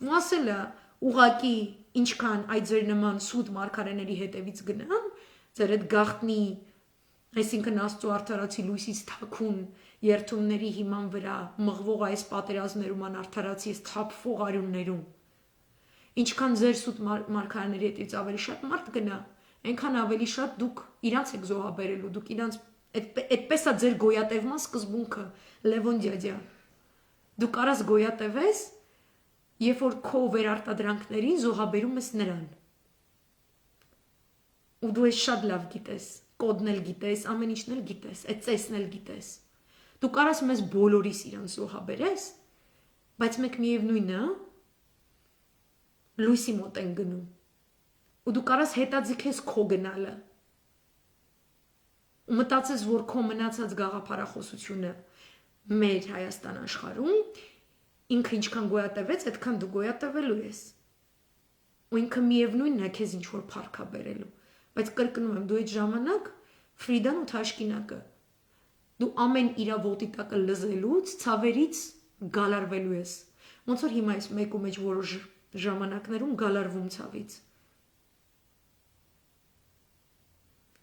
Ու ասել է, ուղակի ինչքան այդ ձեր նման սուտ մարգարեների հետևից գնան, ձեր այդ գաղտնի, այսինքն Աստծո արդարացի լույսից թաքուն երթումների հիման վրա մղվող այս պատերազմներում անարդարացի այս թափվող արյուններում ինչքան ձեր սուտ մարգարեների հետից ավելի շատ մարդ գնա, այնքան ավելի շատ դուք իրանց եք զոհաբերելու, դուք իրանց այդպես է ձեր գոյատևման սկզբունքը, Լևոն դյադյա։ Դու կարաս գոյատևես, երբ որ քո վերարտադրանքներին զոհաբերում ես նրան։ Ու դու ես շատ լավ գիտես, կոդն էլ գիտես, ամեն ինչն էլ գիտես, այդ ծեսն էլ գիտես։ Դու կարաս մեզ բոլորիս իրանց զոհաբերես, բայց մեկ միևնույնն է, լույսի մոտ են գնում, ու դու կարաս հետաձգես քո գնալը, ու մտածես, որ քո մնացած գաղափարախոսությունը մեր Հայաստան աշխարհում, ինքը ինչքան գոյատևեց, այդքան դու գոյատևելու ես, ու ինքը միևնույնն է քեզ ինչ-որ փառք է բերելու, բայց կրկնում եմ, դու այդ ժամանակ Ֆրիդան ու Թաշկինակը, դու ամեն իրա ոտի տակը լզելուց, ցավերից գալարվելու ես, ոնց որ հիմա ես մեկու մեջ որոշ ժամանակներում գալարվում ցավից։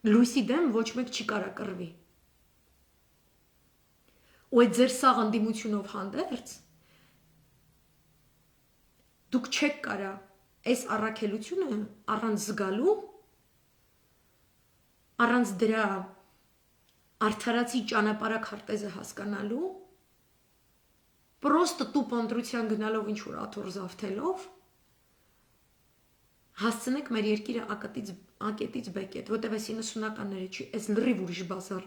Լույսի դեմ ոչ մեկ չի կարա կռվի։ ու այդ ձեր սաղ ընդդիմությունով հանդերձ դուք չեք կարա այս առաքելությունը առանց զգալու առանց դրա արդարացի ճանապարհաքարտեզը հասկանալու պրոստը տուփ ընտրության գնալով ինչ որ աթոռ զավթելով հասցնեք մեր երկիրը ակետից բեկետ, որտեղ այս 90-ականները չի, այս լրիվ ուրիշ բազար։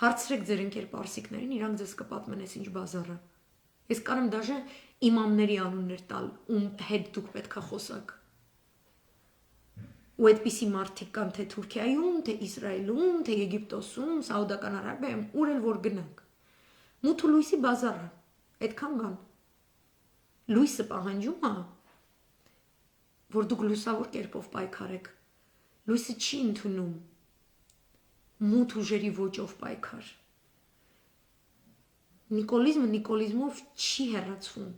Հարցրեք ձեր ընկեր պարսիկներին, իրանք ձեզ կպատմեն այս ինչ բազարը։ Ես կարամ դաժե իմամների անուններ տալ, ում հետ դուք պետքա խոսակ։ Ու այդպիսի մարդիկ կան թե Թուրքիայում, թե Իսրայելում, թե Եգիպտոսում, Սաուդական Արաբիայում, ուր էլ որ գնանք։ Մութ ու լույսի բազարը, այդքան կան։ Լույսը պահանջում է, որ դուք լուսավոր կերպով պայքարեք։ Լույսը չի ընդունում մութ ուժերի ոճով պայքար։ Նիկոլիզմը նիկոլիզմով չի հեռացվում։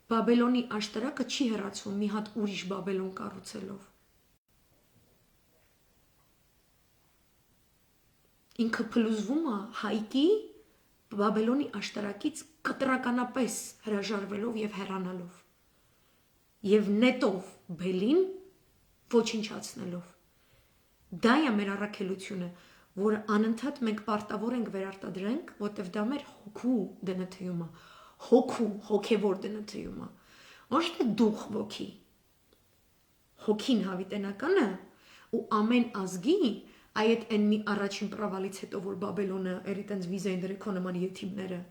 Բաբելոնի աշտարակը չի հեռացվում մի հատ ուրիշ Բաբելոն կառուցելով։ Ինքը փլուզվում է հայկի Բաբելոնի աշտարակից կտրականապես հրաժարվելով եւ հեռանալով։ Եվ նետով բելին ոչնչացնելով։ Դա է մեր առաքելությունը, որը անընդհատ մենք պարտավոր ենք վերարտադրենք, որտեղ դա մեր հոգու դնթյում է, հոգևոր դնթյում է։ Ոչ թե դուխ ոգի։ Հոգին հավիտենականը ու ամեն ազգի այդ այն մի առաջին պրավալից հետո որ Բաբելոնը էր այտենց վիզային դրեքո նման եթիմները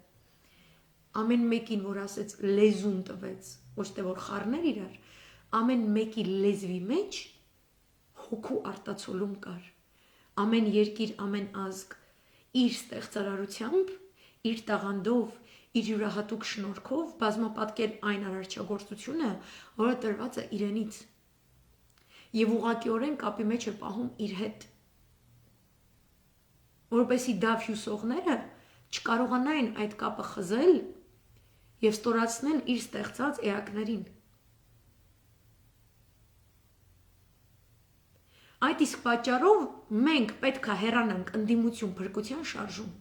ամեն մեկին որ ասեց լեզուն տվեց ոչ թե որ խառներ իրար ամեն մեկի լեզվի մեջ հոգու արտացոլում կար ամեն երկիր ամեն ազգ իր ստեղծարարությամբ իր տաղանդով իր յուրահատուկ շնորհքով բազմապատկել այն արարչագործությունը որը տրված է իրենից եւ ուղղակիորեն կապի մեջ է պահում իր հետ որպեսի դա հյուսողները չկարողանային այդ կապը խզել եւ ստորացնել իր ստեղծած էակներին այդ իսկ պատճառով մենք պետք է հեռանանք ընդդիմություն փրկության շարժում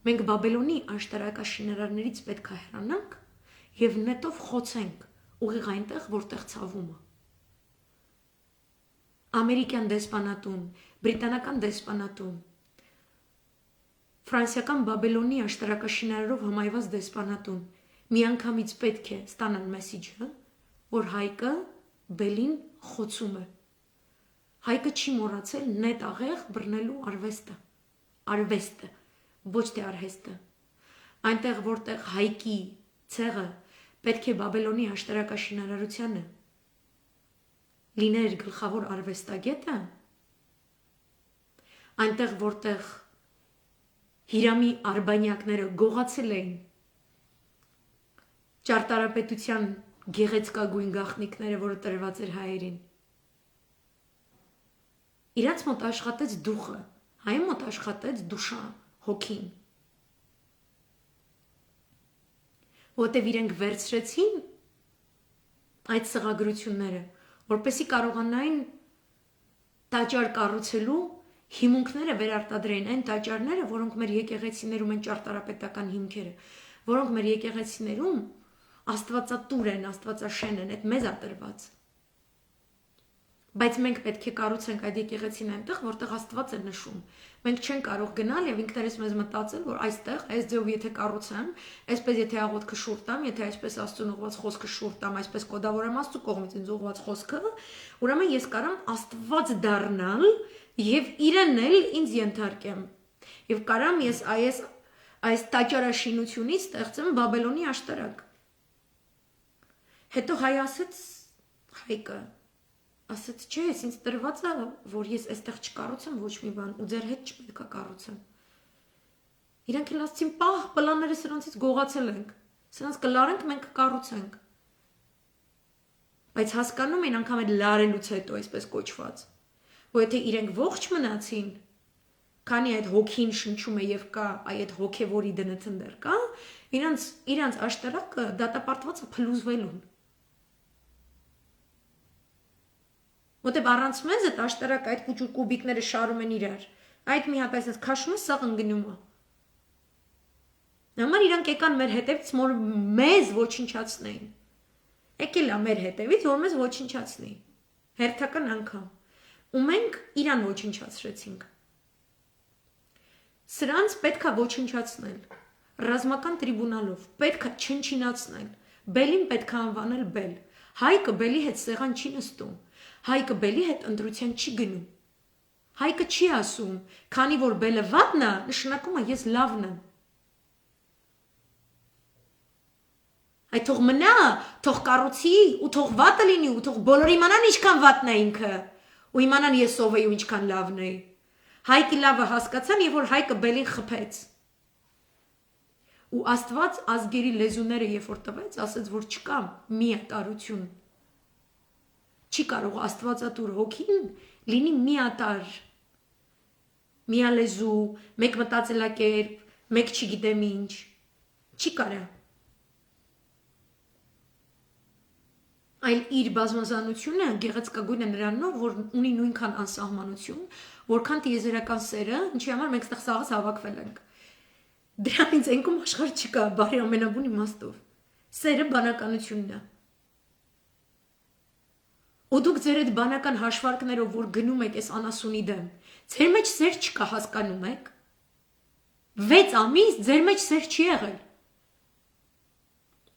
մենք Բաբելոնի աշտարակաշինարարներից պետք է հեռանանք եւ նետով խոցենք ուղիղ այնտեղ որտեղ ցավում է ամերիկյան դեսպանատուն բրիտանական դեսպանատուն Ֆրանսիական Բաբելոնի աշտարակաշինարարով հմայված դեսպանատուն միանգամից պետք է ստանան մեսիջը, որ Հայկը բելին խոցում է։ Հայկը չի մոռացել նետ աղեղ բռնելու արվեստը, ոչ թե արհեստը։ Այնտեղ որտեղ Հայկի ցեղը պետք է Բաբելոնի աշտարակաշինարարությանը լիներ գլխավոր արվեստագետը, այնտեղ որտեղ Հիրամի արբանյակները գողացել էին ճարտարապետության գեղեցկագույն գաղտնիքները, որը տրված էր հայերին։ Իրանց մոտ աշխատեց դուխը, հայ մոտ աշխատեց դուշա, հոգին։ Որտև իրենք վերցրեցին այդ սղագրությունները, որպեսի կարողանային տաճար կառուցելու հիմունքները վերարտադրեն այն տաճարները, որոնք մեր եկեղեցիներում են ճարտարապետական հիմքերը, որոնք մեր եկեղեցիներում աստվածատուր են, աստվածաշեն են, այդ մեզ է տրված։ Բայց մենք պետք է կառուցենք այդ եկեղեցին այնտեղ, որտեղ Աստված է նշում։ Մենք չենք կարող գնալ եւ ինքներս մեզ մտածել, որ այստեղ, այս ձեով եթե կառուցեմ, այսպես եթե աղոթքը շուռ տամ, եթե այսպես Աստծուն ուղված խոսքը շուռ տամ, այսպես կոդավորեմ Աստծու կողմից ինձ ուղված խոսքը, ուրեմն ես կարամ Աստված դառնալ եւ իրեն էլ ինձ ենթարկեմ։ Եվ կարամ ես այս տաճարաշինությունից ստեղծեմ Բաբելոնի աշտարակ։ Հետո հայ ասեց Հայկը ասաց, չէ, ես ինձ տրված է, որ ես այստեղ չկառուցեմ ոչ մի բան, ու ձեր հետ չպետք է կառուցեմ։ Իրանք էլ ասացին, պահ, պլանները սրանցից գողացել ենք, սրանց կլարենք, մենք կկառուցենք։ Բայց հասկանում են անգամ այդ լարելուց հետո, այսպես կոչված, որ եթե իրենք ողջ մնացին, քանի այդ հոգին շնչում է եւ կա այդ հոգեվորի դնթնդեր կա, իրանց աշտարակը դատապարտված է փլուզվելուն։ Որտեւ առանց մեզ այդ աշտարակը այդ կուբիկները շարում են իրար։ Այդ մի հատ այսպես քաշում է սաղ ընկնում է։ Համար իրանք եկան մեր հետևից, որ մեզ ոչնչացնեին։ Եկել է մեր հետևից, որ մեզ ոչնչացնի։ Հերթական անգամ։ Ու մենք իրան ոչնչացրեցինք։ Սրանց պետքա ոչնչացնել։ Ռազմական տրիբունալով, պետքա չնչինացնել։ Բելին պետքա անվանել բել։ Հայկը բելի հետ սեղան չի նստում։ Հայկը բելի հետ ընտրության չի գնում։ Հայկը չի ասում, քանի որ բելը վատն է, նշանակում է ես լավն եմ։ Այդ թող մնա, թող կառուցի ու թող վատը լինի ու թող բոլորը իմանան ինչքան վատն է ինքը ու իմանան ես ով եի ու ինչքան լավն էի։ Հայկի լավը հասկացան եւ որ հայկը բելին խփեց։ Ու Աստված ազգերի լեզուները երբ որ տվեց, ասեց որ չկա միատարություն։ Չի կարող Աստվածատուր հոգին լինի միատար։ Միալեզու, մեկ մտածելակերպ, մեկ չգիտեմ ինչ։ Չի կարա։ Այլ իր բազմազանությունը գեղեցկագույն է նրանով, որ ունի նույնքան անսահմանություն, որքան տիեզերական սերը, ինչի համար մենք ստեղ սաղս հավաքվել ենք։ Դրանից ենքում աշխարհ չկա, բարի ամենաբուն իմաստով։ Սերը բանականությունն է։ Ու դուք ձեր այդ բանական հաշվարկներով, որ գնում եք այս անասունի դեմ, ձեր մեջ սեր չկա, հասկանում եք։ 6 ամիս ձեր մեջ սեր չի եղել։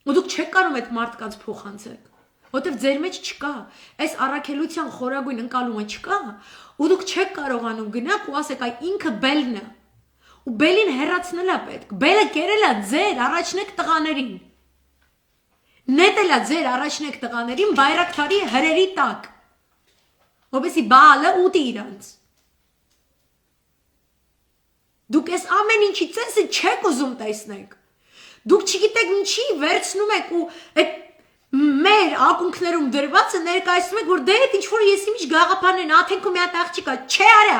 Ու դուք չեք կարող այդ մարդկանց փոխանցեք, որտեվ ձեր մեջ չկա, այս առաքելության խորագույն ընկալումը չկա, ու դուք չեք կարողանում գնաք ու ասեք այ ինքը բելն է։ Ու բելին հեռացնել է պետք։ Բելը կերել է ձեր առաջնեք տղաներին։ Նետել է ձեր առաջնեք տղաներին բայրակթարի հրերի տակ։ Որպեսզի բալը ուտի իրանց։ Դուք այս ամեն ինչի ցենսը չեք ուզում տեսնեք։ Դուք չգիտեք ինչի վերցնում եք ու այդ մեր ակունքներում դրվածը ներկայացնում եք որ դե այդ ինչ որ եսի միջ գաղափարներն աթենքում մի հատ աղջիկա չէ արա։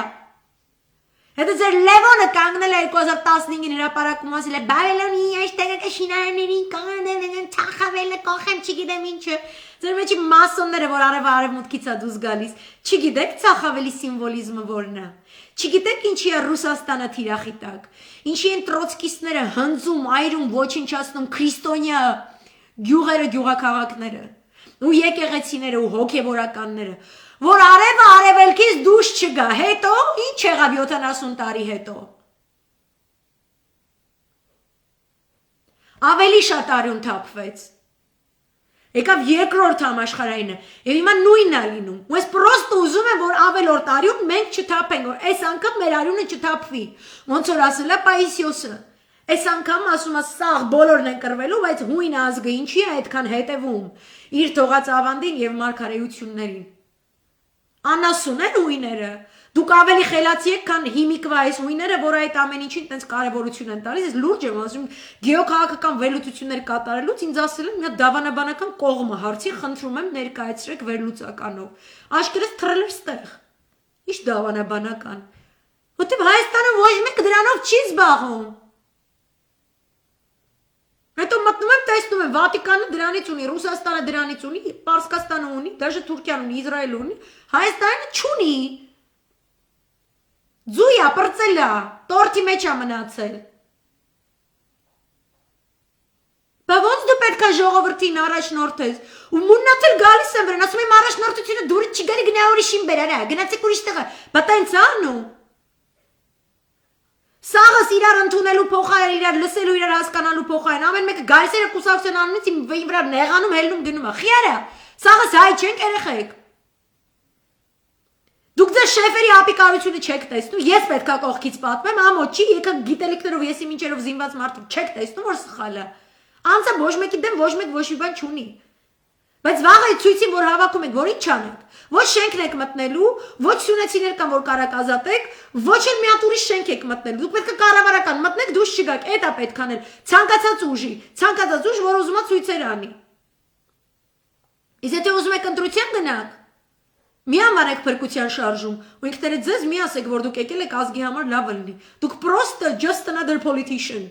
Հետո ձեր Լևոնը կանգնել է 2015-ին հրապարակում ասել է Բաբելոնի աշտարակը շինարարներին կանեն թախավելը կողեմ չգիտեմ ինչը ձեր մեջի մասոնները որ արևմուտքից է դուրս գալիս չգիտեք թախավելի սիմվոլիզմը որն է չգիտեք ինչի է Ռուսաստանը թիրախի տակ ինչի են տրոցկիստները հնձում այրում ոչնչացնում քրիստոնյա գյուղերը գյուղաքաղաքները ու եկեղեցիները ու հոգևորականները որ արևը արևելքից դուրս չգա, հետո ինչ եղավ 70 տարի հետո։ Ավելի շատ արյուն թափվեց։ Եկավ երկրորդ համաշխարհայինը, եւ հիմա նույնն է լինում։ Ու ես պրոստը ուզում եմ, որ ավելորդ արյուն մենք չթափենք, որ այս անգամ մեր արյունը չթափվի։ Ոնց որ ասել է Պայիսիոսը։ Այս անգամ ասում է սաղ բոլորն են կռվելու, բայց հույն ազգը ինչի է այդքան հետևում իր թողած ավանդին եւ մարգարեություններին։ Անասուն են հույները, դուք ավելի խելացի եք, քան հիմիկվա այս հույները, որ այդ ամեն ինչին տենց կարևորություն են տալիս, ես լուրջ եմ ասում, գեոքաղաքական վերլուծություններ կատարելուց ինձ ասել են մի հատ դավանաբանական կողմը հարցի, խնդրում եմ ներկայացրեք վերլուծականով, աշկերտս թռել էր ստեղ, ինչ դավանաբանական, որտեվ Հայաստանը ոչ մեկ դրանով չի զբաղվում, հետո մտնում եմ, տեսնում եմ, Վատիկանը դրանից ունի, Ռուսաստանը դրանից ունի, Պարսկաստանը ունի, դաժե Թուրքիան ունի, Իսրայելը ունի, Հայաստանը չունի։ Ձույա, պրծելա, տորտի մեջ է մնացել։ Բա ոնց դու պետք է ժողովրդին առաջնորդես։ Ու մուննացել գալիս եմ վրան, ասում եմ առաջնորդությունը դուրս չի գալի գնա ուրիշին բերարա, գնացեք ուրիշ տեղը։ Բա տենց անում։ Սաղս իրար ընդունելու փոխարեն, իրար լսելու, իրար հասկանալու փոխարեն, ամեն մեկը գալիս էր կուսակցության անունից իմ վրա նեղանում, հելնում գնում է։ Խիարա, սաղս հայ չենք երեխեք։ Դուք ձեր շեֆերի ապիկարությունը չեք տեսնում, ես պետքա կողքից պատմեմ, ամոթ չի, եկա գիտելիքներով եսի մինչերով զինված մարդիկ չեք տեսնում, որ սխալ է։ Անձը ոչ մեկի դեմ ոչ մեկ ոչ մի բան չունի։ Բայց վաղ այդ ցույցին, որ հավաքում եք, որ ինչ չանեք։ Ոչ շենքն եք մտնելու, ոչ սյունեցիներ կան, որ կարակ ազատեք, ոչ էլ մի հատ ուրիշ շենք եք մտնելու։ Դուք պետք է կառավարական մտնեք, դուրս չգաք, այդ է պետք անել։ Ցանկացած ուժի, ցանկացած ուժ, որ ուզում է ցույցեր անի։ Իսկ եթե ուզում եք ընտրության գնաք, մի ամառեք փրկության շարժում, ու ինքներդ ձեզ մի ասեք, որ դուք եկել եք ազգի համար լավը լինի։ Դուք պրոստը just another politician։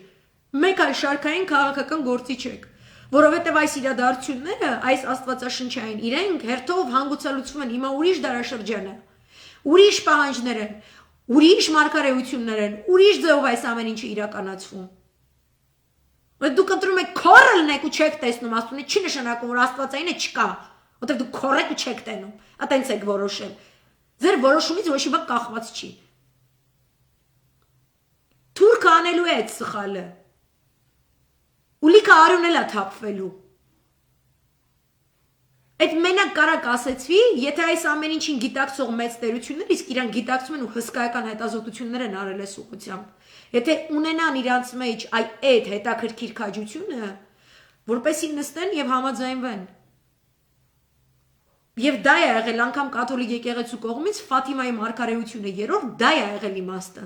Մեկ այլ շարքային քաղաքական գործիչ եք։ Որովհետև այս իրադարձությունները, այս աստվածաշնչային իրենք հերթով հանգուցալուծվում են հիմա ուրիշ դարաշրջան է, ուրիշ պահանջներ են, ուրիշ մարգարեություններ են, ուրիշ ձևով այս ամեն ինչը իրականացվում։ Որ դուք ընտրում եք քորը լինեք ու չեք տեսնում, ասում եք չի նշանակում որ Աստվածային է չկա, որտեղ դուք քորեք ու չեք տենում։ Ատենց եք որոշել։ Ձեր որոշումից ոչ մի բան կախված չի։ Թուրքը անելու է այդ սխալը։ Ուլիկը արունել է թափվելու։ Այդ մենակ կարակ ասեցվի, եթե այս ամեն ինչին գիտակցող մեծ տերություններ, իսկ իրան գիտակցում են ու հսկայական հետազոտություններ են արել այս ուղղությամբ։ Եթե ունենան իրանց մեջ այդ հետաքրքիր քաջությունը, որպեսզի նստեն եւ համաձայնվեն։ Եվ դա է եղել անգամ կաթոլիկ եկեղեցու կողմից Ֆաթիմայի մարգարեությունը երրորդ դա է եղել իմաստը։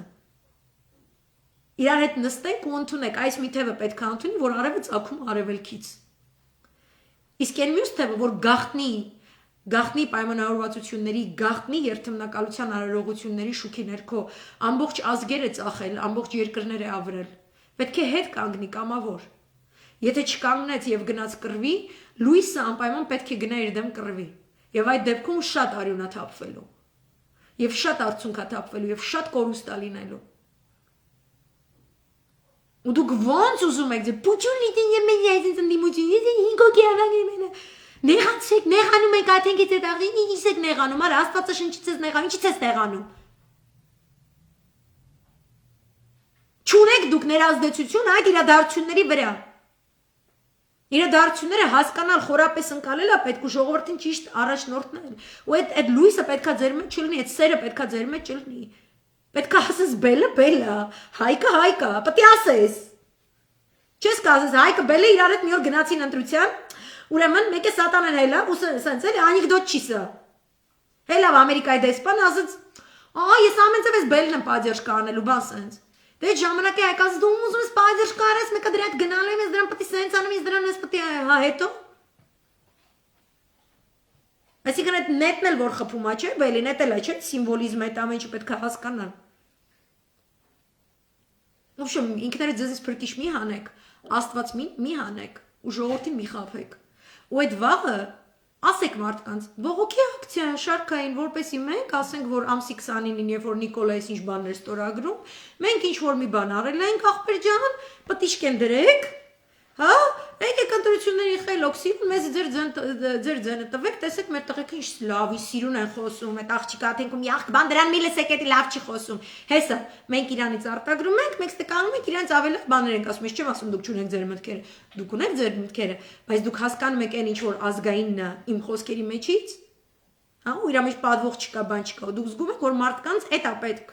Իրար հետ նստենք ու ընդունենք այս մի թևը պետք է ընդունի, որ արևը ծագում արևելքից։ Իսկ այն մյուս թևը, որ գաղտնի պայմանավորվածությունների, գաղտնի երթմնակալության արարողությունների շուքի ներքո ամբողջ ազգեր է ծախել, ամբողջ երկրներ է ավրել։ Պետք է հետ կանգնի կամավոր։ Եթե չկանգնեց եւ գնաց կռվի, լույսը անպայման պետք է գնա իր դեմ կռվի։ Եվ այդ դեպքում շատ արյուն է թափվելու։ Եվ շատ արցունք է թափվելու եւ շատ կորուստ է լինելու։ Ու դուք ոնց ուզում եք, պուչուն լիտին եմ ես ընդդիմություն, ես հինգոքի ավագի մենը։ Նեղացեք, նեղանում եք աթենքից այդ աղին, ինչ եք նեղանում, արա Աստվածը շնչից ես նեղանում, ինչից ես նեղանում։ Չունեք դուք ներազդեցություն այդ իրադարձությունների վրա։ Իրադարձությունները հասկանալ, խորապես ընկալել է պետք ու ժողովրդին ճիշտ առաջնորդնել։ Ու այդ լույսը պետքա ձեր մեջ չլինի, այդ սերը պետքա ձեր մեջ չլինի։ Պետք է ասես բելը, հայկը, պետք է ասես։ Չես կասես, հայկը բելը իրար հետ մի օր գնացին ընտրության, ուրեմն մեկ է սատանան հելավ, ու սենց էլի անեկդոտ չի սա։ Հելավ Ամերիկայի դեսպան ասաց, ես ամեն ձև ես բելն եմ պատերժ կանելու, բան սենց։ Դե ժամանակի հայկած դու ուզում ես պատերժ կարես, մեկը դրա հետ գնալու եմ, ես դրան պետք է սենց անեմ, ես դրան ես պետք է հետո։ Այսինքն այդ նետն էլ որ խփում է, չէ՞, բելի նետել է, չէ՞, սիմվոլիզմը այդ ամենը պետք է հասկանալ։ Ոբշեմ, ինքներդ ձեզից փրկիչ մի հանեք, Աստված մի հանեք, ու ժողովրդին մի խաբեք։ Ու այդ վաղը ասեք մարդկանց, բողոքի ակցիա շարքային, որպեսի մենք ասենք, որ ամսի 29-ին, երբ որ Նիկոլայս ինչ բաներ ստորագրում, մենք ինչ որ մի բան արել ենք, ախպեր ջան, պտիշկ են դրեք, հա, եկեք ընտրությունների խելոք, սիրուն մեզ ձեր ձենը տվեք, տեսեք մեր տղեկը ինչ լավի սիրուն են խոսում, այդ աղջիկը աթենքում յախ բան դրան մի լսեք, էդի լավ չի խոսում։ Հեսա, մենք իրանից արտագրում ենք, մենք ստկանում ենք իրանից ավելի լավ բաներ ենք ասում, ես չեմ ասում դուք չունեք ձեր մտքերը, դուք ունեք ձեր մտքերը, բայց դուք հասկանում եք այն ինչ որ ազգայինն է իմ խոսքերի մեջից, հա, ու իրա մեջ պատվող չկա, բան չկա, դուք զգում եք որ մարդկանց էդ է պետք։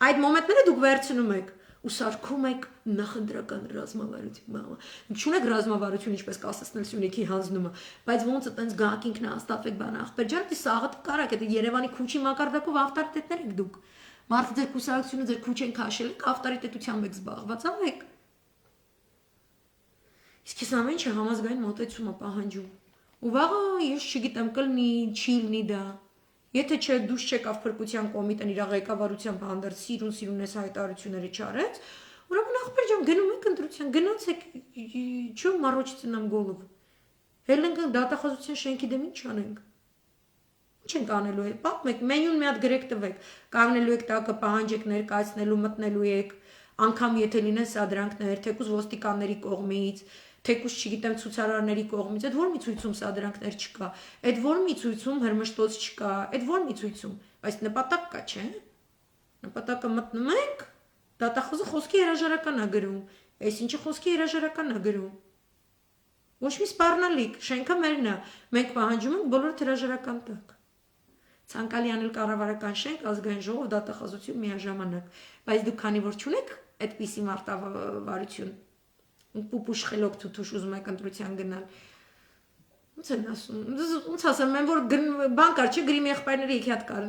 Այդ մոմենտները դուք վերցնում եք ու սարքում եք նախընտրական ռազմավարություն, մամա։ Չունեք ռազմավարություն, ինչպես կասեցնել Սյունիքի հանձնումը, բայց ոնց է տենց գահակինքն աստատվեք բան ախպեր ջան, դե սաղը կարակ է, Երևանի քուչի մակարդակով ավտորիտետներ եք դուք։ Մարդը ձեր կուսակցությունը ձեր քուչեն քաշել եք, ավտորիտետությամբ եք զբաղված, աղեք։ Իսկ այս ամեն ինչը համազգային մոտեցում է պահանջում։ Ու վաղը ես չգիտեմ, կլինի, չի լինի դա։ Եթե չէ դուս չեկավ փրկության կոմիտեն իր ղեկավարությամբ հանդերձ սիրուն այս հայտարարությունները չարեց, ուրեմն ախպեր ջան գնում եք ընտրության, գնացեք, չո մարոճ ծնամ գոլով։ Հելենք դատախազության շենքի դեմ ինչ անենք։ Ինչ ենք անելու է, պատմեք, մենյուն մի հատ գրեք տվեք, կանգնելու եք տակը, պահանջեք ներկայացնելու, մտնելու եք, անգամ եթե լինեն սադրանքներ, թեկուզ ոստիկանների կողմից, թեկուզ չգիտեմ ցուցարարների կողմից, այդ որ մի ցույցում սադրանքներ չկա, այդ որ մի ցույցում հրմշտոց չկա, այդ որ մի ցույցում, բայց նպատակ կա, չէ՞։ Նպատակը մտնում ենք, դատախազը խոսքի հրաժարական է գրում, այսինչը խոսքի հրաժարական է գրում։ Ոչ մի սպառնալիք, շենքը մերն է, մենք պահանջում ենք բոլորը հրաժարական տակ։ Ցանկալի անել կառավարական շենք, ազգային ժողով, դատախազություն միաժամանակ, բայց դուք քանի որ չունեք այդպիսի մարտավարություն, պուպուշ խելոք թութուշ ուզում եք ընտրության գնալ։ Ոնց են ասում, ոնց ասեմ, մեն որ բան կար, չէ, գրիմ եղբայրները եկի հատ կար,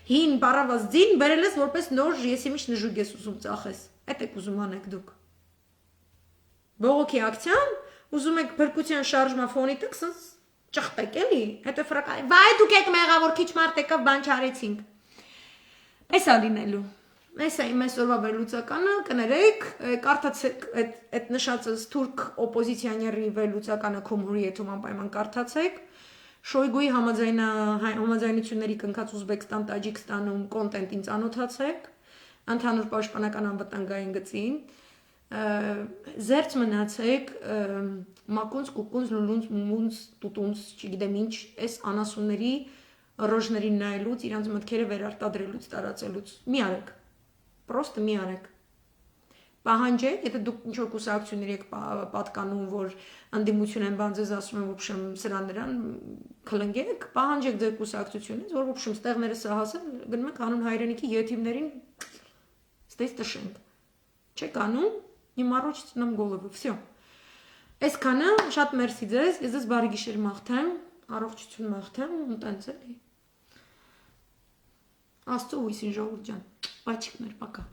հին պարավազ ձին բերել ես որպես նոր ես իմիջ նժուկ ես ուզում ծախես, այդ եք ուզում անեք դուք։ Բողոքի ակցիան, ուզում եք փրկության շարժման ֆոնի տակ սենց ճխտեք էլի, հետո ֆրակա, վայ դուք եք մեղավոր քիչ մարդ եկավ բան չարեցինք։ Այս է լինելու։ Այս է իմ այսօրվա վերլուծականը, կներեք, կարդացեք այդ նշածս թուրք օպոզիցիաների վերլուծականը Քոմուրի եթում անպայման կարդացեք, Շոյգուի համաձայնությունների կնքած Ուզբեկստան, Տաջիկստանում կոնտենտին ծանոթացեք, ընդհանուր պաշտպանական անվտանգային գծին, Զերծ մնացեք մակոնց, կուկունց, լուլունց, մումունց, տուտունց, չգիտեմ ինչ, այս անասունների ռոժներին նայելուց, իրանց մտքերը վերարտադրելուց, տարածելուց, մի արեք, պրոստը մի արեք, պահանջեք, եթե դուք ինչ-որ կուսակցություններ եք պատկանում, որ ընդդիմություն են բան ձեզ ասում են, ոբշեմ սրան նրան, կլնգեք, պահանջեք ձեր կուսակցությունից, որ ոբշեմ ստեղները սա հասել, գնում եք հանուն հայրենիքի եթիմներին, ստեյս տշենք, չեք անում, не морочите нам голову, все. Այսքանը, շատ մերսի ձեզ, ես ձեզ բարի գիշեր մաղթեմ, առողջություն մաղթեմ, ու տենց էլի։ Աստծո հույսին ժողովուրդ ջան, պայչիկներ, պակա։